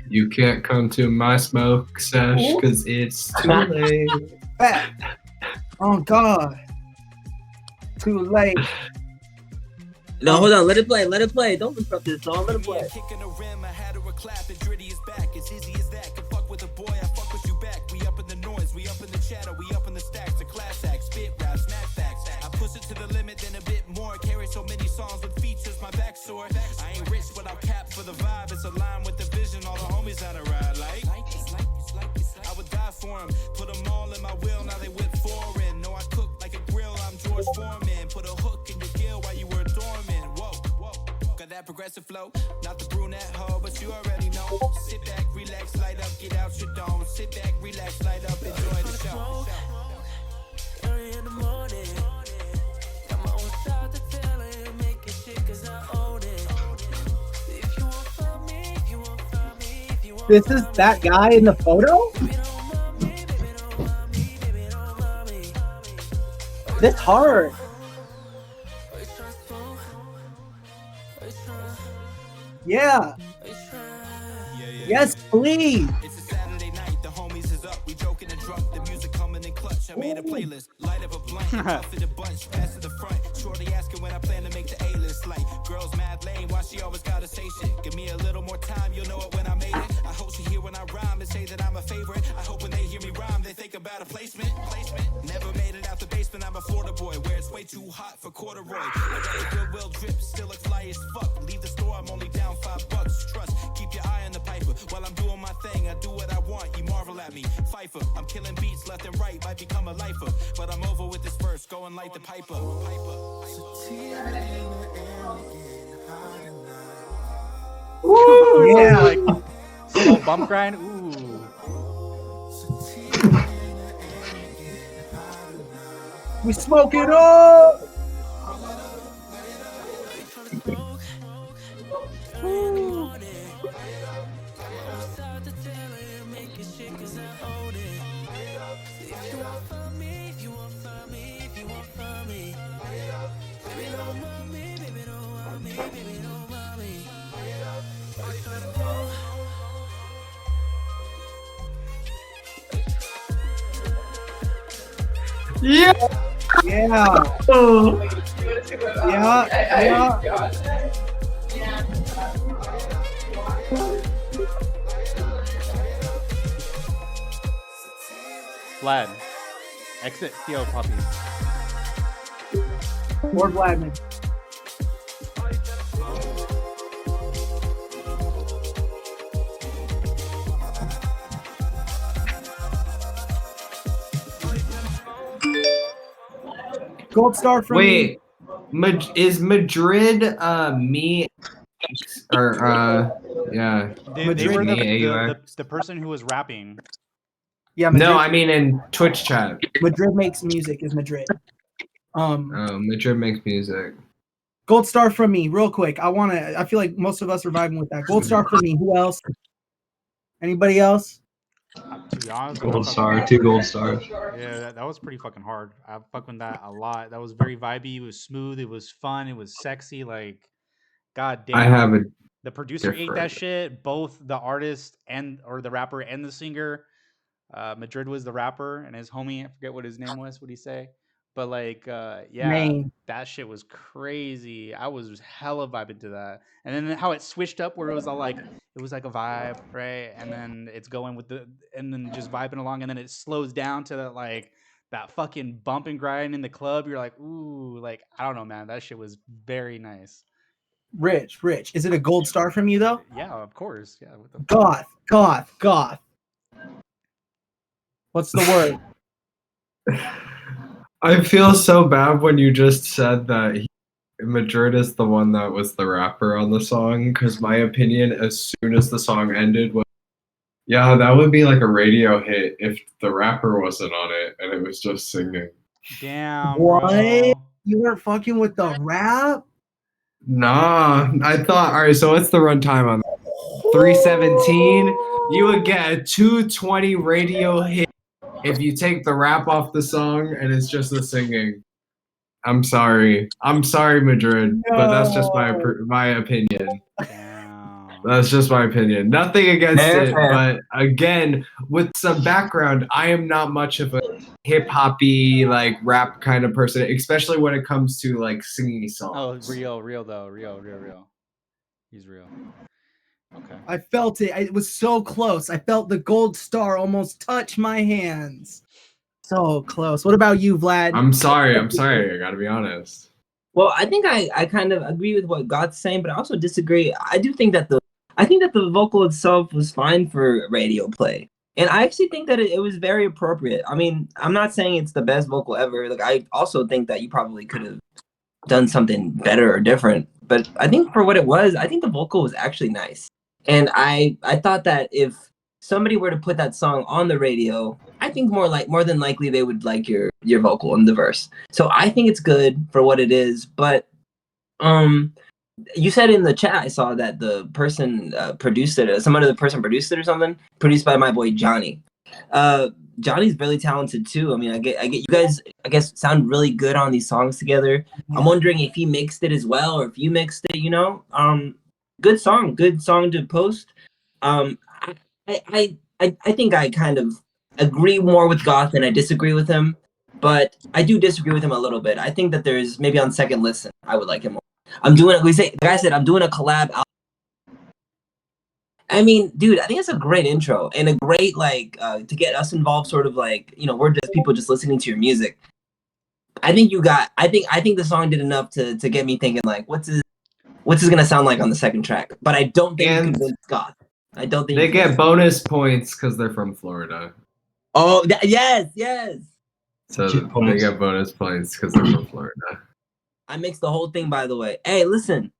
You can't come to my smoke sesh because it's too late. Oh God. Too late. No, hold on. Let it play. Don't interrupt this song. Let it play. Kicking the rim, I had her a clap, and Dritty is back. As easy as that. Can fuck with a boy, I fuck with you back. We up in the noise, we up in the chatter, we up in the stacks. The class act, spit rap, snap facts. I push it to the limit, then a bit more. Carry so many songs with features, my back sore. I ain't rich, but I'll cap for the vibe. It's aligned with the vision, all the homies on a ride. Like, I would die for them. Put them all in my will, now they whip foreign. No, I cook like a grill, I'm George Foreman. Put a hook in your gill while you were dormant. Whoa. Got that progressive flow, not the brunette hoe, but you already know. Sit back, relax, light up, get out your dome. Sit back, relax, light up, enjoy the show. Early in the morning, got my own style to tell it, make it shit 'cause I own it. If you want from me, if you want from me, if you want. This is that guy in the photo? This hard. Yeah. Yes, please. It's a Saturday night, the homies is up, we joking and drunk, the music coming in clutch. I made a playlist, light up a blunt, puff in a bunch, pass to the front. Shorty asking when I plan to make the A-list. Like, girls mad lame, why she always gotta say shit? Give me a little more time, you'll know it when I made it. I hope she hear when I rhyme and say that I'm a favorite. I hope when they hear me rhyme, they think about a placement. Never made it out the basement, I'm a Florida boy, where it's way too hot for corduroy. I got the Goodwill drip, still look fly as fuck. Leave the store, I'm only down $5. Trust, keep your eye on the piper. While I'm doing my thing, I do what I want, you marvel at me. Pfeiffer, I'm killing beats left and right, might become a lifer. But I'm over with this verse, go and light the piper. Ooh, yeah. Like slow bump grind. Ooh. We smoke it up. Yeah. Yeah. Yeah. Vlad. Exit Theo Puppy. Or Vladimir. Gold star from Wait, is Madrid me or yeah? They were me, the person who was rapping. Yeah, Madrid. No, I mean in Twitch chat. Madrid makes music is Madrid. Madrid makes music. Gold star from me, real quick. I feel like most of us are vibing with that. Gold star from me. Who else? Anybody else? To be honest, Gold star, 2 gold stars. Yeah, that was pretty fucking hard. I fuck with that a lot. That was very vibey. It was smooth. It was fun. It was sexy. Like, god damn. I have the producer ate that shit. Both the artist or the rapper and the singer. Madrid was the rapper, and his homie, I forget what his name was. What'd he say? But like, yeah, Nein. that shit was crazy. I was hella vibing to that. And then how it switched up where it was all like, it was like a vibe, right? And then it's going with and then just vibing along, and then it slows down to that fucking bump and grind in the club. You're like, ooh, like, I don't know, man. That shit was very nice. Rich. Is it a gold star from you though? Yeah, of course. Yeah. What the Goth. What's the word? I feel so bad when you just said that Madrid is the one that was the rapper on the song, because my opinion as soon as the song ended was, yeah, that would be like a radio hit if the rapper wasn't on it and it was just singing. Damn. What? Bro. You weren't fucking with the rap? Nah, I thought, all right, so what's the runtime on that? 317? You would get a 220 radio hit if you take the rap off the song and it's just the singing. I'm sorry, Madrid, but that's just my opinion. That's just my opinion. Nothing against it, but again, with some background, I am not much of a hip-hoppy, like, rap kind of person, especially when it comes to, like, singing songs. Oh, real though. Real. He's real. Okay. I felt it. It was so close. I felt the gold star almost touch my hands. So close. What about you, Vlad? I'm sorry. I gotta be honest. Well, I think I kind of agree with what God's saying, but I also disagree. I think that the vocal itself was fine for radio play. And I actually think that it was very appropriate. I mean, I'm not saying it's the best vocal ever. Like, I also think that you probably could have done something better or different. But I think for what it was, I think the vocal was actually nice. And I thought that if somebody were to put that song on the radio, I think more than likely they would like your vocal in the verse. So I think it's good for what it is. But you said in the chat, I saw that the person produced it. Some other person produced it or something. Produced by my boy Johnny. Johnny's really talented too. I mean, I get you guys, I guess, sound really good on these songs together. I'm wondering if he mixed it as well, or if you mixed it. You know, good song to post. I think I kind of agree more with Goth than I disagree with him, but I do disagree with him a little bit. I think that there's maybe on second listen, I would like him more. The guy said, I'm doing a collab album. I mean, dude, I think it's a great intro and a great, to get us involved, sort of like, you know, we're just people just listening to your music. I think the song did enough to get me thinking, like, what's this gonna sound like on the second track? But I don't think you convinced Goth. I don't think they get bonus points because they're from Florida. Oh, yes. So they get bonus points because they're from Florida. I mixed the whole thing, by the way. Hey, listen.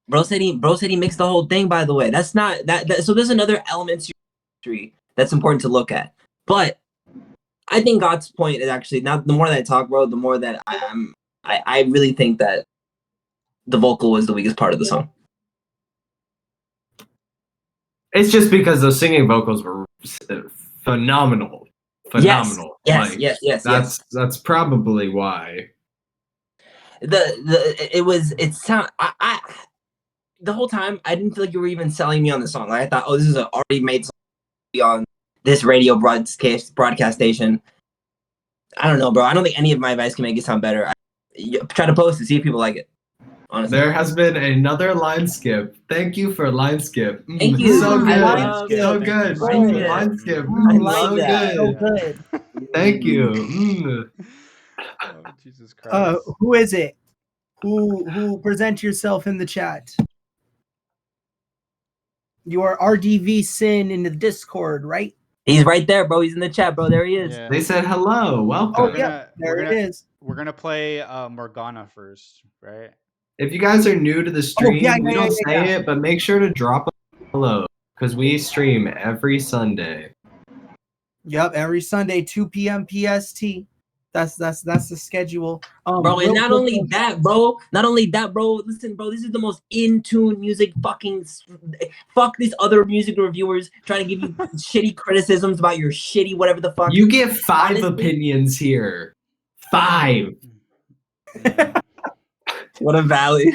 Bro said he mixed the whole thing, by the way. That's not that so there's another element to your history that's important to look at. But I think God's point is actually, now the more that I talk, bro, the more that I really think that the vocal was the weakest part of the song. It's just because those singing vocals were phenomenal. Yes. That's probably why. The whole time I didn't feel like you were even selling me on the song. Like, I thought, this is an already made song on this radio broadcast station. I don't know, bro. I don't think any of my advice can make it sound better. Try to post to see if people like it. Honestly. There has been another line skip. Thank you for line skip. Thank you. So good. So good. Line Line skip. I like so that. good. So good. Thank you. Mm. Oh, Jesus Christ. Who is it? Who present yourself in the chat? You are RDV Sin in the Discord, right? He's right there, bro. He's in the chat, bro. There he is. Yeah. They said hello. Welcome. Oh, yeah. There it is. We're gonna play Morgana first, right? If you guys are new to the stream, we don't say yeah. it, but make sure to drop a hello because we stream every Sunday. Yep, every Sunday, 2 p.m. PST. That's the schedule. Bro, and not only that, bro. Listen, bro, this is the most in-tune music fucking... Fuck these other music reviewers trying to give you shitty criticisms about your shitty whatever the fuck. You get 5 opinions here. 5. What a value.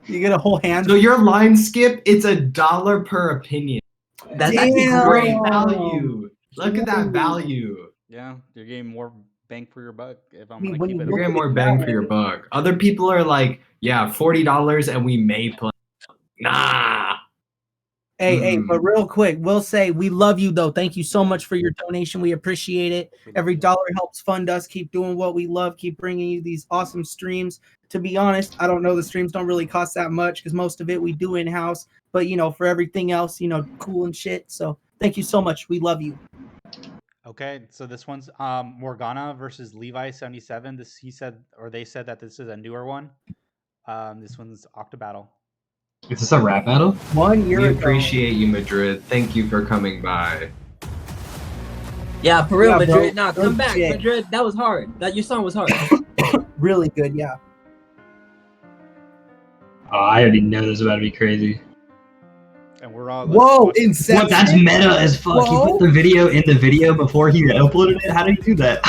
You get a whole hand. So your line skip, it's $1 per opinion. That's actually great value. Look at that value. Yeah, you're getting more bang for your buck. If I'm You're gonna keep it. getting more bang for your buck. Other people are like, yeah, $40 and we may play. Nah. Hey, but real quick, we'll say we love you though. Thank you so much for your donation. We appreciate it. Every dollar helps fund us. Keep doing what we love. Keep bringing you these awesome streams. To be honest, I don't know, the streams don't really cost that much because most of it we do in house. But you know, for everything else, you know, cool and shit. So thank you so much. We love you. Okay, so this one's Morgana versus Levi77. They said that this is a newer one. This one's Octobattle. Is this a rap battle? 1 year We ago. appreciate you, Madrid. Thank you for coming by. Yeah, for real, Yeah, bro. Madrid. Nah, come back, Legit. Madrid. That was hard. Your song was hard. Really good, yeah. Oh, I already know this is about to be crazy. And we're all Whoa, insane. What? That's meta as fuck. He put the video in the video before he uploaded it. How did he do that?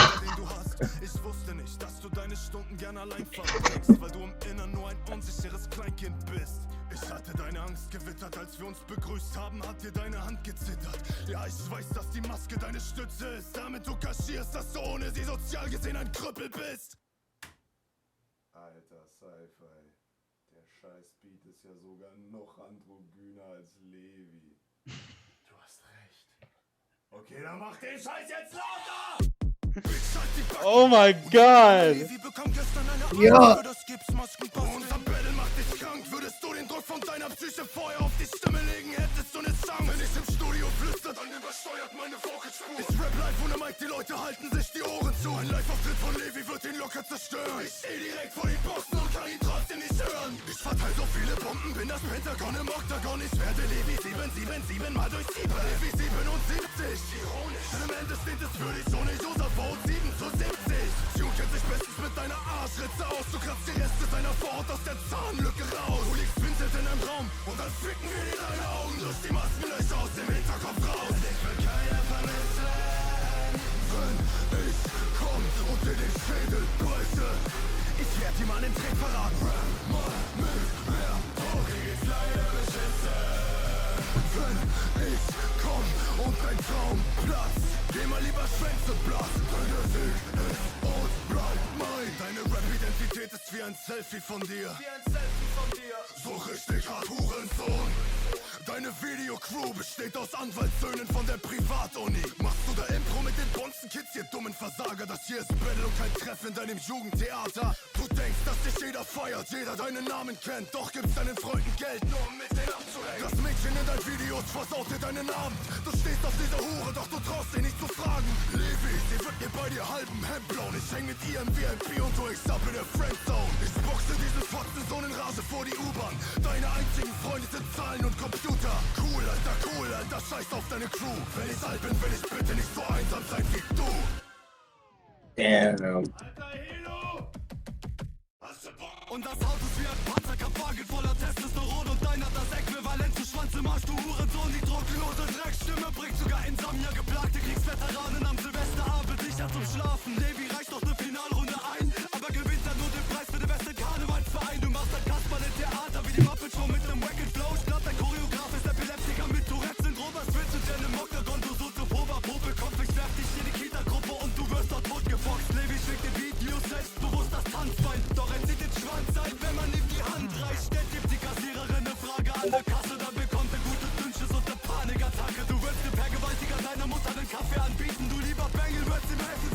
Als wir uns begrüßt haben, hat dir deine Hand gezittert. Ja, ich weiß, dass die Maske deine Stütze ist. Damit du kaschierst, dass du ohne sie sozial gesehen ein Krüppel bist. Alter Sci-Fi. Der scheiß Beat ist ja sogar noch androgyner als Levi. Du hast recht. Okay, dann mach den Scheiß jetzt lauter! Oh my God! Ja. Unser Battle macht dich krank. Würdest du den Druck von deiner Psyche vorher auf die Stimme legen, hättest du eine Chance. Wenn ich im Studio flüster, dann übersteuert meine Vocalspur. Ich rap live ohne Mic, die Leute halten sich die Ohren zu. Ein Live-Auftritt von Levi wird ihn locker zerstören. Ich steh direkt vor den Boxen und kann ihn trotzdem nicht hören. Ich verteil so viele Bomben, bin das Pentagon im Oktagon. Ich werde Levi 777 mal durch 7. Levi 77, ironisch. Denn am Ende steht es für dich ohne User Vote 7:70. Tune kennt sich bestens mit deiner Arschritze aus. Du kratzt die Reste deiner Vorhaut aus der Zahnlücke raus. Du liegst pinselt in einem Raum und dann ficken wir dir deine Augen durch die Maskenlöcher aus dem Hinterkopf raus. Ich will keiner vermissen, wenn ich komm und dir den Schädel beiße. Ich werd dir mal den Trick verraten. Rap mal mit mehr Druck, hier geht's leider beschissen. Wenn ich komm und dein Traum platzt, geh mal lieber Schwänze blasen. Deine Sieg ist und bleibt mein. Deine Rap-Identität ist wie ein Selfie von dir. So richtig hart Hurensohn. Deine Videocrew besteht aus Anwaltssöhnen von der Privatuni. Machst du da Impro mit den Bonzen-Kids, ihr dummen Versager? Das hier ist Battle und kein Treff in deinem Jugendtheater. Du denkst, dass dich jeder feiert, jeder deinen Namen kennt. Doch gibt's deinen Freunden Geld, nur um mit denen abzuhängen. Das Mädchen in deinen Videos versaut dir deinen Abend. Du stehst auf dieser Hure, doch du traust dich nicht zu fragen. Levi, sie wird mir bei dir halben Hemd blauen. Ich häng mit ihr im VIP und du hängst ab in der Friendzone. Ich boxe diesen Fotzen so in Rase vor die U-Bahn. Deine einzigen Freunde sind Zahlen und Computer. Cool, Alter, scheiß auf deine Crew. Wenn ich alt bin, will ich bitte nicht so einsam sein wie du. Damn. Und das Auto ist wie ein Panzerkampfwagen voller Testosteron und deiner das Äquivalent zu Schwanz im Arsch, du Hurensohn. Die drucklose Dreckstimme bringt sogar Insomnia geplagte Kriegsveteranen am Silvesterabend sicher zum Schlafen. Levi reicht doch eine Finalrunde ein, aber gewinnt dann nur den Preis für den besten Karnevalsverein. Du machst ein Kasperle-Theater wie die Muppet Show mit nem Wacken Flow. Ich glaub, dein Choreograf ist Epileptiker mit Tourette-Syndrom. Was willst du denn im Oktagon? Du so zur Probe, Kopf, ich werf dich in die Kita-Gruppe und du wirst dort totgeboxt. Levi schickt den Video selbstbewusst das Tanzbein, doch er zieht den Schwanz ein, wenn man ihm die Hand reicht. Dann gibt die Kassiererin eine Frage an der Kasse, dann bekommt er gute Dünnschiss und eine Panikattacke. Du willst dem Vergewaltiger deiner Mutter einen Kaffee anbieten, du lieber Bengel, willst ihm helfen,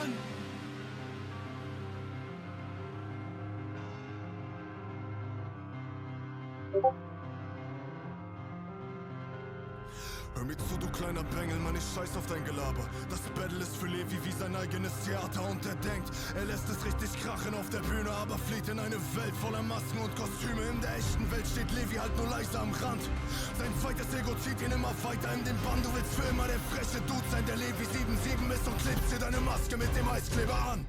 an. Hör mir zu, du kleiner Bengel, Mann, ich scheiß auf dein Gelaber. Das Battle ist für Levi wie sein eigenes Theater und er denkt, er lässt es richtig krachen auf der Bühne, aber flieht in eine Welt voller Masken und Kostüme. In der echten Welt steht Levi halt nur leise am Rand. Sein zweites Ego zieht ihn immer weiter in den Bann. Du willst für immer der freche Dude sein, der Levi 77 ist und klebst dir deine Maske mit dem Eiskleber an.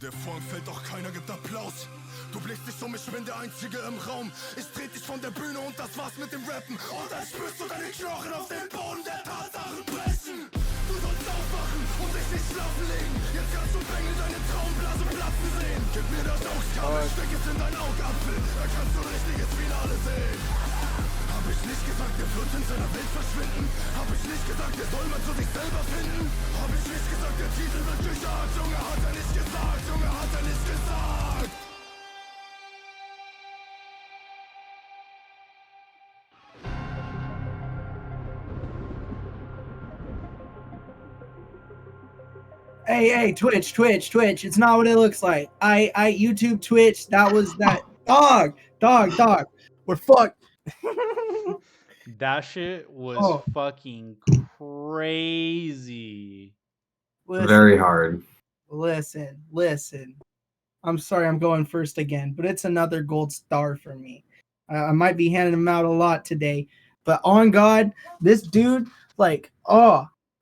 Der Vorhang fällt, doch keiner gibt Applaus. Du blickst dich um, ich bin der Einzige im Raum. Ich dreh dich von der Bühne und das war's mit dem Rappen. Und dann spürst du deine Knochen auf den Boden der Tatsachen brechen. Du sollst aufwachen und dich nicht schlafen legen. Jetzt kannst du Bengel deine Traumblase platzen sehen. Gib mir das Augskabel, steck es in dein Augapfel. Da kannst du richtiges Finale sehen. Hab ich nicht gesagt, er wird in seiner Welt verschwinden? Hab ich nicht gesagt, er soll mal zu sich selber finden? Hab ich nicht gesagt, der Titel wird durchjagt? Junge, hat er nicht gesagt, Junge, hat er nicht gesagt. Hey, Twitch. It's not what it looks like. I YouTube Twitch. That was that dog. We're fucked. That shit was fucking crazy. Very hard. Listen. I'm sorry I'm going first again, but it's another gold star for me. I might be handing them out a lot today, but on God, this dude, like,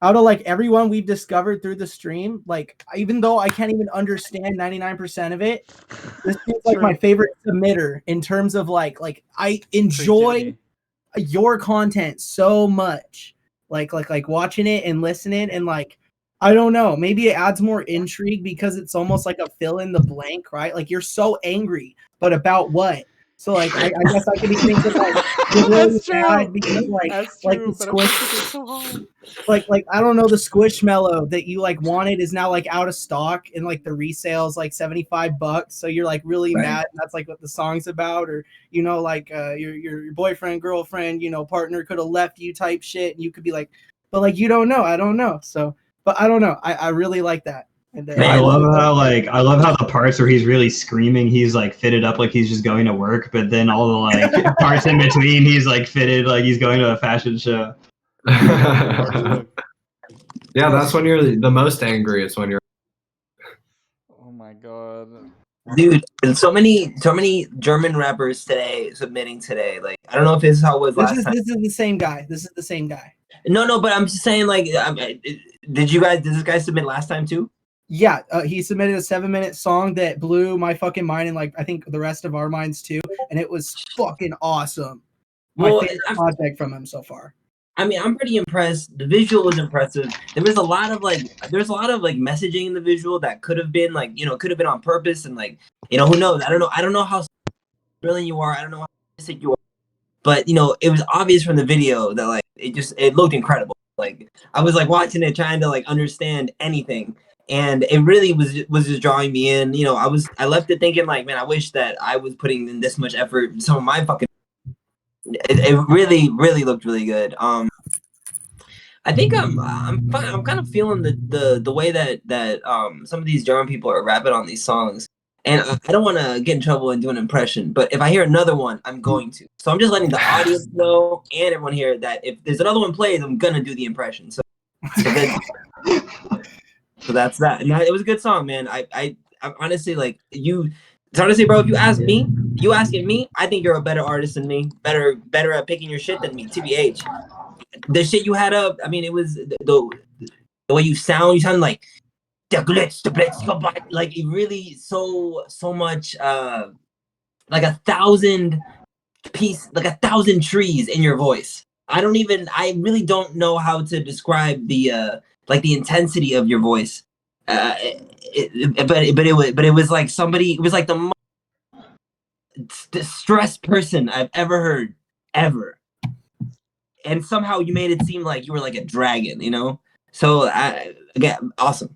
out of like everyone we've discovered through the stream, like even though I can't even understand 99% of it, this is like my favorite submitter in terms of like I enjoy your content so much. Like watching it and listening and like I don't know, maybe it adds more intrigue because it's almost like a fill in the blank, right? Like you're so angry, but about what? So like I guess I could be thinking like you're really mad because like the squish like I don't know, the squishmallow that you like wanted is now like out of stock and like the resale's like $75, so you're like really mad, and that's like what the song's about, or you know like your boyfriend, girlfriend, you know, partner could have left you type shit, and you could be like, but like you don't know, I don't know. So but I don't know, I really like that. And I love how the parts where he's really screaming, he's like fitted up like he's just going to work, but then all the like parts in between, he's like fitted like he's going to a fashion show. Yeah, that's when you're the most angry. It's when you're. Oh my god, dude! So many German rappers today submitting today. Like I don't know if this is how it was last time. This is the same guy. No, but I'm just saying, like, did this guy submit last time too? Yeah, he submitted a 7-minute song that blew my fucking mind and like I think the rest of our minds too, and it was fucking awesome. My favorite project from him so far. I mean, I'm pretty impressed. The visual was impressive. There's a lot of messaging in the visual that could have been like, you know, could have been on purpose, and like, you know, who knows? I don't know how brilliant you are. I don't know how sick you are, but you know, it was obvious from the video that like it looked incredible. Like I was like watching it, trying to like understand anything. And it really was just drawing me in. You know, I left it thinking like, man, I wish that I was putting in this much effort in some of my fucking. It really looked really good. I think I'm kind of feeling the way that some of these German people are rapping on these songs, and I don't want to get in trouble and do an impression, but if I hear another one, I'm going to. So I'm just letting the audience know and everyone here that if there's another one played, I'm gonna do the impression. So that's that. And it was a good song, man. I honestly like you. Honestly, bro, if you asking me, I think you're a better artist than me. Better at picking your shit than me. TBH, the shit you had up. I mean, it was the way you sound. You sound like the Ghxst, like it really so much. Like 1,000 trees in your voice. I really don't know how to describe the intensity of your voice. But it was like somebody. It was like the most distressed person I've ever heard, ever. And somehow you made it seem like you were like a dragon, you know. So again, awesome.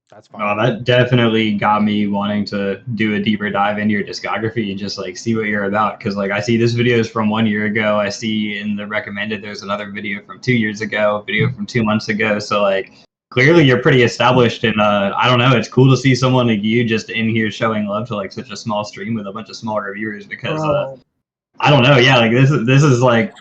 That's fine. Oh, that definitely got me wanting to do a deeper dive into your discography and just like see what you're about. Because like I see this video is from 1 year ago. I see in the recommended there's another video from 2 years ago, video from 2 months ago. So like clearly you're pretty established, and I don't know, it's cool to see someone like you just in here showing love to like such a small stream with a bunch of smaller viewers, because I don't know, yeah, like this is like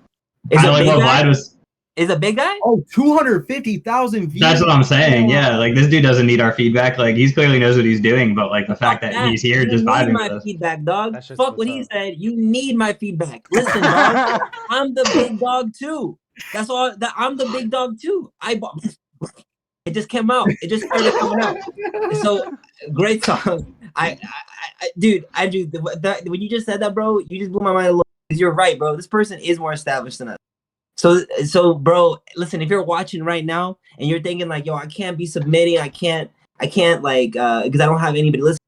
kind of like what Vlad was. Is a big guy? Oh, 250,000 views. That's what I'm saying. Yeah, like this dude doesn't need our feedback. Like he clearly knows what he's doing, but like the fact that he's here just vibing my with us. feedback, dog. Fuck what he said. You need my feedback. Listen, dog. I'm the big dog too. That's all. I'm the big dog too. It just came out. It just started coming out. So great song. Dude, when you just said that, bro, you just blew my mind a little. You're right, bro. This person is more established than us. So, bro, listen. If you're watching right now and you're thinking like, yo, I can't be submitting. I can't like, because I don't have anybody listening.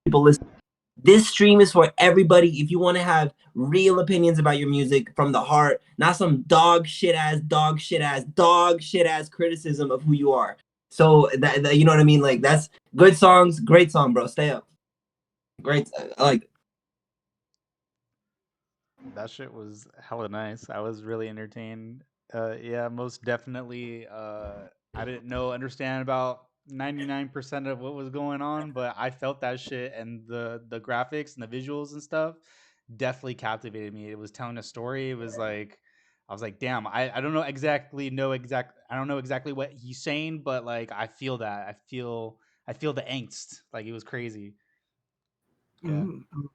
People listen. This stream is for everybody. If you want to have real opinions about your music from the heart, not some dog shit ass criticism of who you are. So that you know what I mean? Like that's good songs, great song, bro. Stay up. Great. I like it. That shit was hella nice. I was really entertained. Yeah, most definitely. I didn't understand about 99% of what was going on, but I felt that shit, and the graphics and the visuals and stuff definitely captivated me. It was telling a story. It was like, I was like, damn, I don't exactly what he's saying, but like I feel that. I feel the angst. Like it was crazy. Yeah,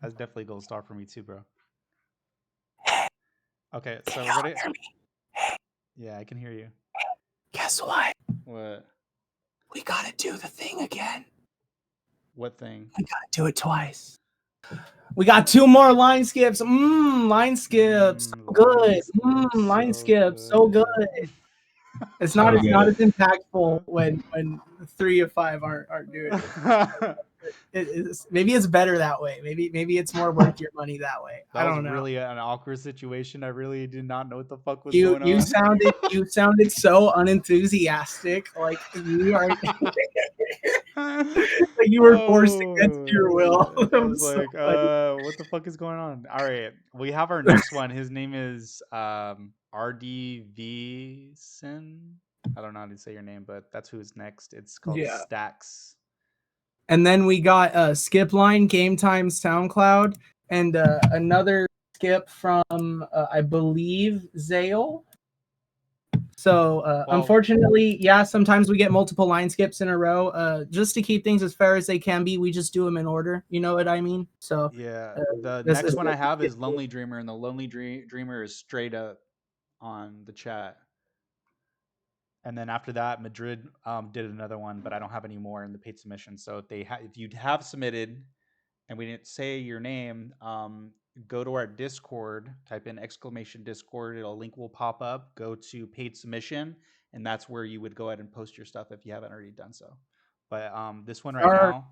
that's definitely gold star for me too, bro. Okay, so we're ready. Yeah, I can hear you. Guess what? What? We gotta do the thing again. What thing? We gotta do it twice. We got 2 more line skips. Line skips. So good. Line skips. So good. It's not as impactful when 3 of 5 aren't doing it. Maybe it's better that way. Maybe it's more worth your money that way. I don't know. Really an awkward situation. I really did not know what the fuck was going on. You sounded so unenthusiastic. Like you are. Like you were forced against your will. I was like, what the fuck is going on? All right, we have our next one. His name is RDV Sin. I don't know how to say your name, but that's who's next. It's called Stacks. And then we got Skip Line, Game Time, SoundCloud, and another skip from I believe Zale. So unfortunately, yeah, sometimes we get multiple line skips in a row. Just to keep things as fair as they can be, we just do them in order. You know what I mean? So yeah, the next one I have is Lonely Dreamer, and the Lonely Dreamer is straight up on the chat. And then after that, Madrid did another one, but I don't have any more in the paid submission. So if you have submitted and we didn't say your name, go to our Discord, type in !Discord. A link will pop up. Go to paid submission, and that's where you would go ahead and post your stuff if you haven't already done so. But this one now,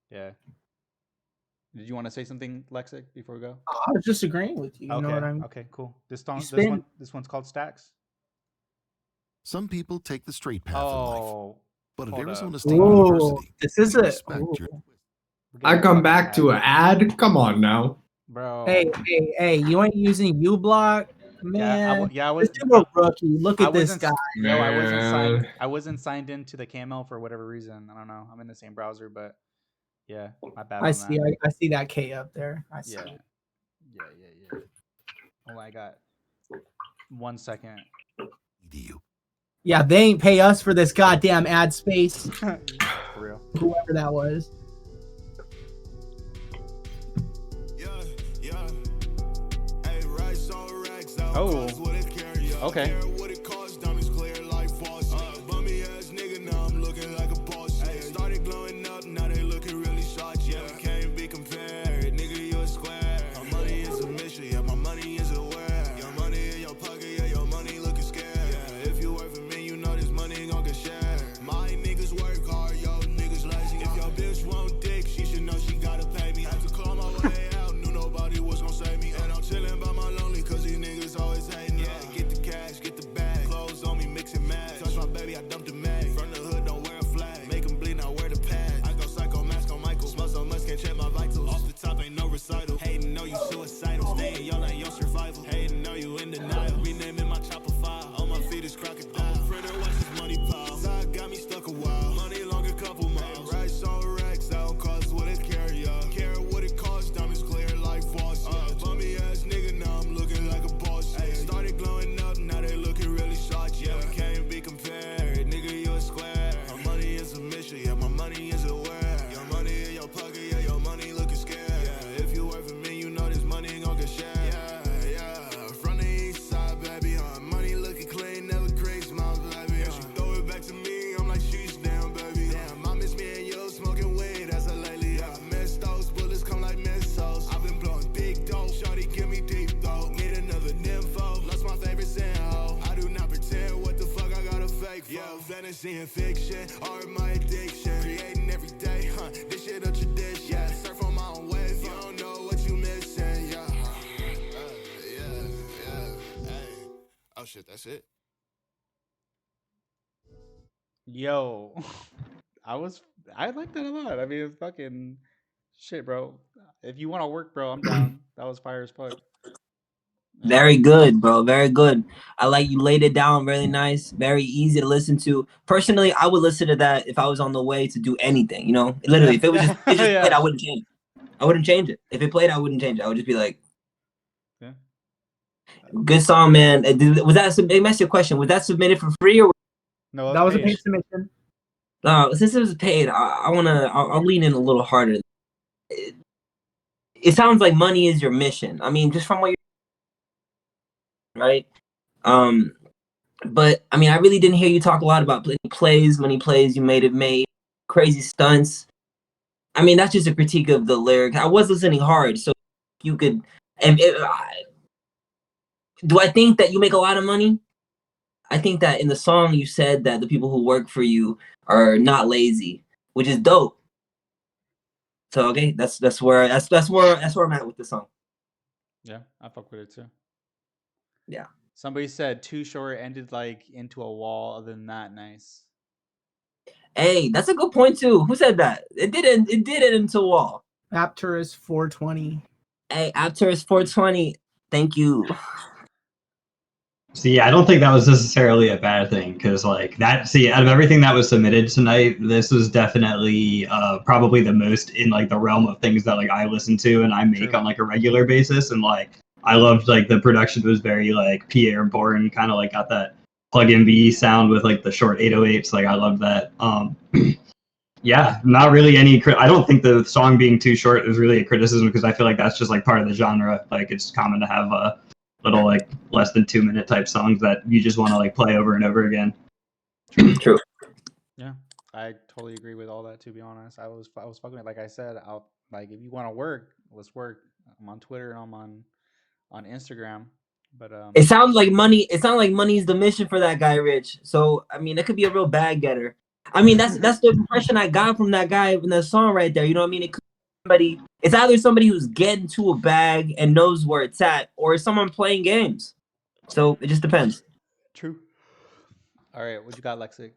yeah. Did you want to say something, Lexik, before we go? I was just agreeing with you. You know what I mean? Okay, cool. This one's called Stacks. Some people take the straight path in life, but at Arizona State University, this is it. I come back to an ad. Come on now, bro. Hey! You ain't using uBlock, man. I was. This dude a rookie. Look at this guy. No, I wasn't signed into the KML for whatever reason. I don't know. I'm in the same browser, but yeah, my bad. I see that K up there. I see. Yeah. Oh, I got 1 second. Yeah, they ain't pay us for this goddamn ad space. For real. Whoever that was. Oh. Okay. fantasy and fiction, art my addiction. Creating every day, this shit a tradition. Yeah, surf on my own wave, you don't know what you missing. Yeah, hey. Oh shit, that's it. Yo, I like that a lot. I mean, it's fucking shit, bro. If you want to work, bro, I'm down. That was fire as fuck. Very good, bro. Very good. I like you laid it down really nice. Very easy to listen to. Personally, I would listen to that if I was on the way to do anything. You know, literally, if it was just played, I wouldn't change it. I wouldn't change it. If it played, I wouldn't change it. I would just be like, yeah. Good song, man. Was that? Let me ask you a question. Was that submitted for free or? No, that was a paid submission. No, since it was paid, I'll lean in a little harder. It sounds like money is your mission. I mean, just from what you're right. But I mean, I really didn't hear you talk a lot about money plays. You made crazy stunts. I mean, that's just a critique of the lyric. I was listening hard, so you could. Do I think that you make a lot of money? I think that in the song you said that the people who work for you are not lazy, which is dope. So okay, that's where I'm at with the song. Yeah, I fuck with it too. Yeah. Somebody said Too Short ended like into a wall. Other than that, nice. Hey, that's a good point too. Who said that? It did end into a wall. Apturus 420. Hey, Apturus 420. Thank you. See, I don't think that was necessarily a bad thing because, like, out of everything that was submitted tonight, this was definitely probably the most in like the realm of things that like I listen to and I make on like a regular basis. And like, I loved like the production was very like Pierre born, kind of like got that plug-in B sound with like the short 808s. Like, I loved that. Yeah, not really any. I don't think the song being too short is really a criticism because I feel like that's just like part of the genre. Like, it's common to have little like less than 2 minute type songs that you just want to like play over and over again. True. Yeah, I totally agree with all that. To be honest, I was fucking it. Like I said, I'll like if you want to work, let's work. I'm on Twitter and I'm on Instagram. But it sounds like money. It sounds like money's the mission for that guy, Rich. So I mean, it could be a real bag getter. I mean, that's the impression I got from that guy in that song right there. You know what I mean? It could be somebody. It's either somebody who's getting to a bag and knows where it's at, or someone playing games. So it just depends. True. All right, what you got, Lexik?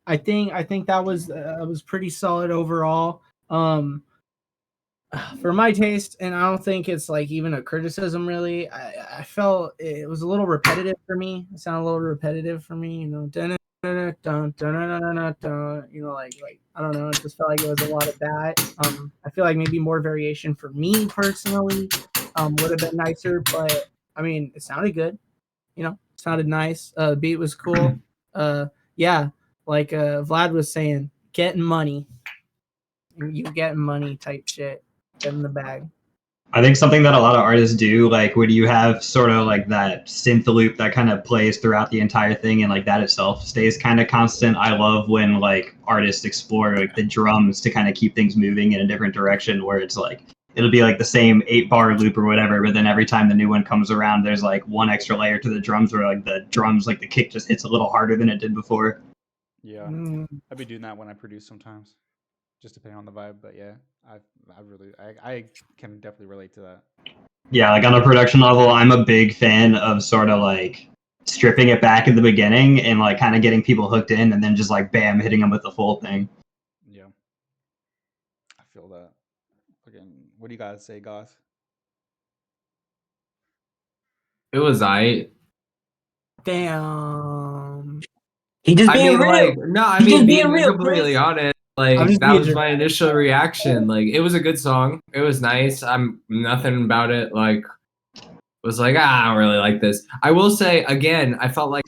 I think that was pretty solid overall. For my taste, and I don't think it's like even a criticism really. I felt it was a little repetitive for me. It sounded a little repetitive for me, you know. You know, like I don't know. It just felt like it was a lot of that. I feel like maybe more variation for me personally would have been nicer, but I mean, it sounded good. You know, it sounded nice. The beat was cool. Yeah, like Vlad was saying, getting money. You getting money type shit. Get in the bag. I think something that a lot of artists do, like when you have sort of like that synth loop that kind of plays throughout the entire thing and like that itself stays kind of constant. I love when like artists explore like the drums to kind of keep things moving in a different direction where it's like, it'll be like the same 8-bar loop or whatever, but then every time the new one comes around, there's like one extra layer to the drums where like the drums, like the kick just hits a little harder than it did before. Yeah, I'd be doing that when I produce sometimes, just depending on the vibe. But yeah, I can definitely relate to that. Yeah, like on a production level, I'm a big fan of sort of like stripping it back at the beginning and like kind of getting people hooked in and then just like bam, hitting them with the full thing. Yeah, I feel that. Again, what do you guys say, Goth? It was Damn. He just being real. Like, no, I mean, being completely honest, like that was my initial reaction. Like, it was a good song. It was nice. I'm nothing about it. Like, was like, I don't really like this. I will say again, I felt like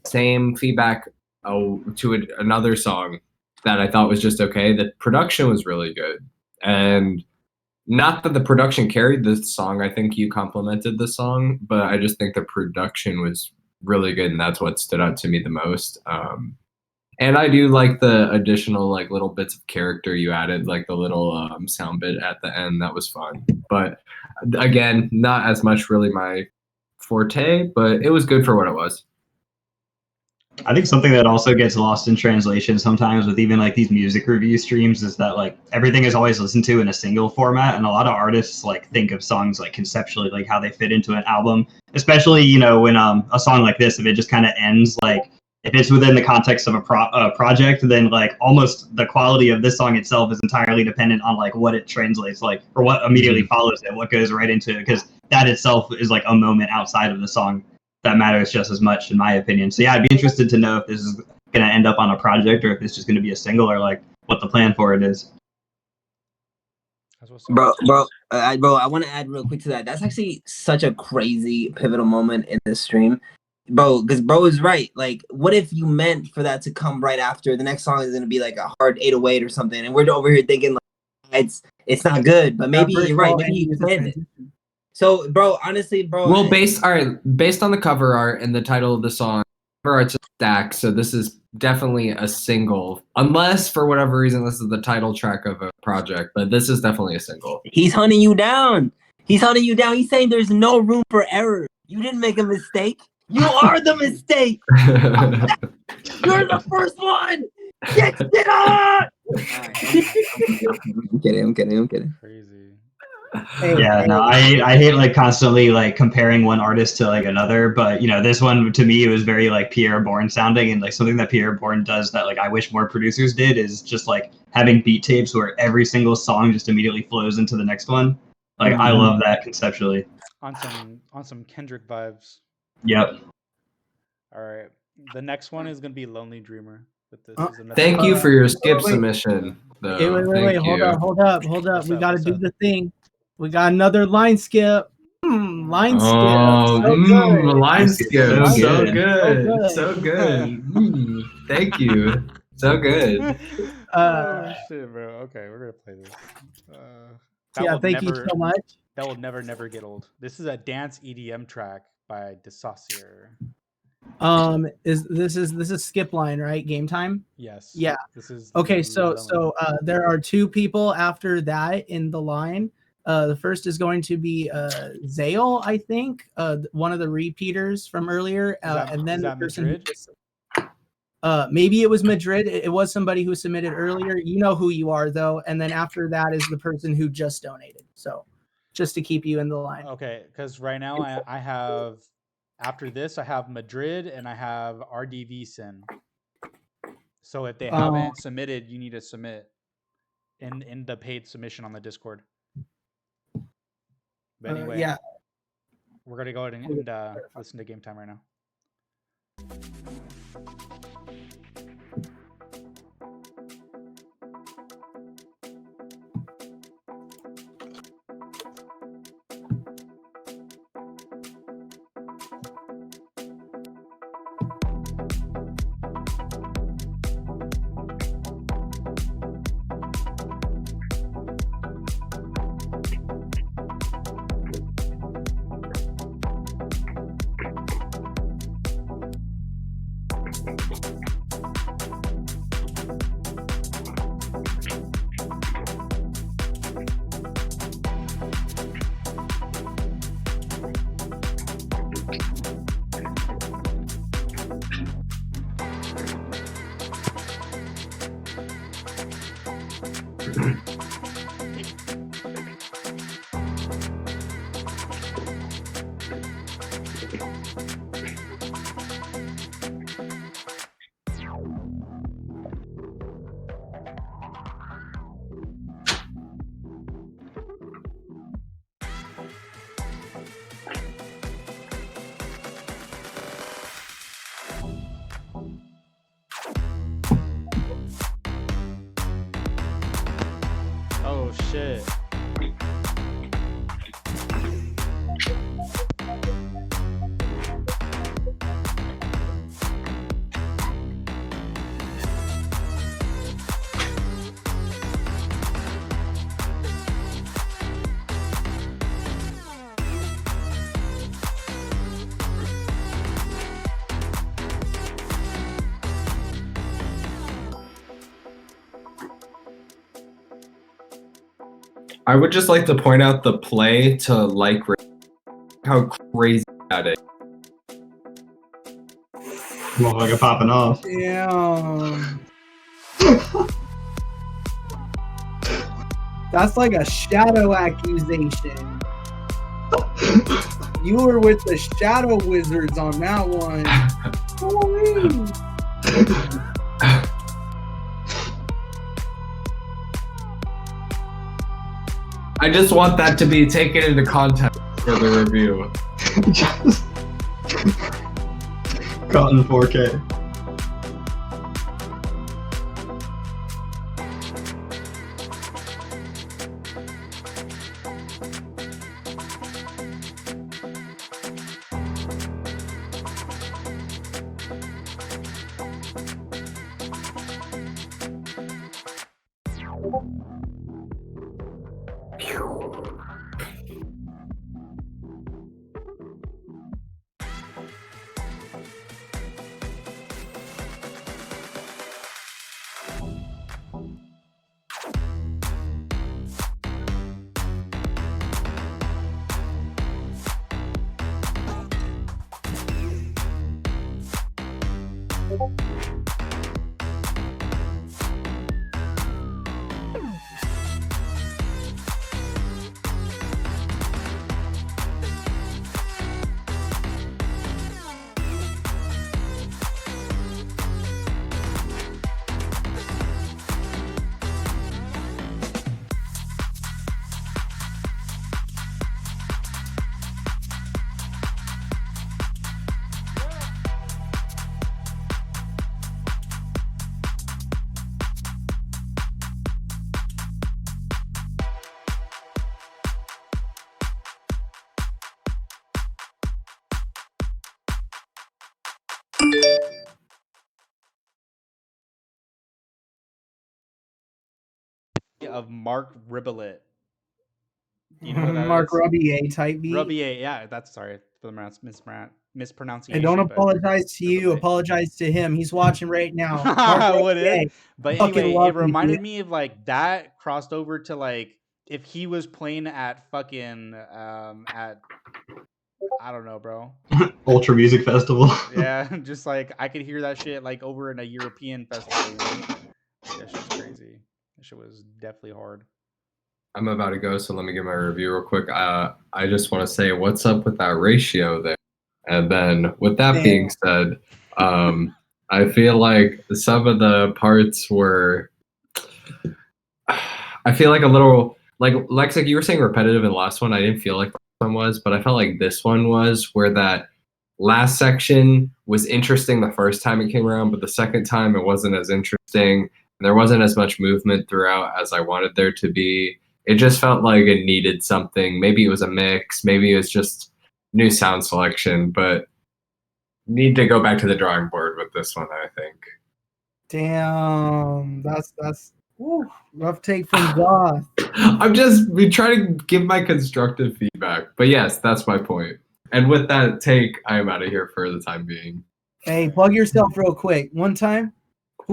same feedback to another song that I thought was just okay. The production was really good, and not that the production carried the song. I think you complimented the song, but I just think the production was really good, and that's what stood out to me the most. And I do like the additional like little bits of character you added, like the little sound bit at the end. That was fun, but again, not as much really my forte, but it was good for what it was. I think something that also gets lost in translation sometimes with even like these music review streams is that like everything is always listened to in a single format, and a lot of artists like think of songs like conceptually, like how they fit into an album, especially, you know, when a song like this, if it just kind of ends, like if it's within the context of a project, then like almost the quality of this song itself is entirely dependent on like what it translates like, or what immediately follows it, what goes right into it, because that itself is like a moment outside of the song that matters just as much, in my opinion. So yeah, I'd be interested to know if this is gonna end up on a project or if it's just gonna be a single, or like what the plan for it is. Bro, I want to add real quick to that. That's actually such a crazy pivotal moment in this stream, bro. Because bro is right. Like, what if you meant for that to come right after the next song is gonna be like a hard 808 or something, and we're over here thinking like it's not good, but maybe you're right. Maybe you planned it. So, bro, honestly, bro. Well, based on the cover art and the title of the song, cover art's a stack, so this is definitely a single. Unless, for whatever reason, this is the title track of a project, but this is definitely a single. He's hunting you down. He's hunting you down. He's saying there's no room for error. You didn't make a mistake. You are the mistake. You're the first one. Get it on. I'm kidding. Crazy. Yeah, no, I hate like constantly like comparing one artist to like another, but you know, this one to me it was very like Pierre Bourne sounding, and like something that Pierre Bourne does that like I wish more producers did is just like having beat tapes where every single song just immediately flows into the next one. Like I love that conceptually. On some Kendrick vibes. Yep. All right, the next one is gonna be Lonely Dreamer. Thank you for your skip submission. Wait, hold up. We gotta do the thing. We got another line skip. Line skip. Line skip. So good. Thank you. So good. Oh shit, bro. Okay, we're gonna play this. Yeah, thank you so much. That will never get old. This is a dance EDM track by Dissocier. This is skip line, right? Game time. Yes. Yeah. This is okay. So there are two people after that in the line. The first is going to be Zale, I think, one of the repeaters from earlier, and then the person. Maybe it was Madrid. It was somebody who submitted earlier. You know who you are, though. And then after that is the person who just donated. So, just to keep you in the line. Okay, because right now I have. After this, I have Madrid and I have RDV Sin. So if they haven't submitted, you need to submit in the paid submission on the Discord. But anyway, yeah, we're gonna go ahead and listen to Game Time right now. Oh shit. I would just like to point out the play to like how crazy that is. Motherfucker popping off. Damn. That's like a shadow accusation. You were with the shadow wizards on that one. Holy. I just want that to be taken into context for the review. Caught in 4K. Of Mark Ribelet. Do you know what that Mark is? Rubier type beat. Rubier, yeah, that's sorry for the mispronunciation. And don't but apologize to you. Apologize to him. He's watching right now. Mark what Rubier. is? But Fucking anyway, love it you, reminded dude. me of like that crossed over to like if he was playing at fucking at I don't know, bro. Ultra Music Festival. Yeah, just like I could hear that shit like over in a European festival. You know? That shit's crazy. That shit was definitely hard. I'm about to go, so let me give my review real quick. I just want to say what's up with that ratio there. And then with that being said, I feel like some of the parts were, I feel like a little, like Lexik, you were saying repetitive in the last one. I didn't feel like this one was, but I felt like this one was, where that last section was interesting the first time it came around, but the second time it wasn't as interesting. There wasn't as much movement throughout as I wanted there to be. It just felt like it needed something. Maybe it was a mix. Maybe it was just new sound selection, but need to go back to the drawing board with this one, I think. Damn. That's woo, rough take from Goth. I'm just trying to give my constructive feedback. But yes, that's my point. And with that take, I am out of here for the time being. Hey, plug yourself real quick. One time.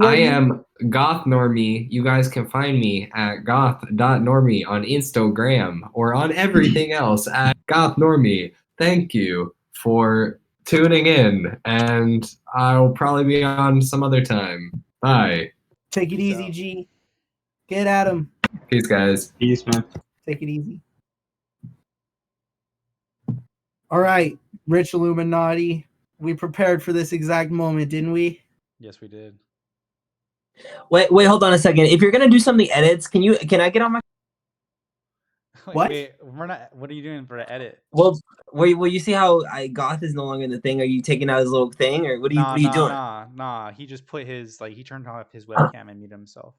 I am GOTHNORMIE. You guys can find me at goth.normie on Instagram or on everything else at GOTHNORMIE. Thank you for tuning in, and I'll probably be on some other time. Bye. Take it easy, G. Get at him. Peace, guys. Peace, man. Take it easy. All right, Rich Illuminati. We prepared for this exact moment, didn't we? Yes, we did. Wait, hold on a second. If you're gonna do some of the edits, can I get on my? What? Wait, we're not. What are you doing for the edit? Well, will you see how Goth is no longer in the thing? Are you taking out his little thing, or what are you doing? Nah. He just put his he turned off his webcam and muted himself.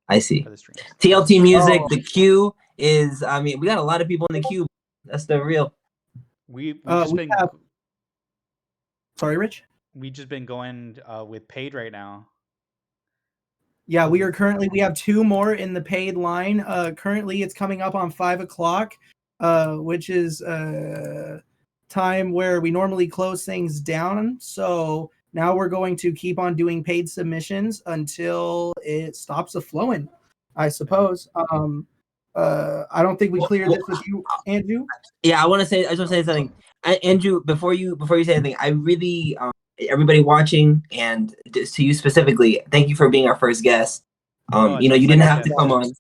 I see. For the stream. TLT music. The queue is. I mean, we got a lot of people in the queue. That's the real. We've just been. Sorry, Rich. We've just been going with paid right now. Yeah, we have 2 more in the paid line. Currently it's coming up on 5 o'clock, which is time where we normally close things down. So now we're going to keep on doing paid submissions until it stops the flowing, I suppose. I don't think we cleared this with you, Andrew. Yeah, I just want to say something. Andrew, before you say anything, I really everybody watching, and to you specifically, thank you for being our first guest. You know, you didn't have to come on.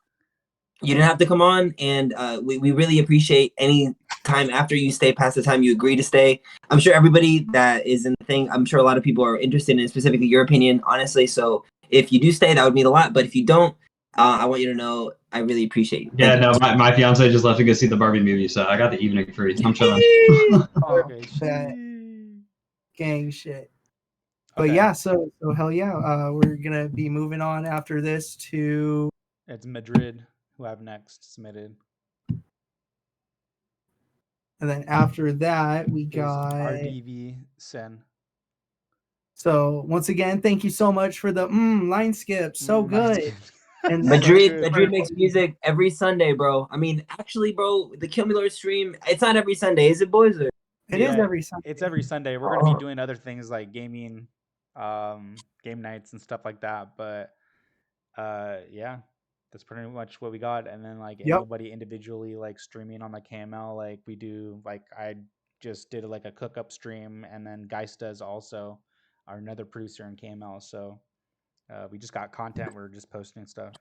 You didn't have to come on, and we really appreciate any time after you stay past the time you agree to stay. I'm sure everybody that is in the thing, I'm sure a lot of people are interested in specifically your opinion, honestly. So if you do stay, that would mean a lot. But if you don't, I want you to know I really appreciate you. Yeah, no, my fiance just left to go see the Barbie movie, so I got the evening free. I'm chilling. Gang shit. But yeah, so hell yeah, we're gonna be moving on after this to. It's Madrid who have next submitted. And then after that, we got RDV Sen. So once again, thank you so much for the line skip. So good. And Madrid makes music every Sunday, bro. I mean, actually, bro, the Kill Me Lord stream, it's not every Sunday, is it, boys? Or? It is every Sunday. It's every Sunday. We're gonna be doing other things like gaming, game nights and stuff like that. But yeah, that's pretty much what we got. And then like anybody individually like streaming on the KML, like we do. Like I just did like a cook up stream, and then Geist does also, our another producer in KML. So we just got content. We're just posting stuff.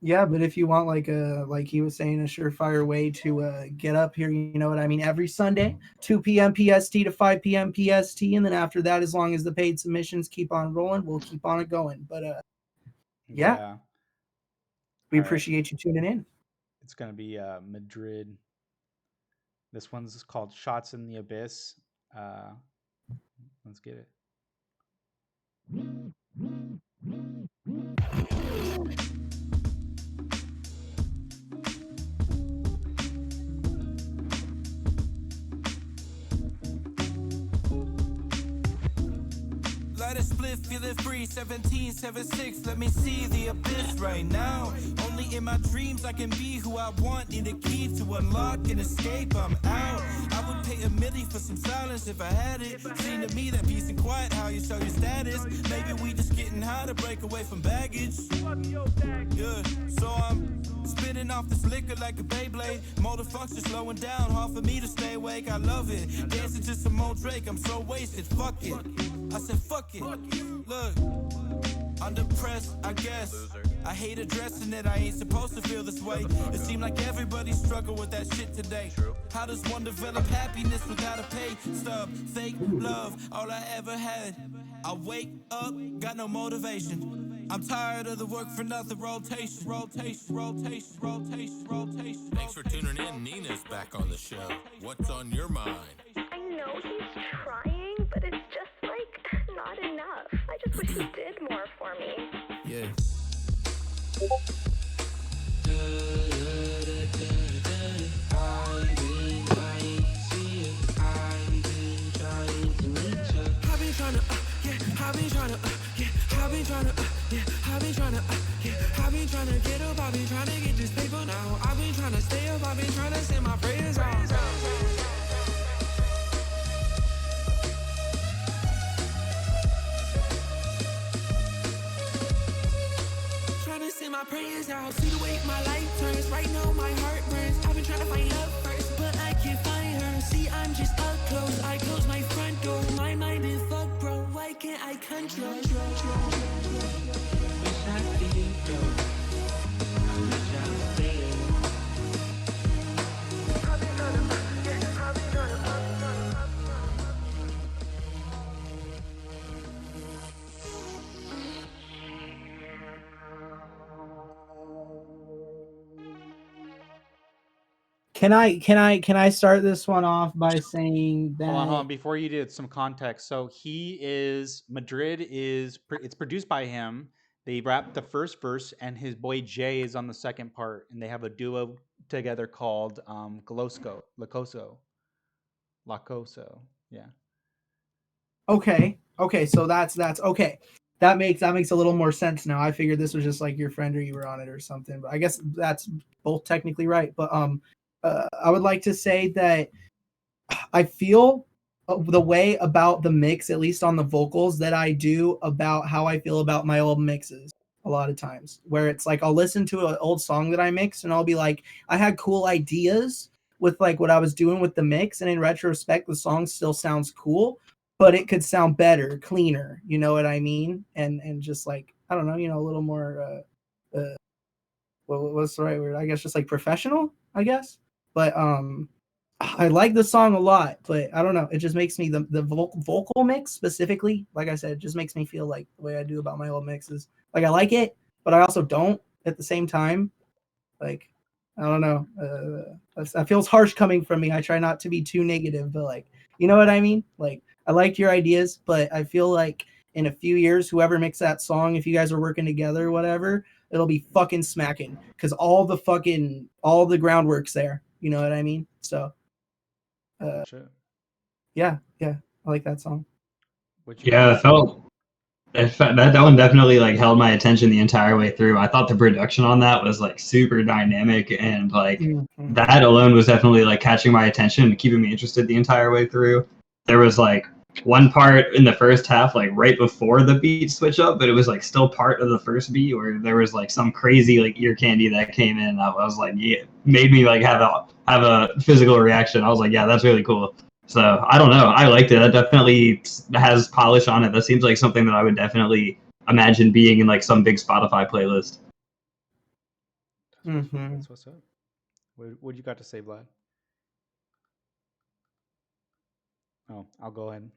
Yeah, but if you want like he was saying, a surefire way to get up here, you know what I mean? Every Sunday, 2 p.m. PST to 5 p.m. PST, and then after that, as long as the paid submissions keep on rolling, we'll keep on it going. But yeah. We appreciate you tuning in. It's gonna be Madrid. This one's called Shots in the Abyss. Let's get it. Light a split, feeling free, 1776, let me see the abyss right now. Only in my dreams I can be who I want, need a key to unlock and escape, I'm out. I would pay $1 million for some silence if I had it. Seem to me that peace and quiet, how you show your status. Maybe we just getting high to break away from baggage. Yeah, so I'm spinning off this liquor like a Beyblade. Motor function slowing down, hard for me to stay awake, I love it. Dancing to some more Drake, I'm so wasted, fuck it. I said fuck it. Look, I'm depressed, I guess. I hate addressing it, I ain't supposed to feel this way. It seems like everybody struggle with that shit today. How does one develop happiness without a pay stub? Fake love, all I ever had. I wake up, got no motivation. I'm tired of the work for nothing rotation. Thanks for tuning in. Nina's back on the show. What's on your mind? I know he's trying, but it's just like not enough. I just wish he did more for me. Yeah. I've been trying to get up, I've been trying to get this paper now. I've been trying to stay up, I've been trying to send my prayers out. Trying to send my prayers out. See the way my life turns. Right now my heart burns. I've been trying to find love first, but I can't find her. See, I'm just up close. I close my front door. My mind is fucked, bro. Why can't I control? Can I start this one off by saying that? Hold on. Before you did some context. So Madrid is it's produced by him. They rap the first verse, and his boy Jay is on the second part, and they have a duo together called Lacoso. Yeah. Okay. So that's okay. That makes a little more sense now. I figured this was just like your friend or you were on it or something, but I guess that's both technically right. But I would like to say that I feel the way about the mix, at least on the vocals, that I do about how I feel about my old mixes a lot of times, where it's like I'll listen to an old song that I mixed and I'll be like, I had cool ideas with like what I was doing with the mix, and in retrospect the song still sounds cool, but it could sound better, cleaner. You know what I mean? And just like, I don't know, a little more. What's the right word? I guess just like professional. I guess, but I like the song a lot, but I don't know. It just makes me the vocal mix specifically, like I said, it just makes me feel like the way I do about my old mixes. Like I like it, but I also don't at the same time. Like I don't know. That feels harsh coming from me. I try not to be too negative, but like you know what I mean. Like I liked your ideas, but I feel like in a few years, whoever makes that song, if you guys are working together or whatever, it'll be fucking smacking because all the groundwork's there. You know what I mean? So. Yeah, I like that song. Yeah, that one definitely like held my attention the entire way through. I thought the production on that was like super dynamic, and like that alone was definitely like catching my attention and keeping me interested the entire way through. There was like one part in the first half, like right before the beat switch up, but it was like still part of the first beat where there was like some crazy like ear candy that came in. I was like, yeah, made me like have a physical reaction. I was like, yeah, that's really cool. So I don't know, I liked it. That definitely has polish on it. That seems like something that I would definitely imagine being in like some big Spotify playlist. That's what's up. What you got to say, Vlad? Oh, I'll go ahead.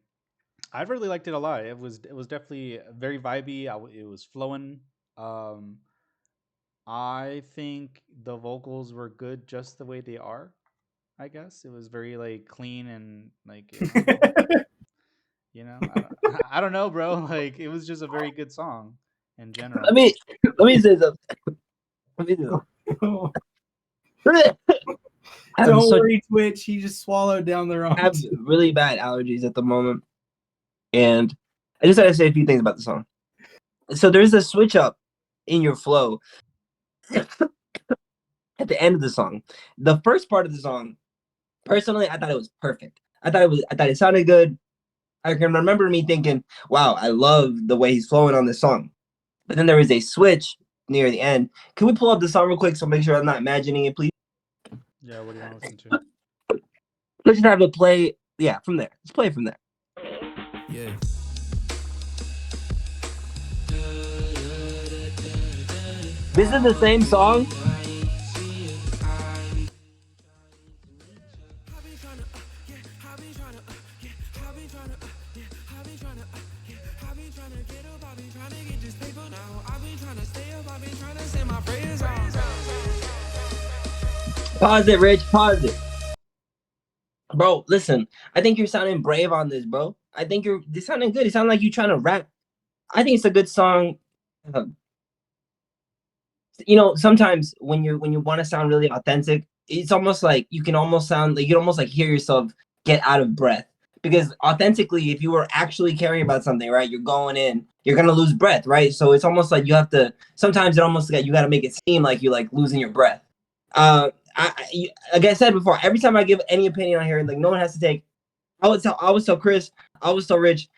I really liked it a lot. It was definitely very vibey. It was flowing. I think the vocals were good just the way they are. I guess it was very like clean and like I don't know, bro. Like it was just a very good song in general. Let me say something. Don't worry, Twitch. He just swallowed down the wrong. I have really bad allergies at the moment, and I just gotta say a few things about the song. So there's a switch up in your flow at the end of the song. The first part of the song, personally, I thought it was perfect. I thought it sounded good. I can remember me thinking, "Wow, I love the way he's flowing on this song." But then there was a switch near the end. Can we pull up the song real quick so make sure I'm not imagining it, please? Yeah, what do you want to listen to? Let's just have it play. Yeah, from there. Let's play it from there. Yeah. This is the same song. Pause it, Rich. Pause it. Bro, listen. I think you're sounding brave on this, bro. I think you're sounding good. You sound like you're trying to rap. I think it's a good song. Sometimes when you want to sound really authentic, it's almost like you can almost sound like you can almost like hear yourself get out of breath. Because authentically, if you were actually caring about something, right, you're going in, you're gonna lose breath, right? So it's almost like you have to. Sometimes it almost like you got to make it seem like you're like losing your breath. Like I said before, every time I give any opinion on here, like no one has to take. I always tell Chris, I always tell Rich,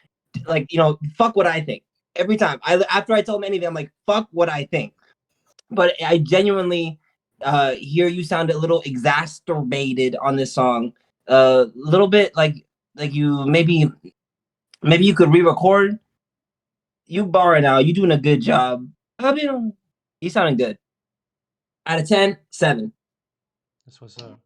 like fuck what I think. Every time after I tell them anything, I'm like fuck what I think. But I genuinely hear you sound a little exacerbated on this song, a little bit like you maybe you could re-record. You barring out, you doing a good job. You sounding good. Out of 10, 7. That's what's up.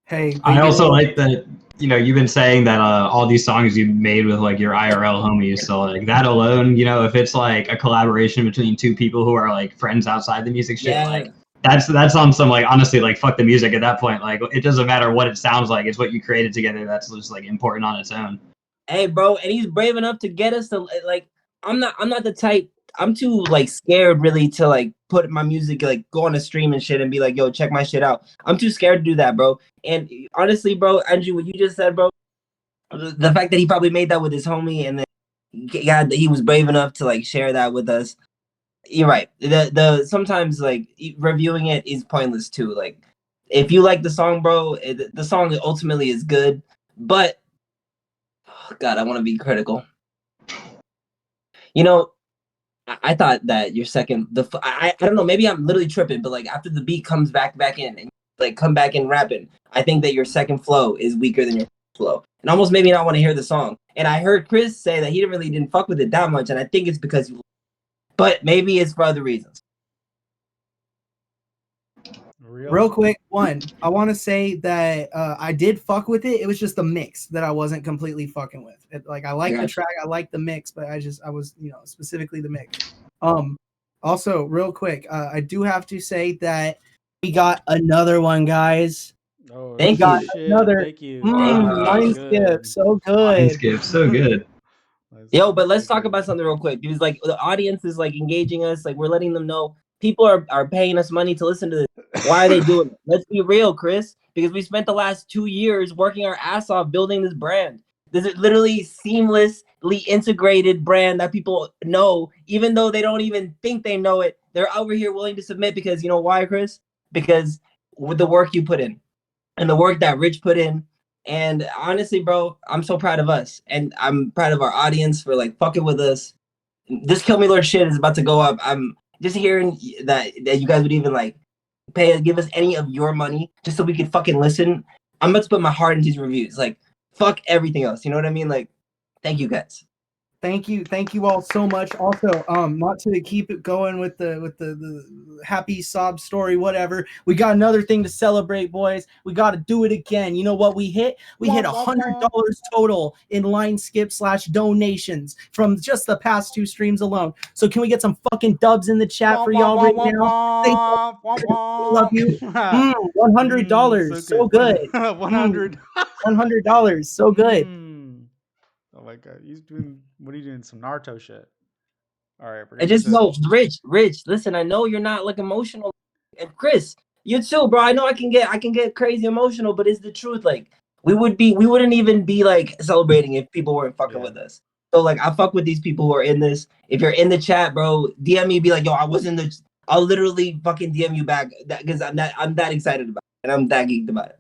Hey, I also like that, you've been saying that all these songs you made with like your IRL homies. So like that alone, if it's like a collaboration between two people who are like friends outside the music shit, like that's on some like honestly like fuck the music at that point. Like it doesn't matter what it sounds like, it's what you created together that's just like important on its own. Hey bro, and he's brave enough to get us to like I'm not the type. I'm too like scared really to like put my music like go on a stream and shit and be like, yo, check my shit out. I'm too scared to do that, bro. And honestly, bro, ANJU, what you just said, bro, the fact that he probably made that with his homie and then he was brave enough to like share that with us. You're right. The sometimes like reviewing it is pointless too. Like if you like the song, bro, the song ultimately is good, but oh, God, I want to be critical. I thought that your second, I don't know, maybe I'm literally tripping, but like after the beat comes back in and like come back in rapping, I think that your second flow is weaker than your flow, and almost made me not want to hear the song. And I heard Chris say that he didn't fuck with it that much, and I think it's because but maybe it's for other reasons. Real quick, I want to say that I did fuck with it. It was just the mix that I wasn't completely fucking with. Like I like the track, I like the mix, but I was specifically the mix. Also, real quick, I do have to say that we got another one, guys. Oh, thank you. Another. Thank you. Line skip, so good. Line skip, so good. Yo, but let's talk about something real quick, because like the audience is like engaging us, like we're letting them know people are paying us money to listen to this. Why are they doing it? Let's be real, Chris, because we spent the last 2 years working our ass off building this brand. This is literally seamlessly integrated brand that people know, even though they don't even think they know it. They're over here willing to submit because you know why, Chris? Because with the work you put in and the work that Rich put in. And honestly, bro, I'm so proud of us, and I'm proud of our audience for like fucking with us. This Kill Me Lord shit is about to go up. I'm just hearing that you guys would even like give us any of your money just so we could fucking listen. I'm about to put my heart into these reviews. Like, fuck everything else. You know what I mean? Like, thank you guys. Thank you all so much. Also, not to keep it going with the happy sob story, whatever. We got another thing to celebrate, boys. We got to do it again. You know what we hit? We hit $100 total in line skip / donations from just the past 2 streams alone. So can we get some fucking dubs in the chat for y'all right now? Love you. $100, so good. $100, so good. Oh my god, what are you doing? Some Naruto shit. All right, I just know, Rich, listen, I know you're not like emotional. And Chris, you too, bro. I know I can get crazy emotional, but it's the truth. Like we wouldn't even be like celebrating if people weren't fucking with us. So like I fuck with these people who are in this. If you're in the chat, bro, DM me, be like, yo, I was in the. I'll literally fucking DM you back because I'm that excited about it and I'm that geeked about it.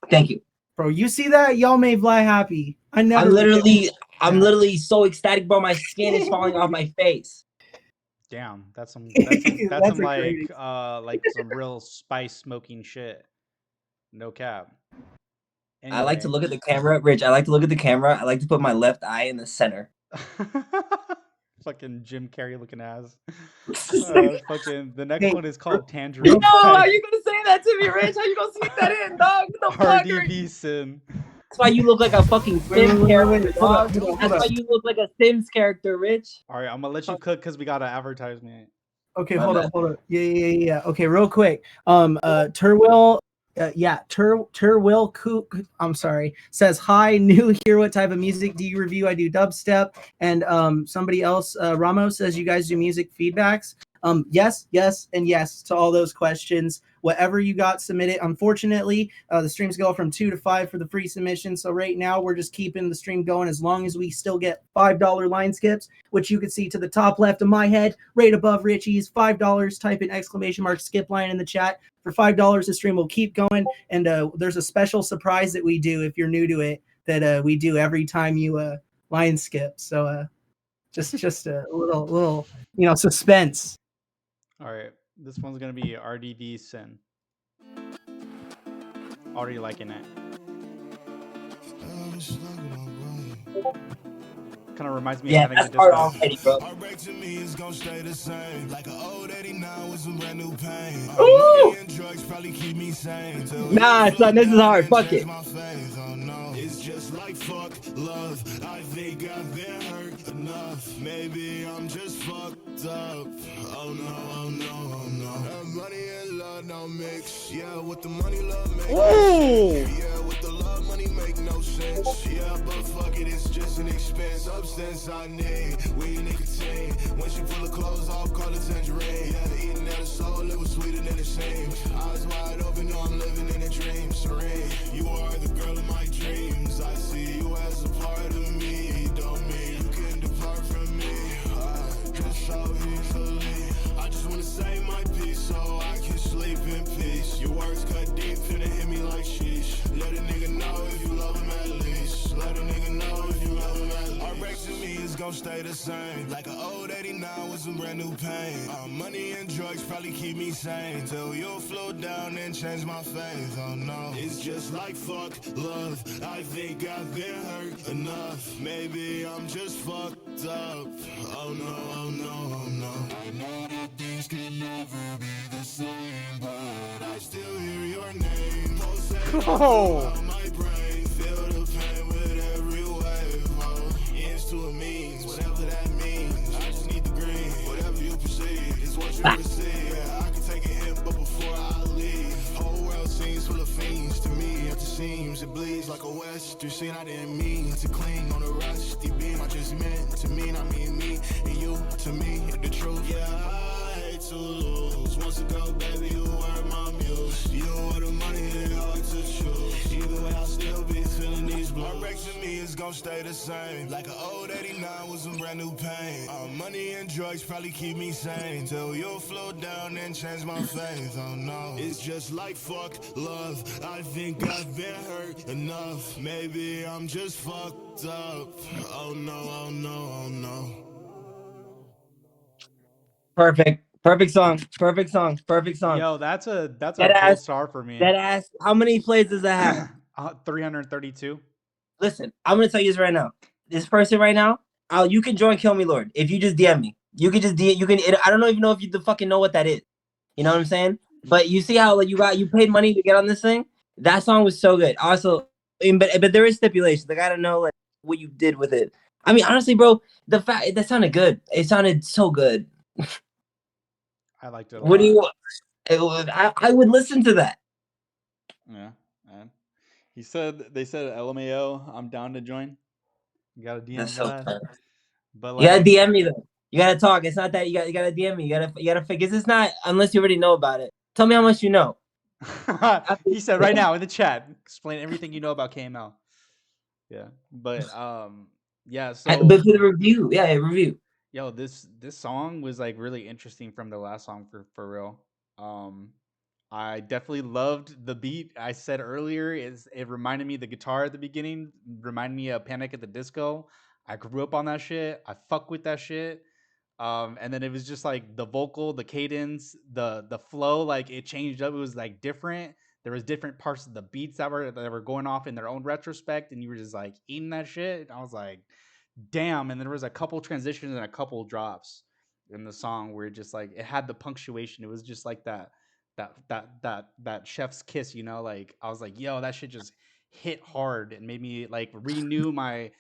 Thank you. Bro, you see that? Y'all made Vlad happy. I'm literally so ecstatic, bro. My skin is falling off my face. Damn, that's some like some real spice smoking shit. No cap. Anyway. I like to look at the camera, Rich. I like to look at the camera. I like to put my left eye in the center. Fucking Jim Carrey looking ass. Fucking the next one is called Tangerine. No, how you gonna say that to me, Rich? How you gonna sneak that in, dog? RDV Sin. That's why you look like a fucking Sims character, dog. That's why you look like a Sims character, Rich. All right, I'm gonna let you cook because we got an advertisement. Okay, hold on. Yeah. Okay, real quick. Turwill. Turwill Cook, I'm sorry, says, hi, new here. What type of music do you review? I do dubstep. And somebody else, Ramos, says you guys do music feedbacks. Yes, and yes to all those questions. Whatever you got, submit it. Unfortunately, the streams go from 2 to 5 for the free submission. So right now we're just keeping the stream going as long as we still get $5 line skips, which you can see to the top left of my head, right above Richie's. $5. Type in ! skip line in the chat. For $5, the stream will keep going. And there's a special surprise that we do if you're new to it that we do every time you line skip. So just a little suspense. All right. This one's gonna be RDV Sin. Already liking it. Kind of reminds me of having a disco. Already, bro. Nah, son, this is hard. Fuck it. It's just like fuck love. I think I've been hurt enough. Maybe I'm just fucked up. Oh no. Money and love don't mix. Yeah, with the money, love makes sense. Yeah, with the love, money make no sense. Yeah, but fuck it, it's just an expense. Substance I need, weed nicotine. When she pull the clothes off, call it tangerine. Yeah, eating at a soul, it was sweeter than it seems. Eyes wide open, know I'm living in a dream. Serene, you are the girl of my dreams. I see you as a part of me. Don't mean you can depart from me. Just so easily. I just wanna say my piece so I can sleep in peace. Your words cut deep, finna hit me like sheesh. Let a nigga know if you love him at least. Let a nigga know if you love him at least. ANJU is gon' stay the same. Like an old 89 with some brand new pain. Money and drugs probably keep me sane. Till you'll flow down and change my faith. Oh no, it's just like fuck love. I think I've been hurt enough. Maybe I'm just fucked up. Oh no, oh no, oh no. I know that things can never be the same, but I still hear your name. Oh. My brain feel the pain with every wave. Oh, ends to a means, whatever that means. I just need the green. Whatever you perceive is what you receive. Yeah, I can take a hint, but before I leave, whole world seems full of fiends. To me, at the seams, it bleeds like a western scene. I didn't mean to cling on a rusty beam. I just meant to mean, I mean me and you. To me, the truth. Yeah, I hate to lose. Once ago, baby, you were my muse. You were the money that hard to choose. Either way, I'll still be feeling these blues. Heartbreak to me is gon' stay the same. Like an old 89 with some brand new pain. Money and drugs probably keep me sane. Till you'll flow down and change my faith. Oh no, it's just like fuck love. I think I've been hurt enough. Maybe I'm just fucked up. Oh no, oh no, oh no. Perfect. Perfect song. Perfect song. Perfect song. Yo, that's a That gold ass- star for me. That ass. How many plays does that have? 332. Listen, I'm gonna tell you this right now. This person right now, you can join Kill Me Lord if you just DM me. You can just DM. You can. I don't even know if you fucking know what that is. You know what I'm saying? But you see how like you paid money to get on this thing. That song was so good. Also, but there is stipulations. Like I don't know like what you did with it. I mean, honestly, bro, the fact that sounded good. It sounded so good. I liked it. What do you? I would listen to that. Yeah, man. They said LMAO. I'm down to join. You got to DM That's for so that. funny. But You gotta like, DM me though. You gotta talk. It's not that you gotta DM me. You gotta figure. It's not unless you already know about it. Tell me how much you know. he said right now in the chat, explain everything you know about KML. Yeah, but yeah. So, But for the review, review. Yo, this song was like really interesting from the last song for real. I definitely loved the beat. I said earlier it reminded me, the guitar at the beginning reminded me of Panic at the Disco. I grew up on that shit. I fuck with that shit. And then it was just like the vocal, the cadence, the flow, like it changed up. It was like different. There was different parts of the beats that were going off in their own retrospect, and you were just like eating that shit. I was like, damn. And there was a couple transitions and a couple drops in the song where it just like it had the punctuation. It was just like that chef's kiss, you know. Like I was like, yo, that shit just hit hard and made me like renew my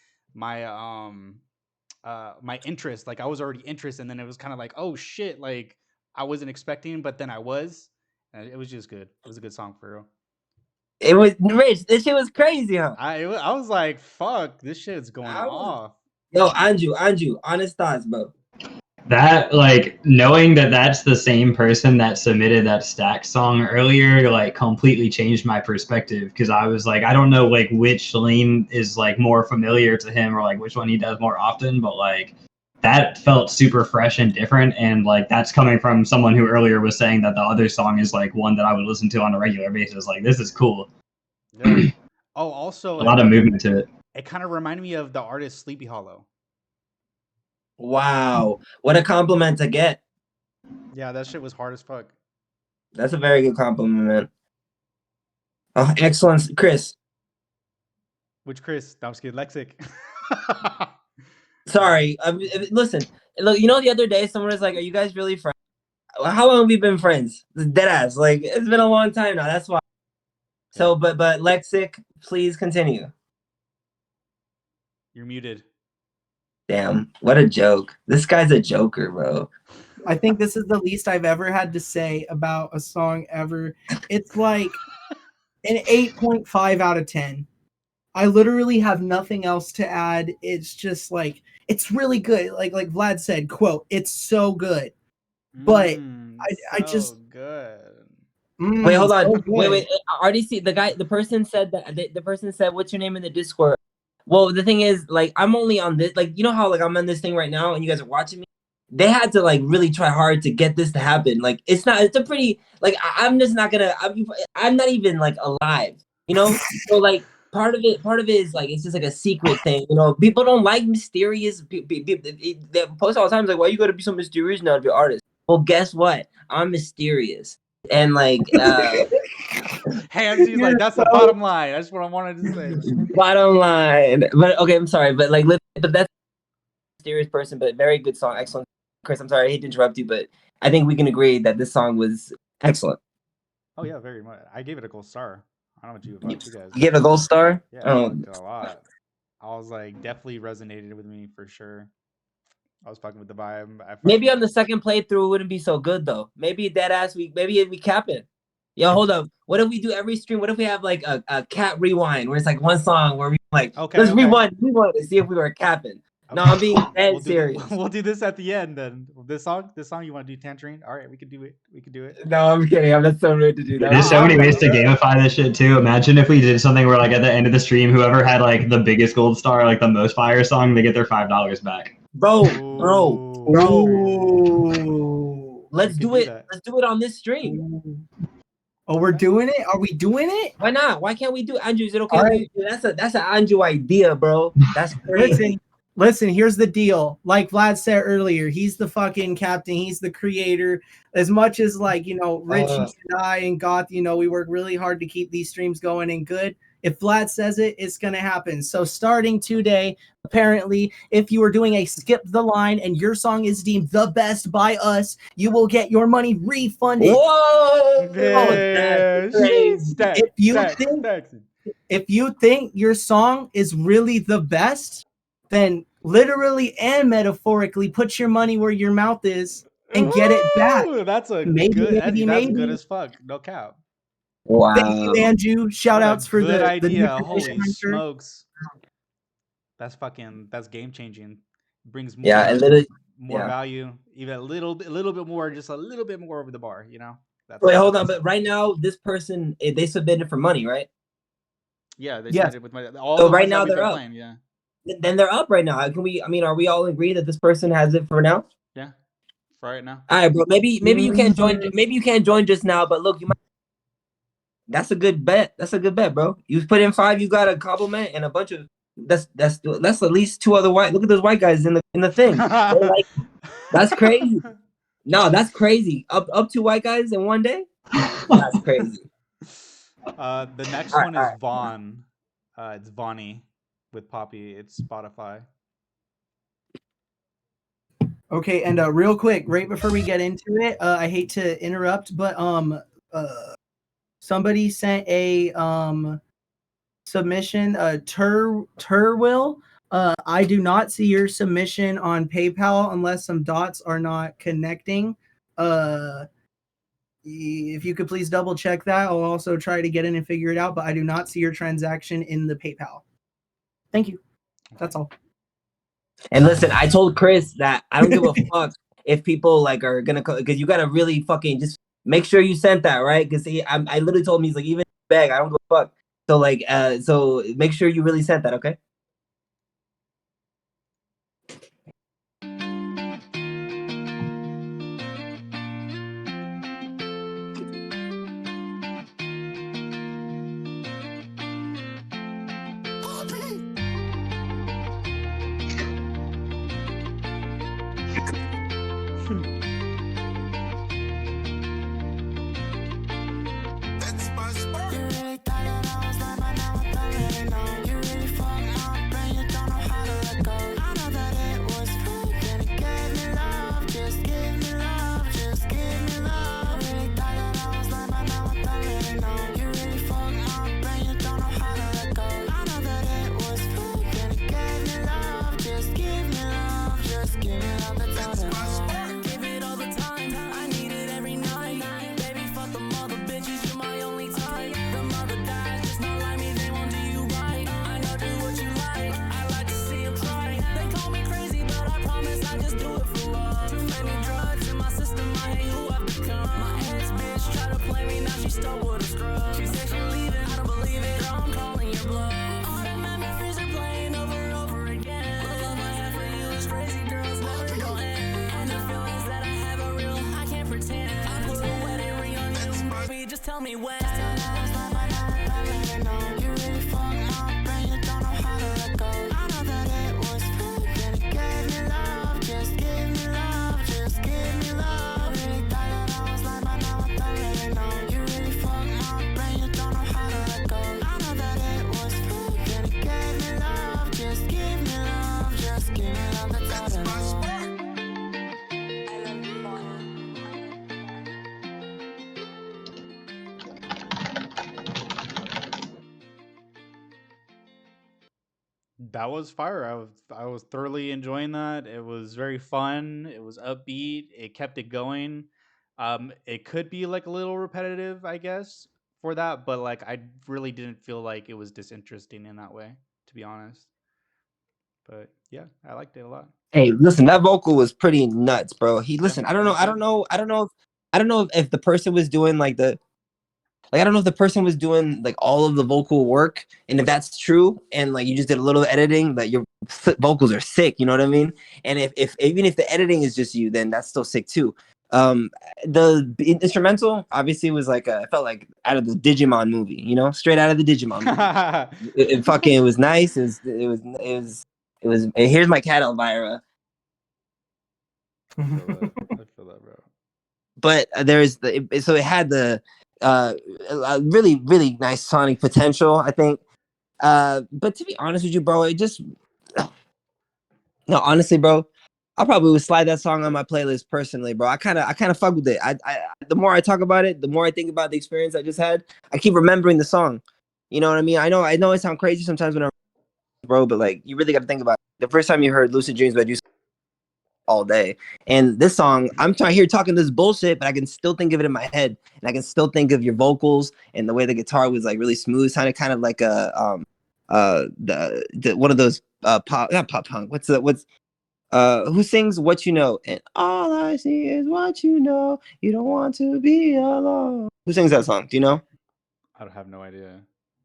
interest. Like I was already interested, and then it was kind of like, oh shit, like I wasn't expecting, but then I was, and it was just good. It was a good song for real. It was Rich. This shit was crazy, huh? I was like, fuck, this shit's going off. Yo, Anju, honest thoughts, bro. That, like, knowing that that's the same person that submitted that Stack song earlier, like, completely changed my perspective, because I was like, I don't know, like, which lane is, like, more familiar to him, or, like, which one he does more often, but, like, that felt super fresh and different, and, like, that's coming from someone who earlier was saying that the other song is, like, one that I would listen to on a regular basis. Like, this is cool. Yeah. Oh, also, a lot of movement to it. It kind of reminded me of the artist Sleepy Hollow. Wow, what a compliment to get. Yeah, that shit was hard as fuck. That's a very good compliment, man. Oh, excellent, Chris. Which Chris? I'm just kidding. Lexik. Sorry. Listen, look. You know, the other day someone was like, "Are you guys really friends?" How long have we been friends? Deadass. Like it's been a long time now. That's why. So, but Lexik, please continue. You're muted. Damn, what a joke. This guy's a joker, bro. I think this is the least I've ever had to say about a song ever. It's like an 8.5 out of 10. I literally have nothing else to add. It's just like, it's really good. Like Vlad said, quote, it's so good. But I just good. Wait, hold on. So wait. I already see the person said that the person said, what's your name in the Discord? Well, the thing is, like, I'm only on this, like, you know how, like, I'm on this thing right now and you guys are watching me? They had to, like, really try hard to get this to happen. Like, it's a pretty, like, I'm just not gonna, I'm not even, like, alive, you know? So, like, part of it is like it's just like a secret thing, you know. People don't like mysterious. They post all the time like, why you gotta be so mysterious now to be an artist? Well, guess what? I'm mysterious, and like Hamsy's like, that's the bottom line. That's what I wanted to say. Bottom line. But okay, I'm sorry, but like, but that's a mysterious person, but very good song, excellent. Chris, I'm sorry, I hate to interrupt you, but I think we can agree that this song was excellent. Oh yeah, very much. I gave it a gold star. I don't know what you guys. You gave it a gold star? Yeah, I liked it a lot. I was like, definitely resonated with me for sure. I was fucking with the vibe. Maybe on the second playthrough it wouldn't be so good though. Maybe dead ass maybe we cap it. Yo, hold up. What if we do every stream? What if we have like a cat rewind where it's like one song where we like let's rewind to see if we were capping. No, I'm being dead serious. We'll do this at the end then. This song you want to do Tangerine? All right, we can do it. No, I'm kidding. I'm not so rude to do that. There's so many ways to gamify this shit too. Imagine if we did something where like at the end of the stream, whoever had like the biggest gold star, like the most fire song, they get their $5 back. Bro. Let's do it. Let's do it on this stream. Oh, we're doing it? Are we doing it? Why not? Why can't we do it? ANJU, is it okay? Right. That's an ANJU idea, bro. That's crazy. Listen, here's the deal. Like Vlad said earlier, he's the fucking captain. He's the creator. As much as like, you know, Rich and I and Goth, you know, we work really hard to keep these streams going and good. If Vlad says it, it's going to happen. So starting today, apparently, if you are doing a skip the line and your song is deemed the best by us, you will get your money refunded. Whoa! If you think your song is really the best, then literally and metaphorically put your money where your mouth is and get it back. That's a maybe, good, maybe. That's good as fuck. No cap. Wow. Thank you, ANJU. Shout outs for good the idea. The Holy smokes. That's game changing. Brings more, more value, even a little bit more, just a little bit more over the bar, you know? Wait, hold on. But right now, this person, they submitted for money, right? Yeah, they submitted with money. So right now they're up. Playing, yeah. Then they're up right now. Are we all agree that this person has it for now? Yeah, for right now. All right, bro. Maybe you can't join. Maybe you can't join just now. But look, you might. That's a good bet. That's a good bet, bro. You put in 5, you got a compliment and a bunch of. That's at least 2 other white. Look at those white guys in the thing. Like, that's crazy. No, that's crazy. Up 2 white guys in one day. That's crazy. The next one is Vaughn. It's Vonnie. With Poppy, it's Spotify. Okay, and real quick, right before we get into it, I hate to interrupt, but somebody sent a submission, Turwill. I do not see your submission on PayPal unless some dots are not connecting. If you could please double check that, I'll also try to get in and figure it out, but I do not see your transaction in the PayPal. Thank you. That's all. And listen, I told Chris that I don't give a fuck if people like are gonna, because you gotta really fucking just make sure you sent that, right? Because I literally told him, he's like, even bag, I don't give a fuck. So like, so make sure you really sent that, okay? Tell me when. That was fire. I was thoroughly enjoying that. It was very fun. It was upbeat. It kept it going. It could be like a little repetitive, I guess, for that, but like I really didn't feel like it was disinteresting in that way, to be honest. But yeah, I liked it a lot. Hey, listen, that vocal was pretty nuts, bro. Listen. Yeah, I don't know. it was good. I don't know if the person was doing like I don't know if the person was doing like all of the vocal work, and if that's true, and like you just did a little editing, like your vocals are sick. You know what I mean? And if even if the editing is just you, then that's still sick too. The instrumental obviously was like it felt like out of the Digimon movie, you know, straight out of the Digimon movie. It was nice. It was. Here's my cat Elvira. I feel that, bro. But so it had the really really nice sonic potential, I think. But to be honest with you, bro, it just no, honestly, bro, I probably would slide that song on my playlist personally, bro. I kind of fuck with it. I the more I talk about it, the more I think about the experience I just had. I keep remembering the song. You know what I mean? I know it sounds crazy sometimes when bro, but like you really got to think about it. The first time you heard Lucid Dreams by Juice all day, and this song, I'm trying here talking this bullshit, but I can still think of it in my head, and I can still think of your vocals and the way the guitar was like really smooth, kind of like a the one of those pop, not pop punk. What's who sings What You Know? And all I see is what you know. You don't want to be alone. Who sings that song? Do you know? I don't have no idea.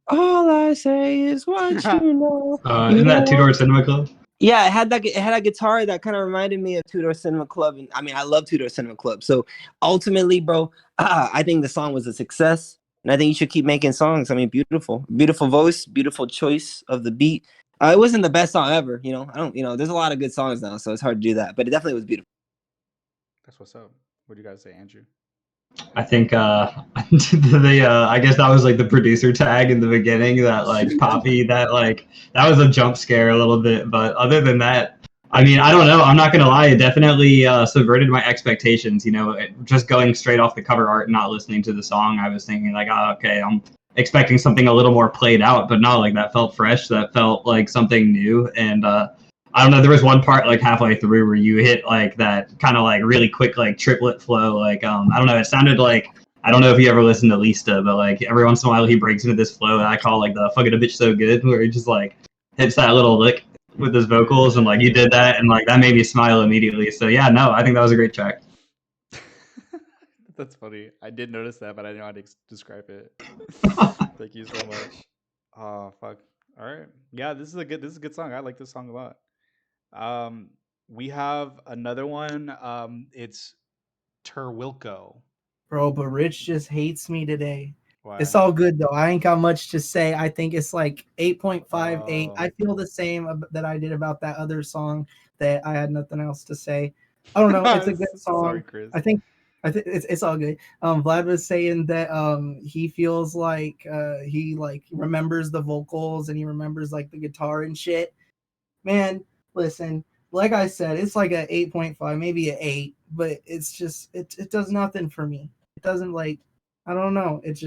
All I say is what you know. Isn't that Two Door Cinema Club? Yeah, it had that guitar that kind of reminded me of Two Door Cinema Club, and I mean, I love Two Door Cinema Club. So ultimately, bro, I think the song was a success, and I think you should keep making songs. I mean, beautiful voice, beautiful choice of the beat. It wasn't the best song ever, you know. There's a lot of good songs now, so it's hard to do that, but it definitely was beautiful. That's what's up. What do you guys say, Andrew? I think I guess that was like the producer tag in the beginning, that like Poppy, that was a jump scare a little bit, but other than that, I mean, I don't know, I'm not gonna lie, it definitely subverted my expectations. You know, just going straight off the cover art and not listening to the song, I was thinking like, oh, okay, I'm expecting something a little more played out, but no, like that felt fresh, that felt like something new. And I don't know, there was one part like halfway through where you hit like that kind of like really quick like triplet flow, like I don't know, it sounded like, I don't know if you ever listened to Lista, but like every once in a while he breaks into this flow that I call like the fucking a bitch so good, where he just like hits that little lick with his vocals, and like you did that, and like that made me smile immediately. So yeah, no, I think that was a great track. That's funny. I did notice that, but I didn't know how to describe it. Thank you so much. Oh fuck. All right. Yeah, this is a good song. I like this song a lot. We have another one. It's Terwilco. Bro, but Rich just hates me today. Why? It's all good though. I ain't got much to say. I think it's like 8.58. I feel the same that I did about that other song that I had nothing else to say. I don't know. It's a good song. Sorry, Chris. I think it's all good. Vlad was saying that he feels like he like remembers the vocals and he remembers like the guitar and shit. Man, listen, like I said, it's like a 8.5, maybe an 8, but it's just it does nothing for me. It doesn't, like, I don't know. It's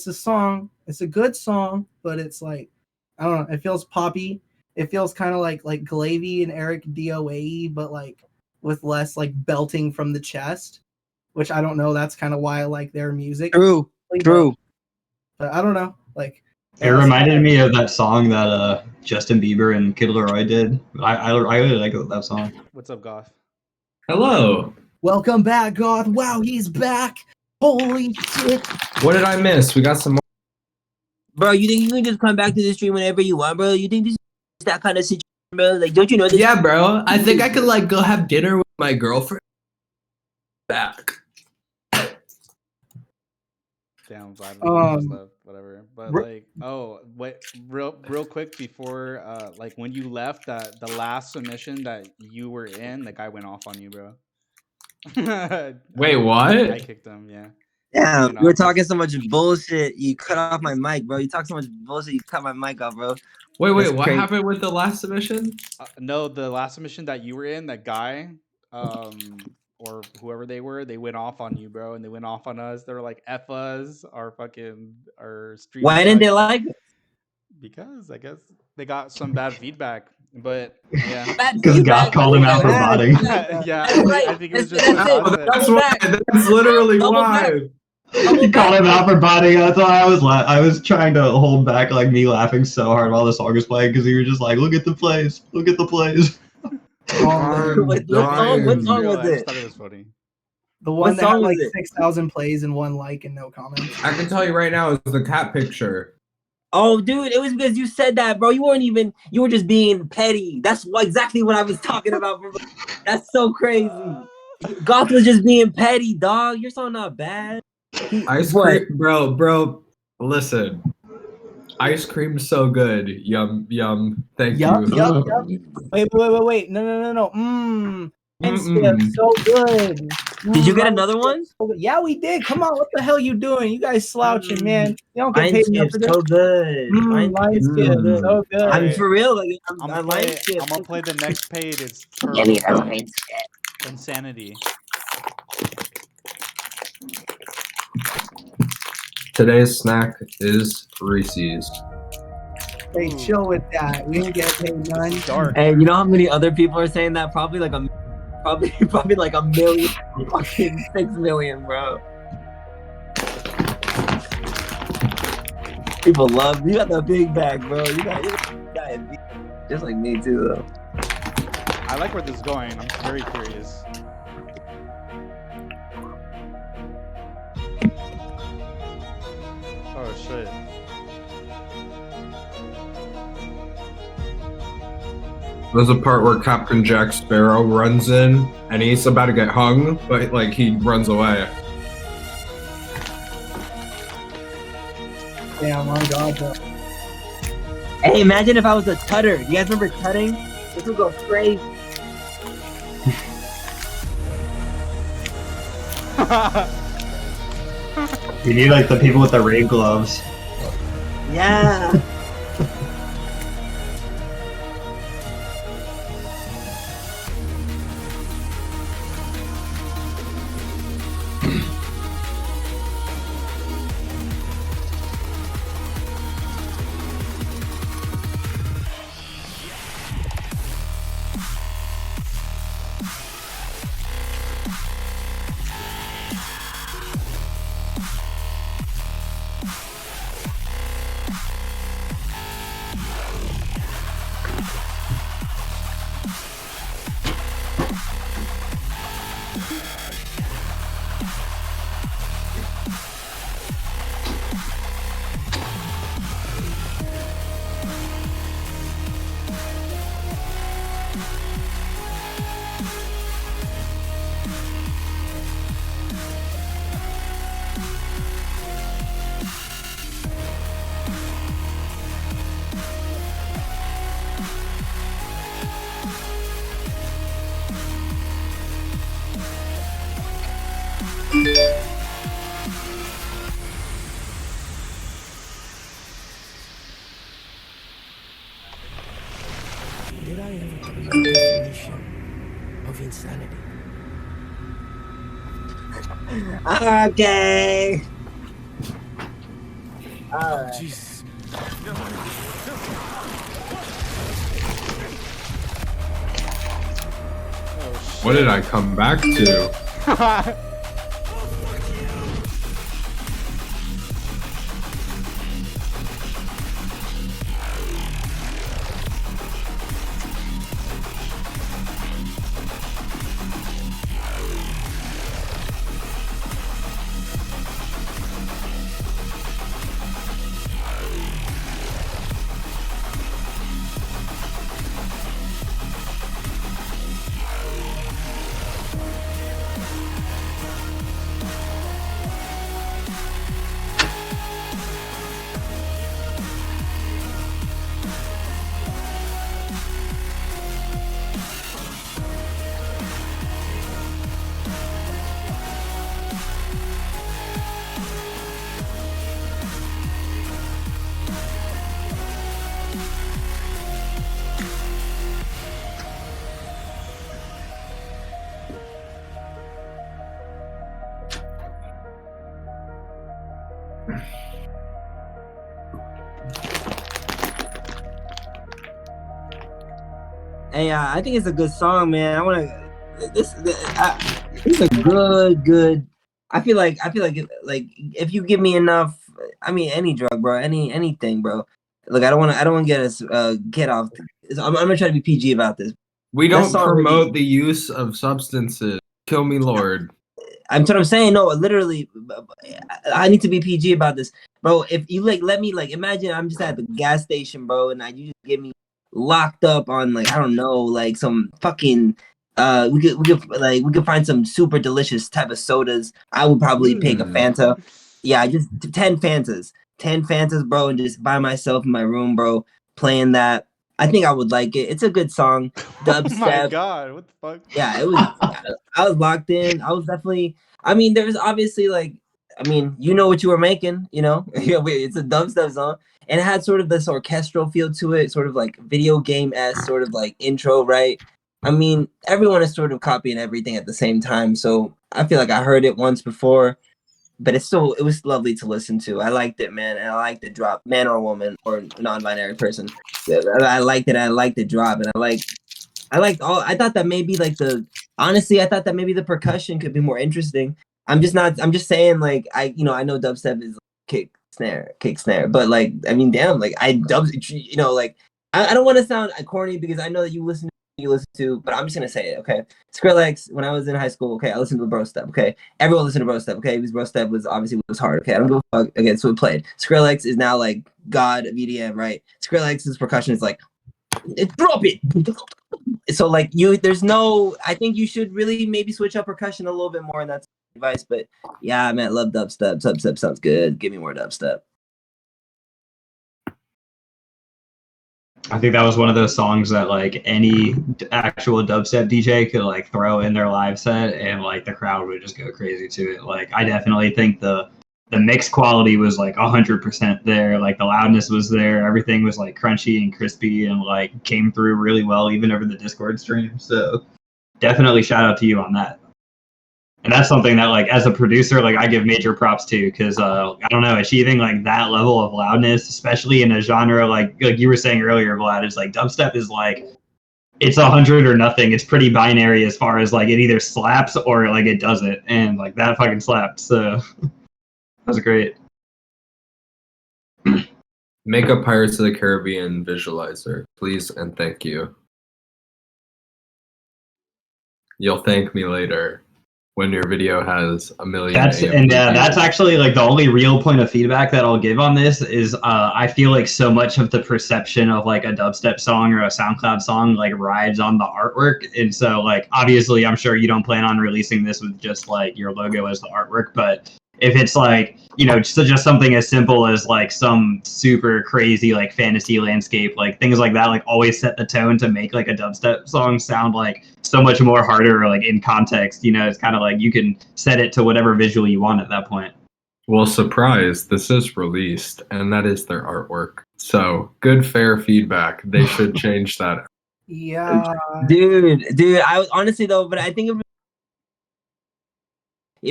a song. It's a good song, but it's like, I don't know. It feels poppy. It feels kind of like Glavy and Eric DOAE, but like with less like belting from the chest, which I don't know. That's kind of why I like their music. True. But I don't know. Like, it reminded me of that song that Justin Bieber and KILLMILORD did. I really like that song. What's up, Goth? Hello. Welcome back, Goth. Wow, he's back. Holy shit. What did I miss? We got some more. Bro, you think you can just come back to the stream whenever you want, bro? You think this is that kind of situation, bro? Like, don't you know this? Yeah, bro. I think I could like go have dinner with my girlfriend. Back. Damn, Vlad, whatever. But like, wait, real quick before, like when you left, that the last submission that you were in, the guy went off on you, bro. Wait, what? I kicked him. Yeah. Yeah, you were talking so much bullshit. You cut off my mic, bro. You talk so much bullshit. You cut my mic off, bro. Wait, what happened with the last submission? No, the last submission that you were in, that guy, or whoever they were, they went off on you, bro, and they went off on us. They were like, "F us," our stream. Why didn't they like it? Because I guess they got some bad feedback. But yeah, Because God called him out for botting. yeah, I think it was just. That's why. That's literally why. You called him out for botting. That's why I was trying to hold back like me laughing so hard while the song was playing because you were just like, look at the plays, look at the plays. What song was it? I thought it was funny. The one What that had song like was it? 6,000 plays and 1 like and no comments. I can tell you right now, it's the cat picture. Oh, dude, it was because you said that, bro. You were just being petty. That's exactly what I was talking about, bro. That's so crazy. Goth was just being petty, dog. You're so not bad. Ice cream, bro. Listen, ice cream's so good. Yum, yum. Thank you. Wait. No. So good. Did you get another one? Yeah, we did. Come on, what the hell you doing? You guys slouching, man. You don't get Lion paid enough skip's for this. so good. Lion skip, so good. I'm for real. Like, I'm I'm gonna play the next page. It's Insanity. Today's snack is Reese's. Hey, chill with that. We didn't get paid none. Dark. Hey, you know how many other people are saying that? Probably like a million, fucking 6 million, bro. People love you. Got the big bag, bro. You got it, just like me too, though. I like where this is going. I'm very curious. Oh shit. There's a part where Captain Jack Sparrow runs in and he's about to get hung, but like he runs away. Yeah, my God, bro. Hey, imagine if I was a tutter. You guys remember tutting? This would go crazy. You need like the people with the raid gloves. Yeah. Did I ever give you the definition of insanity? Okay. Alright. Jesus. What did I come back to? Hey, I think it's a good song, man. I want to. It's a good. I feel like if you give me enough, I mean, any drug, bro, anything, bro. Look, I don't want to get us get off. I'm gonna try to be PG about this. We don't promote the use of substances. Kill me, Lord. I'm what I'm saying. No, literally, I need to be PG about this, bro. If you let me imagine I'm just at the gas station, bro, and you just get me locked up on I don't know, some fucking we could find some super delicious type of sodas. I would probably pick a Fanta. Yeah, just 10 Fantas, bro, and just by myself in my room, bro, playing that. I think I would like it. It's a good song. Dubstep. Oh my god, what the fuck? Yeah, it was. I was locked in. I was definitely. I mean, there was obviously you know what you were making. You know, it's a dubstep song, and it had sort of this orchestral feel to it, sort of like video game-esque sort of intro, right? I mean, everyone is sort of copying everything at the same time, so I feel like I heard it once before. But it was lovely to listen to. I liked it, man, and I liked the drop, man or woman or non-binary person. I liked it. I liked the drop, and I liked all. I thought that maybe honestly, I thought that maybe the percussion could be more interesting. I'm just saying I know dubstep is kick snare, but I mean, damn, I don't want to sound corny because I know that you listen to, but I'm just gonna say it, okay? Skrillex, when I was in high school, okay, I listened to Bro Step, okay? Everyone listened to Bro Step, okay? Because Bro Step was obviously hard, okay? I don't give a fuck, okay, so it played. Skrillex is now god of EDM, right? Skrillex's percussion is drop it! So there's no, I think you should really maybe switch up percussion a little bit more, and that's advice, but yeah, man, love dubstep. Dubstep sounds good. Give me more dubstep. I think that was one of those songs that any actual dubstep DJ could throw in their live set, and the crowd would just go crazy to it. I definitely think the mix quality was 100% there. The loudness was there. Everything was crunchy and crispy and came through really well even over the Discord stream. So definitely shout out to you on that. And that's something that as a producer, I give major props to, because I don't know, achieving that level of loudness, especially in a genre like you were saying earlier, Vlad, is dubstep is it's 100 or nothing. It's pretty binary as far as it either slaps or it doesn't, and that fucking slapped. So that was great. Make a Pirates of the Caribbean visualizer, please and thank you. You'll thank me later. When your video has 1 million. That's actually the only real point of feedback that I'll give on this is I feel so much of the perception of a dubstep song or a SoundCloud song rides on the artwork, and so obviously I'm sure you don't plan on releasing this with just your logo as the artwork, but if it's just something as simple as some super crazy fantasy landscape, things like that always set the tone to make a dubstep song sound so much more harder in context. It's kind of you can set it to whatever visual you want at that point. Well, surprise, this is released and that is their artwork, so good fair feedback. They should change that. Yeah, dude, I was honestly though, but I think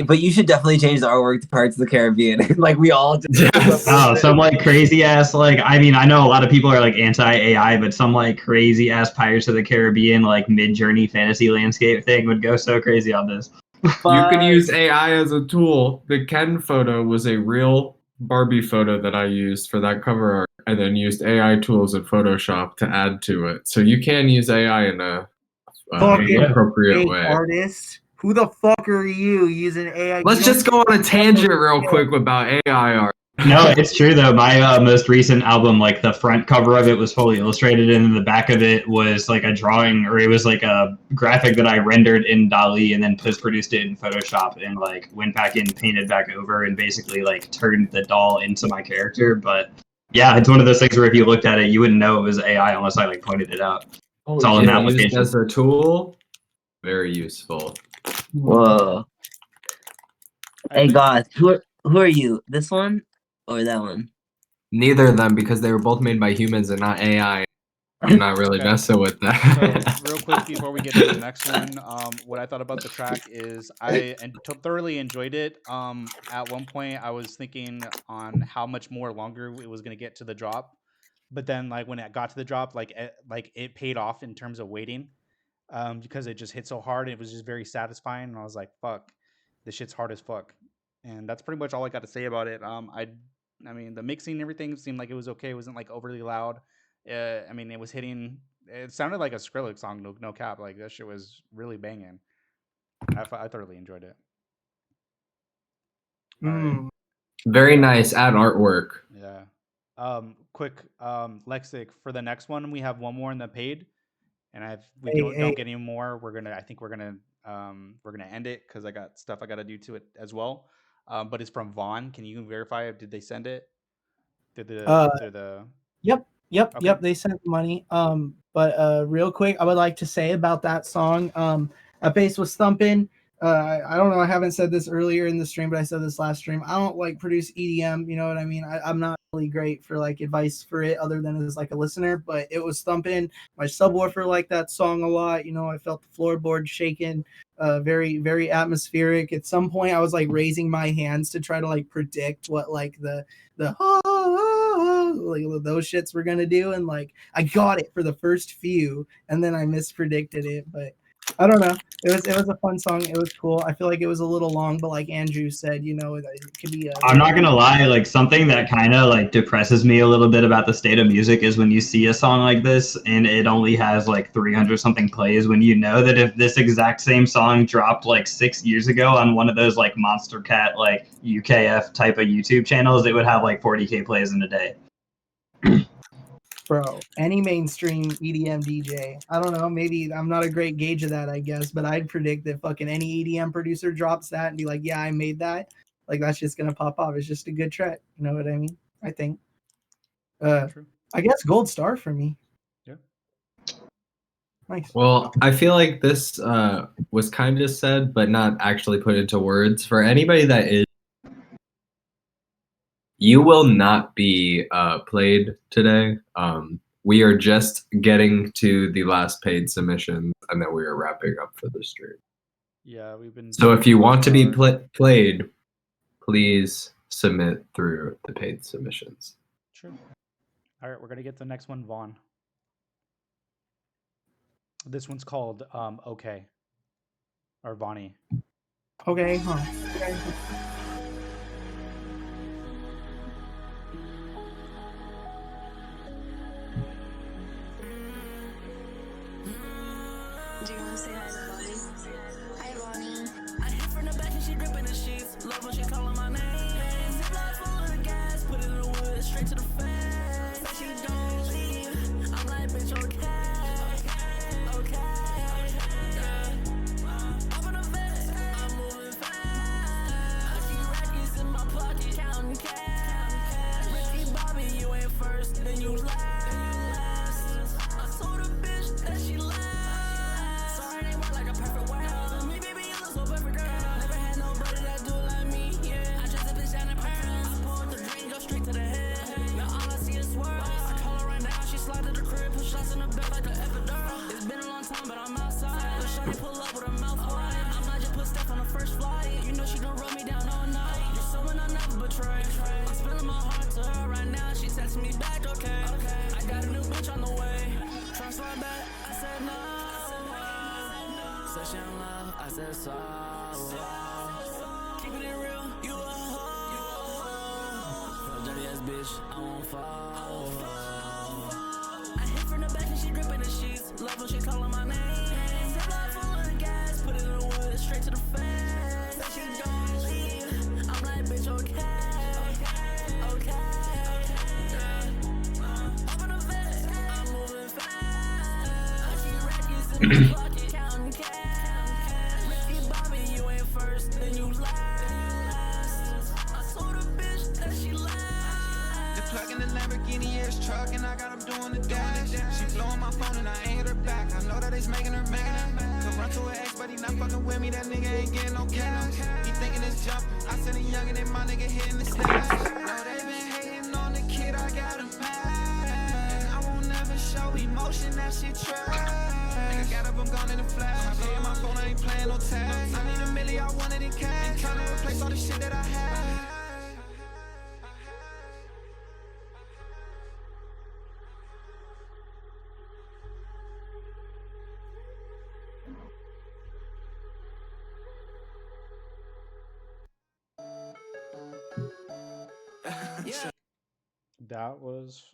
but you should definitely change the artwork to Pirates of the Caribbean. We all just some crazy ass I mean, I know a lot of people are anti-AI, but some crazy ass Pirates of the Caribbean mid-journey fantasy landscape thing would go so crazy on this. You could use AI as a tool. The Ken photo was a real Barbie photo that I used for that cover art, and then used AI tools in Photoshop to add to it. So you can use AI in a appropriate way. Artist. Who the fuck are you using AI? Let's just go on a tangent real quick about AI art. No, it's true though. My most recent album, the front cover of it was fully illustrated, and the back of it was a drawing, or it was a graphic that I rendered in DALL-E and then post-produced it in Photoshop and went back in, painted back over, and basically turned the doll into my character. But yeah, it's one of those things where if you looked at it, you wouldn't know it was AI unless I pointed it out. It's all in the application. As a tool, very useful. Whoa. Hey, God, who are you? This one or that one? Neither of them, because they were both made by humans and not AI. I'm not really messing with that. So, real quick before we get to the next one, what I thought about the track is I thoroughly enjoyed it. At one point, I was thinking on how much more longer it was going to get to the drop. but then like when it got to the drop, like it paid off in terms of waiting, because it just hit so hard. It was just very satisfying, and I was like, "Fuck, this shit's hard as fuck." And that's pretty much all I got to say about it. I mean, the mixing and everything seemed like it was okay. It wasn't like overly loud. I mean, it was hitting. It sounded like a Skrillex song, no cap. Like that shit was really banging. I thoroughly enjoyed it. Very nice ad artwork. Yeah. Quick, Lexik, for the next one, we have one more in the paid, and if we don't get any more, I think we're gonna end it because I got stuff I got to do to it as well. But it's from Vaughn. Can you verify? Did they send it? Yep. Okay. They sent money. But real quick, I would like to say about that song. A bass was thumping. I don't know. I haven't said this earlier in the stream, but I said this last stream. I don't like produce EDM. You know what I mean? I'm not really great for like advice for it, other than as like a listener. But it was thumping. My subwoofer liked that song a lot. You know, I felt the floorboard shaking. Very, very atmospheric. At some point, I was like raising my hands to try to like predict what like the like those shits were gonna do, and like I got it for the first few, and then I mispredicted it. But I don't know. It was a fun song. It was cool. I feel like it was a little long, but like Andrew said, you know, it could be. I'm not gonna lie. Like something that kind of like depresses me a little bit about the state of music is when you see a song like this and it only has like 300 something plays. When you know that if this exact same song dropped like 6 years ago on one of those like Monster Cat like UKF type of YouTube channels, it would have like 40K plays in a day. Bro, any mainstream EDM DJ, I don't know, maybe I'm not a great gauge of that, I guess, but I'd predict that fucking any EDM producer drops that and be like, yeah, I made that. Like, that's just going to pop off. It's just a good track. You know what I mean? I think. I guess gold star for me. Yeah. Nice. Well, I feel like this was kind of said, but not actually put into words. For anybody that is, you will not be played today. We are just getting to the last paid submission, and then we are wrapping up for the stream. Yeah, we've been. So if you want to be played, please submit through the paid submissions. Sure. All right, we're gonna get the next one, Vaughn. This one's called Okay, or Vonnie. Okay, huh? Okay. Do you want to say hi to Bonnie? Hi, Bonnie. I hit from the back and she gripping the sheets. Love when she calling my name. Ziploc full of the gas, put it in the wood, straight to the face. But she don't leave. I'm like, bitch, okay. Open the vest, I'm moving fast. I see rackets in my pocket, counting cash. Ricky Bobby, you ain't first, then you last. I told a bitch that she last. Me back, okay. I got a new bitch on the way. Trust my back, I said no. Said she in love, I said so. Keeping it real, you a hoe. Dirty ass bitch, I won't fall. I hit from the back and she gripping the sheets. Love when she calling my name. Ziploc full of the gas, put it in the wood, straight to the face. Said she don't leave. I'm like, bitch, okay. Counting cash. Ricky Bobby, you ain't first, then you last. I told a bitch that she last. The plug in the Lamborghini is truck, and I got him doing the dash. She blowing my phone and I ain't hit her back. I know that it's making her mad. Could run to her ex, but he not fucking with me. That nigga ain't getting no cash. He thinking it's jumping. I said he younger than my nigga hitting the stash. Now they been hating on the kid, I got him mad. And I won't never show emotion, that shit trash. Nigga got up, I'm gone in a flash. Blowing my phone, I ain't playing no tags. I need $1 million, I want it in cash. Ain't trying to replace all the shit that I had. That was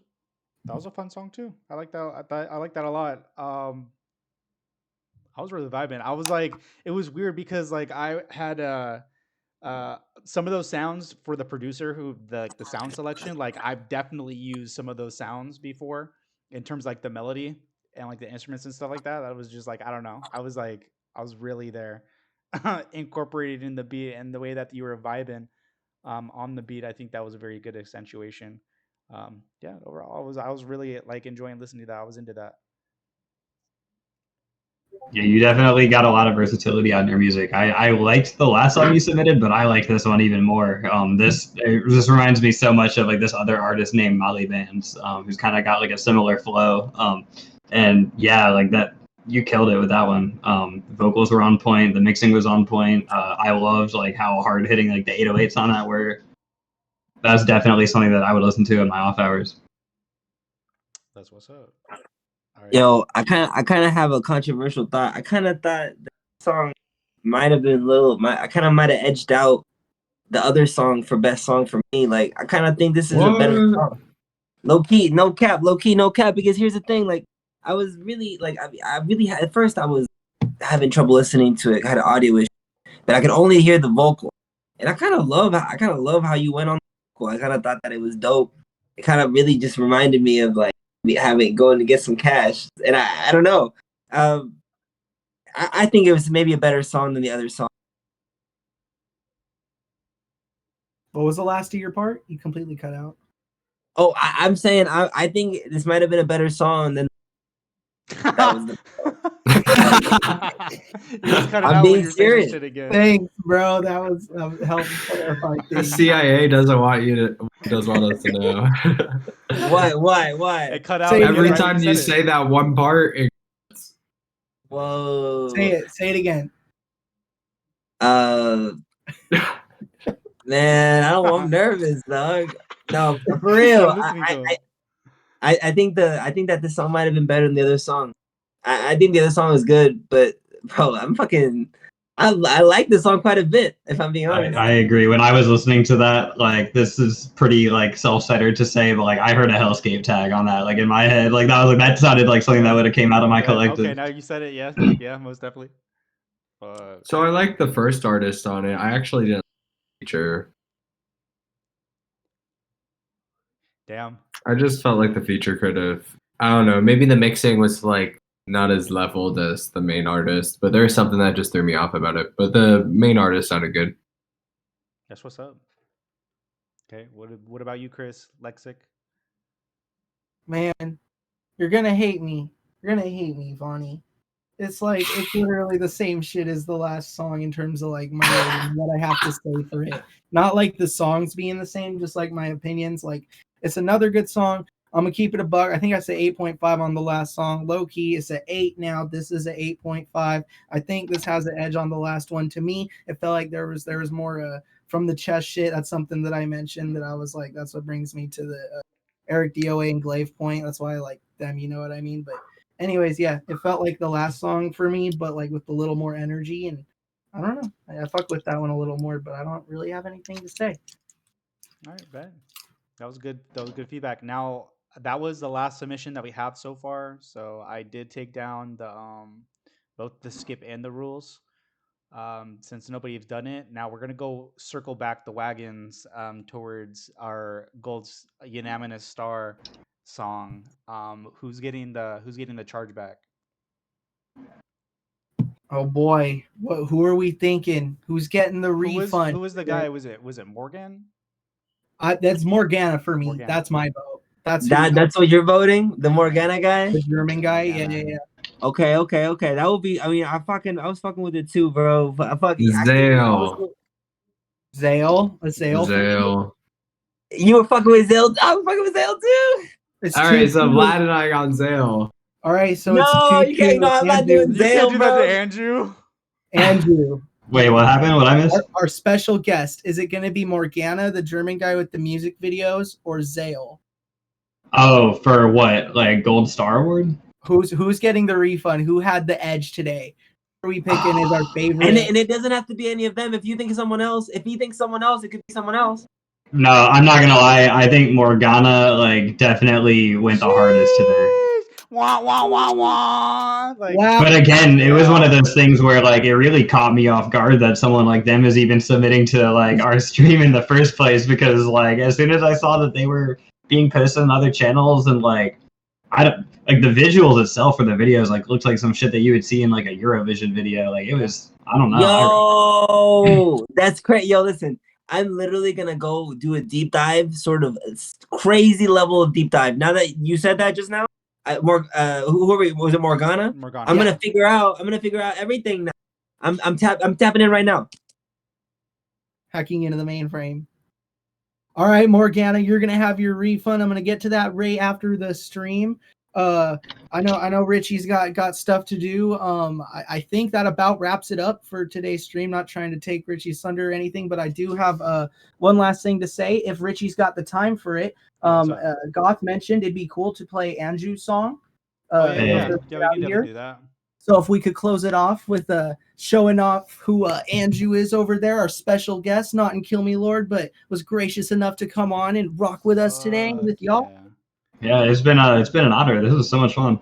a fun song too. I like that. I like that a lot. I was really vibing. I was like, it was weird because like I had some of those sounds for the producer who the sound selection. Like I've definitely used some of those sounds before in terms of, like the melody and like the instruments and stuff like that. That was just like I don't know. I was like I was really there, incorporated in the beat and the way that you were vibing on the beat. I think that was a very good accentuation. Yeah, overall, I was really like enjoying listening to that. I was into that. Yeah, you definitely got a lot of versatility on your music. I liked the last song you submitted, but I like this one even more. This reminds me so much of like this other artist named Molly Bands, who's kind of got like a similar flow. And yeah, like that, you killed it with that one. Vocals were on point, the mixing was on point. I loved like how hard hitting like the 808s on that were. That's definitely something that I would listen to in my off hours. That's what's up. Right. Yo, I kind of have a controversial thought. I kind of thought the song might have been I kind of might have edged out the other song for best song for me. Like, I kind of think this is a better song. Low key, no cap. Because here's the thing. Like, I was really like, I really had, at first I was having trouble listening to it. I had an audio issue, but I could only hear the vocal, and I kind of love how you went on the vocal. I kind of thought that it was dope. It kind of really just reminded me of like going to get some cash, and I don't know. I think it was maybe a better song than the other song. What was the last of your part? You completely cut out. Oh, I'm saying I think this might have been a better song than that was the I'm being serious. Thanks, bro. That was helpful clarify The things. CIA doesn't want us to know. Why? It cut out Every time you say that one part, Whoa. Say it again. Man, I'm nervous, dog. No, for real. I think that this song might have been better than the other song. I think the other song was good, but bro, I like this song quite a bit, if I'm being honest. I agree. When I was listening to that, like this is pretty like self-centered to say, but like I heard a Hellscape tag on that, like in my head, like that sounded like something that would have came out of my collective. Okay, now you said it. Yeah, most definitely. So I like the first artist on it. I actually didn't like the feature. Damn. I just felt like the feature could have. I don't know. Maybe the mixing was like not as leveled as the main artist, but there's something that just threw me off about it. But the main artist sounded good. That's what's up. Okay, what about you, Chris? Lexik? Man, you're gonna hate me. You're gonna hate me, Vonnie. It's literally the same shit as the last song in terms of like my rating, what I have to say for it. Not like the songs being the same, just like my opinions. Like it's another good song. I'm gonna keep it a buck. I think I said 8.5 on the last song. Low key, it's an 8 now. This is an 8.5. I think this has an edge on the last one. To me, it felt like there was more from the chest shit. That's something that I mentioned that I was like, that's what brings me to the Eric DOA and Glaive point. That's why I like them. You know what I mean? But anyways, yeah, it felt like the last song for me, but like with a little more energy. And I don't know. I fuck with that one a little more, but I don't really have anything to say. All right, bet. That was good. That was good feedback. Now that was the last submission that we have so far. So I did take down the both the skip and the rules. Since nobody's done it, now we're gonna go circle back the wagons towards our gold's unanimous star song. Who's getting the charge back? Oh boy, who are we thinking? Who's getting the refund? Who was the guy? Was it Morgan? That's Morgana for me. Morgana. That's my vote. That's what you're voting? The Morgana guy? The German guy? Yeah. Okay. That would be. I mean, I was fucking with it too, bro. Zale. You were fucking with Zale. I was fucking with Zale too. All right, so Vlad and I got Zale. All right, so no, you can't. No, I'm not doing Zale, bro. You can't do that to Andrew. Wait, what happened? What I missed? Our special guest. Is it going to be Morgana, the German guy with the music videos, or Zale? Oh, for what? Like Gold Star Award? Who's getting the refund? Who had the edge today? Who are we picking as our favorite? And it doesn't have to be any of them. If you think of someone else, if he thinks someone else, it could be someone else. No, I'm not gonna lie. I think Morgana like definitely went the hardest today. Wah wah wah wah. Like, But again, it was one of those things where like it really caught me off guard that someone like them is even submitting to like our stream in the first place, because like as soon as I saw that they were being posted on other channels and like I don't like the visuals itself for the videos like looked like some shit that you would see in like a Eurovision video. Like it was, I don't know. Yo, that's crazy. Yo, listen, I'm literally gonna go do a deep dive, sort of crazy level of deep dive. Now that you said that just now, who are we? Was it Morgana? Morgana. I'm gonna figure out everything now. I'm tapping in right now. Hacking into the mainframe. All right, Morgana, you're gonna have your refund. I'm gonna get to that right after the stream. I know Richie's got stuff to do. I think that about wraps it up for today's stream. Not trying to take Richie's thunder or anything, but I do have one last thing to say. If Richie's got the time for it, Goth mentioned it'd be cool to play ANJU's song. We can definitely do that. So if we could close it off with showing off who ANJU is over there, our special guest, not in KILLMILORD, but was gracious enough to come on and rock with us today with y'all. Yeah, it's been an honor. This was so much fun.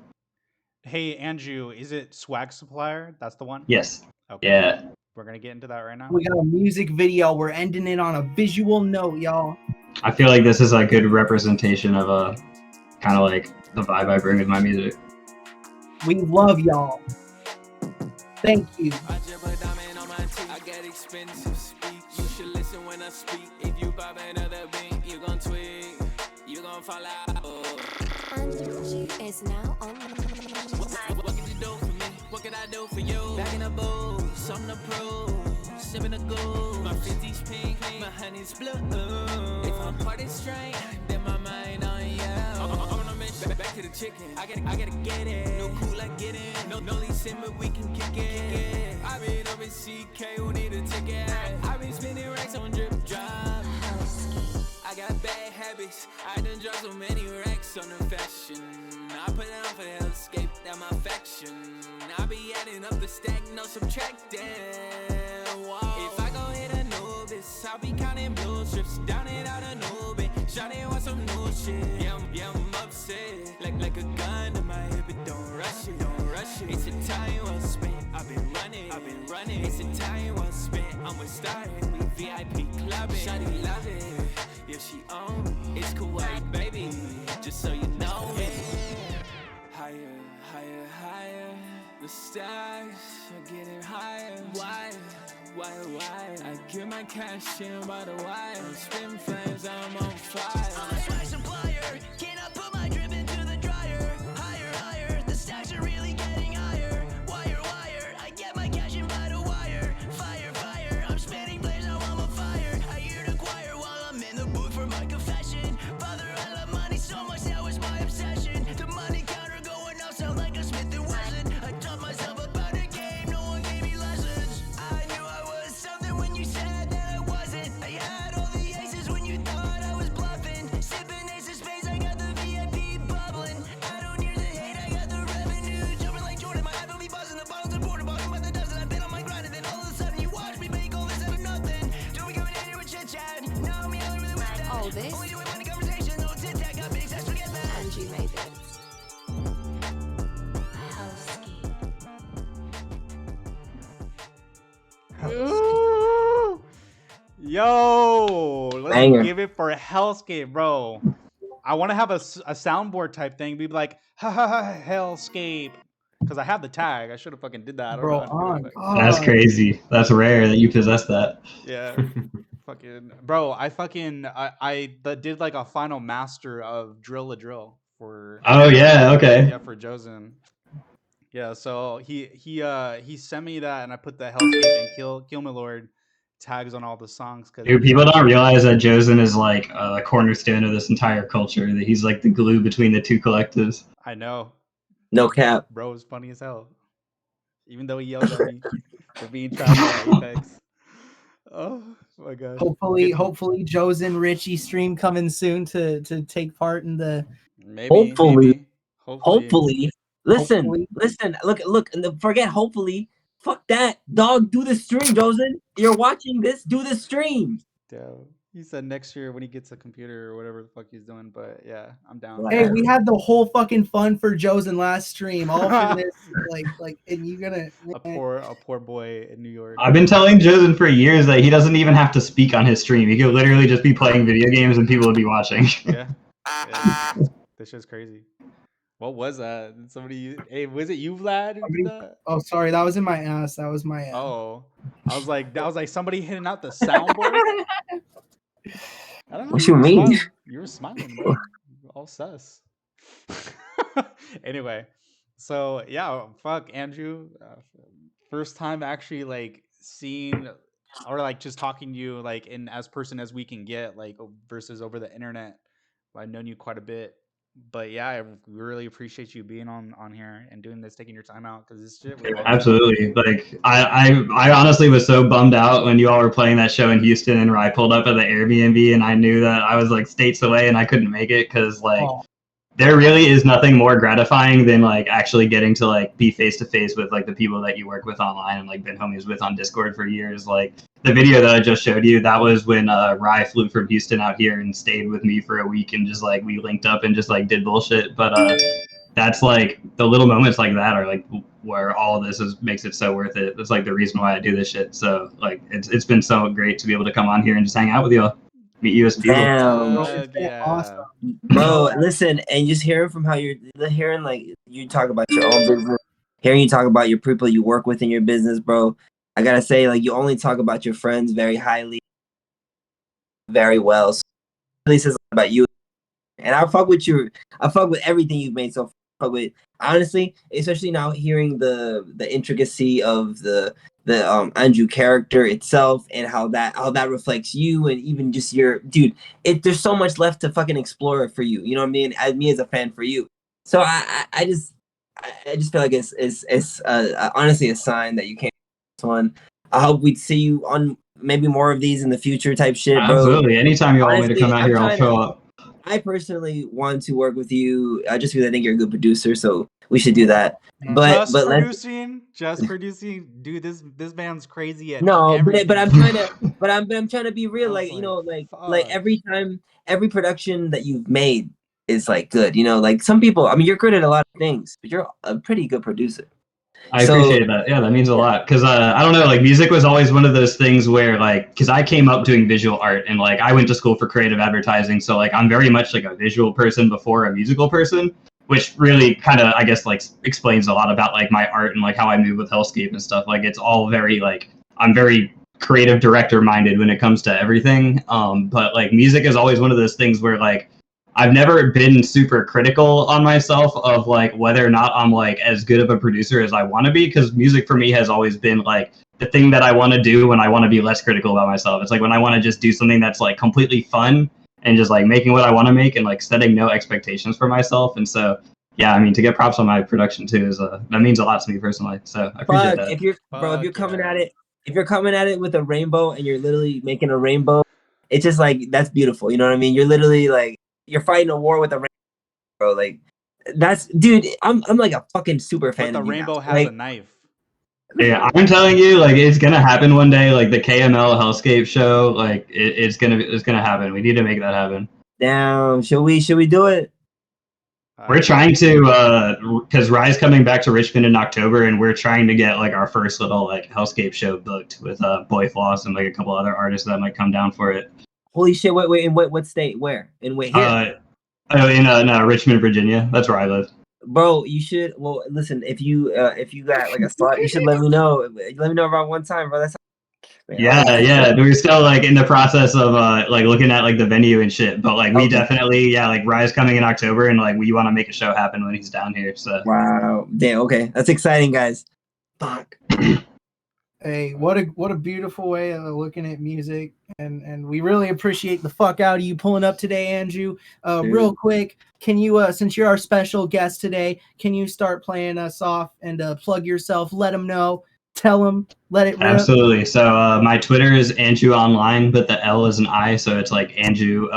Hey, ANJU, is it Swag Supplier? That's the one? Yes. Okay. Yeah. We're gonna get into that right now. We got a music video. We're ending it on a visual note, y'all. I feel like this is a good representation of kind of like the vibe I bring with my music. We love y'all. Thank you. I get expensive speech. You should listen when I speak. If you pop another beat, you gon' tweak. You gon' fall out. ANJU is now on. What can you do for me? What can I do for you? Back in the booth, something to prove. Sipping the goose. My 50's pink, my honey's blue. If I'm party straight, then my mind on you. I'm on a mission. Back to the chicken. I gotta get it. No cool, I get it. No leasing, but we can kick it. I been up in CK, who need a ticket? I been spending racks on drip drop. I got bad habits. I done dropped so many racks on the fashion. I put down for hellscape, that my faction. I be adding up the stack, no subtracting. Whoa. If I go hit Anubis, I'll be counting blue strips down it out of Nubin. Shawty want some new shit. Yeah, I'm upset. Like a gun to my hip, but don't rush it, don't rush it. It's a time well spent. I've been running. It's a time well spent. I'm with Star, we VIP clubbing. Shawty love it. Yeah, she own it. It's Kawaii, baby. Just so you know it. Higher, higher, higher. The stars are getting higher. Why? I get my cash in by the wire. Spin flames, I'm on fire. I'm a swag supplier. Can I put my drip into the dryer? Higher. The stacks are really getting higher. Wire. I get my cash in by the wire. Fire. I'm spinning flames, now I'm on fire. I hear the choir while I'm in the booth for my confession. Father, I love money so much, now it's my obsession. The money counter going up, sound like a Smith & Wesson. I taught myself about the game, no one gave me lessons. I knew I was something when you said that I wasn't. I had all the aces when you thought I was bluffing. Sipping ace of spades, I got the VIP bubbling. I don't hear the hate, I got the revenue. Jumping like Jordan, my iPhone be buzzing. The bottles are portable, I'm by the dozen. I've been on my grind, and then all of a sudden you watch me make all this out of nothing. Don't be coming in here with chit chat. Now I'm yelling really with that. Oh, this? Only doing money conversation, no tit tat. Got big sex, forget that. ANJU made it. Ooh. Yo, let's Banger. give it for Hellscape, bro. I want to have a soundboard type thing. Be like, ha ha ha, Hellscape. Because I have the tag. I should have fucking did that. I don't Bro, know. That's crazy. That's rare that you possess that. Yeah. Fucking bro, I did like a final master of Drill a Drill for Oh yeah, okay. for Jonson. Yeah, so he sent me that and I put the Hellscape and KILLMILORD tags on all the songs. Dude, people don't realize that Jonson is like the cornerstone of this entire culture. That he's like the glue between the two collectives. I know. No cap. Bro is funny as hell. Even though he yelled at me for being trapped at Apex. Oh my god. Hopefully Jonson Richie stream coming soon to take part in the Hopefully. Listen. Look, and forget hopefully. Fuck that. Dog, do the stream, Jonson. You're watching this, do the stream. Damn. He said next year when he gets a computer or whatever the fuck he's doing. But yeah, I'm down. Hey, we had the whole fucking fun for Joe's last stream, all for this, and you gonna a poor boy in New York. I've been telling Josen for years that he doesn't even have to speak on his stream. He could literally just be playing video games and people would be watching. Yeah. This shit's crazy. What was that? Somebody? Hey, was it you, Vlad? Who did that? Oh, sorry, that was in my ass. That was my. Oh, I was like somebody hitting out the soundboard. I don't know. What you mean? Smiling. You were smiling, bro. All sus. Anyway, so yeah, fuck Andrew. First time actually like seeing or like just talking to you like in as person as we can get like versus over the internet. I've known you quite a bit, but yeah, I really appreciate you being on here and doing this, taking your time out because this shit. Absolutely. Like I honestly was so bummed out when you all were playing that show in Houston and I pulled up at the Airbnb and I knew that I was like states away and I couldn't make it because like there really is nothing more gratifying than like actually getting to like be face to face with like the people that you work with online and like been homies with on Discord for years. Like the video that I just showed you, that was when Ry flew from Houston out here and stayed with me for a week and just like we linked up and just like did bullshit. But that's like the little moments like that are like where all of this makes it so worth it. That's like the reason why I do this shit. So like it's been so great to be able to come on here and just hang out with y'all. Meet you as people. Damn. Awesome. Bro, listen, and just hearing from how you're hearing like you talk about your own business, hearing you talk about your people you work with in your business, bro. I gotta say, like you only talk about your friends very highly, very well. So it really says a lot about you. And I fuck with you. I fuck with everything you've made so far. I fuck with honestly, especially now hearing the intricacy of the ANJU character itself and how that reflects you and even just your dude. There's so much left to fucking explore for you. You know what I mean? Me as a fan for you. So I just feel like it's honestly a sign that you came to this one. I hope we'd see you on maybe more of these in the future type shit, bro. Absolutely. Anytime you want me to come out here, I'll show up. I personally want to work with you just because I think you're a good producer, so we should do that. But just producing, dude. This man's crazy at but I'm trying to be real, like you know, like every production that you've made is like good, you know, like some people. I mean, you're good at a lot of things, but you're a pretty good producer. I appreciate that. Yeah, that means a lot. Because I don't know, like music was always one of those things where like, because I came up doing visual art and like I went to school for creative advertising. So like I'm very much like a visual person before a musical person, which really kind of, I guess, like explains a lot about like my art and like how I move with Hellscape and stuff. Like it's all very like, I'm very creative director minded when it comes to everything. But like music is always one of those things where like, I've never been super critical on myself of like whether or not I'm like as good of a producer as I want to be, because music for me has always been like the thing that I want to do when I want to be less critical about myself. It's like when I want to just do something that's like completely fun and just like making what I want to make and like setting no expectations for myself. And so yeah, I mean, to get props on my production too is that means a lot to me personally. So I appreciate that. If you're coming at it with a rainbow and you're literally making a rainbow, it's just like that's beautiful. You know what I mean? You're literally like you're fighting a war with a rainbow, bro. Like that's dude. I'm like a fucking super fan. But the rainbow has a knife. Yeah, I'm telling you, like it's gonna happen one day. Like the KML Hellscape show, like it's gonna happen. We need to make that happen. Damn, should we do it? We're trying to, because Ry's coming back to Richmond in October, and we're trying to get like our first little like Hellscape show booked with Boy Floss and like a couple other artists that might come down for it. Holy shit! Wait, in what state? Where? In wait here? In Richmond, Virginia. That's where I live. Bro, you should. Well, listen. If you got like a slot, you should let me know. Let me know around one time, bro. That's. Yeah. We're still like in the process of like looking at like the venue and shit. But like we definitely like Ry's coming in October, and like we want to make a show happen when he's down here. So. Wow. Damn. Okay, that's exciting, guys. Fuck. Hey, what a beautiful way of looking at music, and we really appreciate the fuck out of you pulling up today, ANJU. Real quick, can you, since you're our special guest today, can you start playing us off and plug yourself? Let them know, tell them, let it rip. Absolutely. So my Twitter is ANJU Online, but the L is an I, so it's like ANJU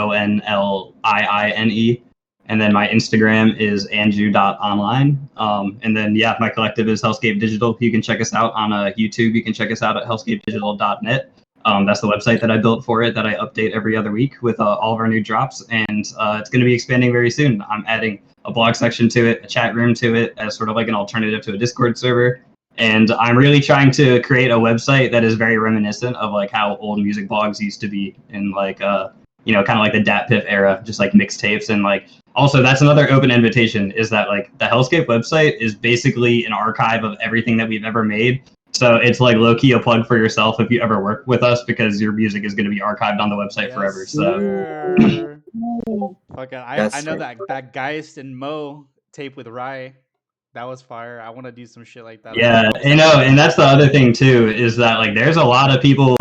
ONLIINE. And then my Instagram is anju.online. And then, yeah, my collective is Hellscape Digital. You can check us out on YouTube. You can check us out at hellscapedigital.net. That's the website that I built for it that I update every other week with all of our new drops, and it's going to be expanding very soon. I'm adding a blog section to it, a chat room to it as sort of like an alternative to a Discord server. And I'm really trying to create a website that is very reminiscent of like how old music blogs used to be in like, you know, kind of like the DatPiff era, just like mixtapes. And like, also that's another open invitation is that like the Hellscape website is basically an archive of everything that we've ever made. So it's like low key a plug for yourself if you ever work with us, because your music is going to be archived on the website forever. So Fucking, I know that Geist and Mo tape with Ry. That was fire. I want to do some shit like that. yeah, you know, and that's the other thing too, is that like there's a lot of people,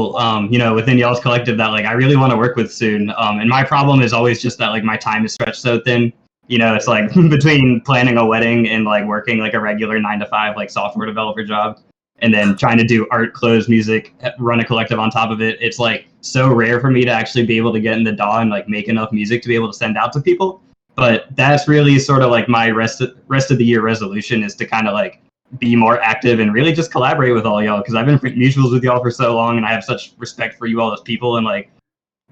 you know, within y'all's collective that like I really want to work with soon. And my problem is always just that like my time is stretched so thin. You know, it's like between planning a wedding and like working like a regular 9-to-5 like software developer job, and then trying to do art, clothes, music, run a collective on top of it. It's like so rare for me to actually be able to get in the DAW and like make enough music to be able to send out to people. But that's really sort of like my rest of the year resolution, is to kind of like be more active and really just collaborate with all y'all, because I've been mutuals with y'all for so long, and I have such respect for you all as people, and like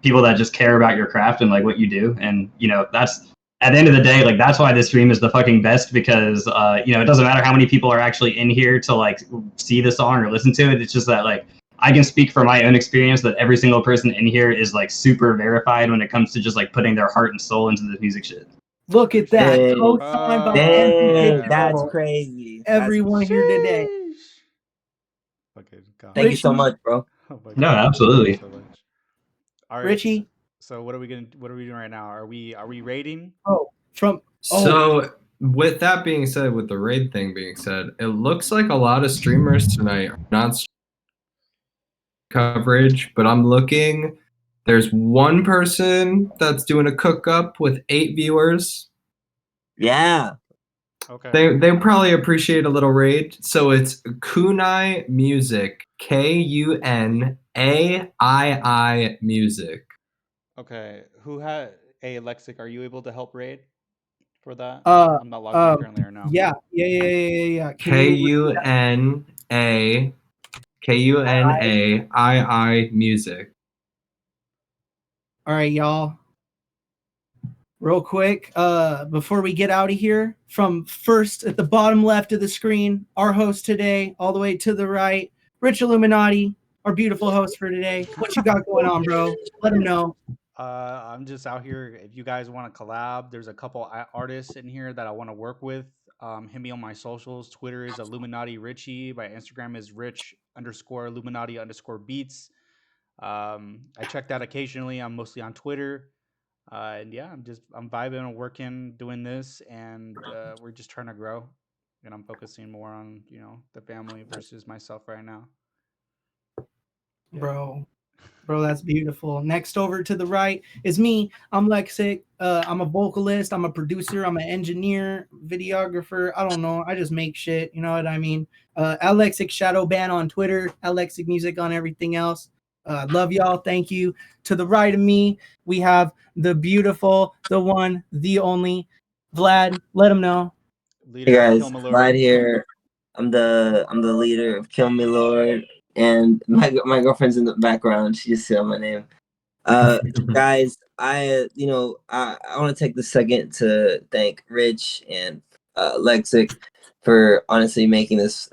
people that just care about your craft and like what you do. And you know, that's at the end of the day, like that's why this stream is the fucking best, because you know, it doesn't matter how many people are actually in here to like see the song or listen to it. It's just that like I can speak from my own experience that every single person in here is like super verified when it comes to just like putting their heart and soul into this music shit. Look at that. Dang. Co-signed by Dang, that's crazy. Everyone here today. Thank you so much, bro. No, absolutely. All right, Richie. So what are we doing right now? Are we rating? So with that being said, with the raid thing being said, it looks like a lot of streamers tonight are not coverage, but I'm looking. There's one person that's doing a cook up with 8 viewers. Yeah. Okay. They probably appreciate a little raid. So it's Kunai Music, KUNAII Music. Okay. Who had a Lexik? Are you able to help raid for that? I'm I'm not logged in currently or no. Yeah. KUNAII Music. All right, y'all. Real quick, before we get out of here, from first at the bottom left of the screen, our host today, all the way to the right, Rich Illuminati, our beautiful host for today. What you got going on, bro? Let him know. I'm just out here. If you guys want to collab, there's a couple artists in here that I want to work with. Hit me on my socials. Twitter is Illuminati Richie. My Instagram is rich_Illuminati_beats. I check that occasionally. I'm mostly on Twitter. And yeah, I'm vibing and working, doing this, and we're just trying to grow. And I'm focusing more on, you know, the family versus myself right now. Bro, that's beautiful. Next over to the right is me. I'm Lexik. I'm a vocalist. I'm a producer. I'm an engineer, videographer. I don't know. I just make shit. You know what I mean? Lexik Shadowban on Twitter. Lexik Music on everything else. Love y'all. Thank you. To the right of me, we have the beautiful, the one, the only Vlad. Let him know. Hey guys, Vlad here. I'm the leader of KILLMILORD, and my girlfriend's in the background. She just said my name. Guys, I want to take the second to thank Rich and Lexik for honestly making this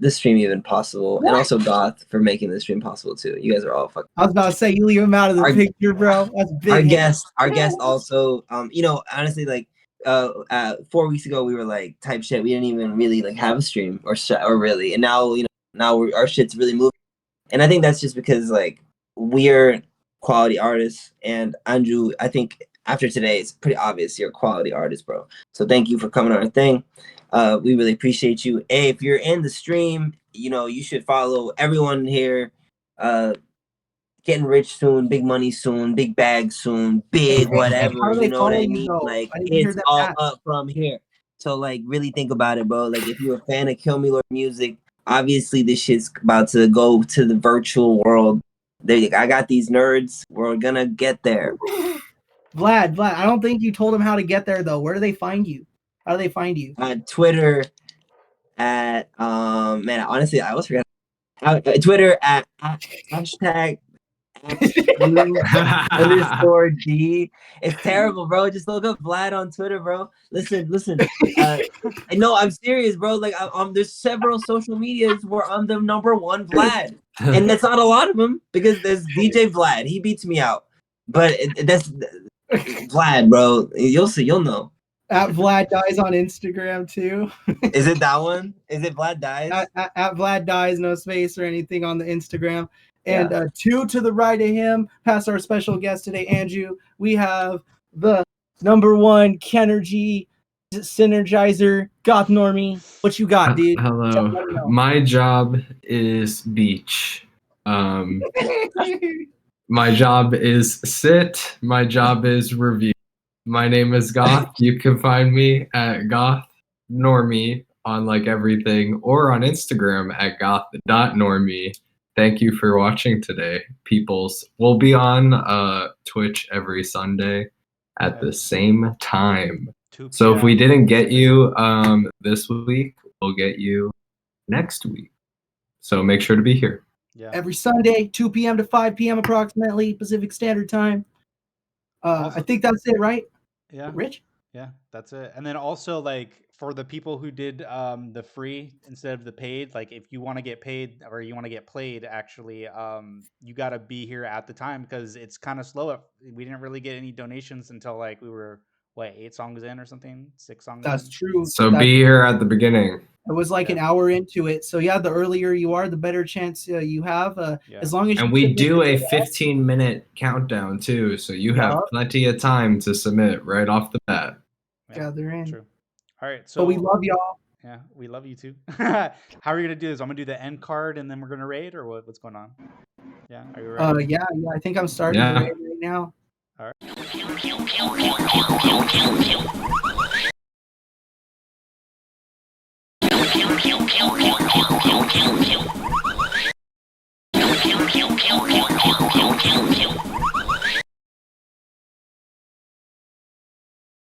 stream even possible, and also Goth for making this stream possible too. You guys are all fucking. I was about to say, you leave him out of the picture, bro. That's big. Our guest also, honestly, like 4 weeks ago we were like type shit. We didn't even really like have a stream or really, and now our shit's really moving, and I think that's just because like we're quality artists, and ANJU, I think after today it's pretty obvious you're a quality artist, bro. So thank you for coming on our thing. We really appreciate you. Hey, if you're in the stream, you should follow everyone here. Getting rich soon, big money soon, big bag soon, big whatever. You know what I mean? Like it's all up from here. So like really think about it, bro. Like if you're a fan of KILLMILORD music, obviously this shit's about to go to the virtual world. I got these nerds. We're gonna get there. Vlad, I don't think you told them how to get there though. Where do they find you? How do they find you? Twitter at honestly I always forgot. Twitter at hashtag _D. It's terrible, bro. Just look up Vlad on Twitter, bro. Listen. No, I'm serious, bro. Like, there's several social medias where I'm the #1 Vlad, and that's not a lot of them because there's DJ Vlad. He beats me out, but that's Vlad, bro. You'll see. You'll know. At Vlad Dies on Instagram too. Is it that one? Is it Vlad Dies? At Vlad Dies, no space or anything on the Instagram. And 2 to the right of him, past our special guest today, ANJU, we have the #1 KENERGY Synergizer GOTHNORMIE. What you got, dude? Hello. My job is beach. My job is sit. My job is review. My name is Goth. You can find me at GOTHNORMIE on like everything, or on Instagram at goth.normie. Thank you for watching today, peoples. We'll be on Twitch every Sunday at the same time. So if we didn't get you this week, we'll get you next week. So make sure to be here. Yeah. Every Sunday, 2 p.m. to 5 p.m. approximately, Pacific Standard Time. I think that's it, right? Yeah. Rich? Yeah, that's it. And then also, like, for the people who did the free instead of the paid, like, if you want to get paid or you want to get played, actually, you got to be here at the time because it's kind of slow. We didn't really get any donations until, like, we were, 8 songs in or something? 6 songs That's in? true. So be here at the beginning. It was like an hour into it. So yeah, the earlier you are, the better chance you have. As long as And you we submit do it a to us. 15-minute countdown too, so you have Yup. plenty of time to submit right off the bat. Gather in. True. All right. So we love y'all. Yeah, we love you too. How are we gonna do this? I'm gonna do the end card and then we're gonna raid, or what's going on? Yeah, are you ready? Yeah, I think I'm starting Yeah. the raid right now. All right.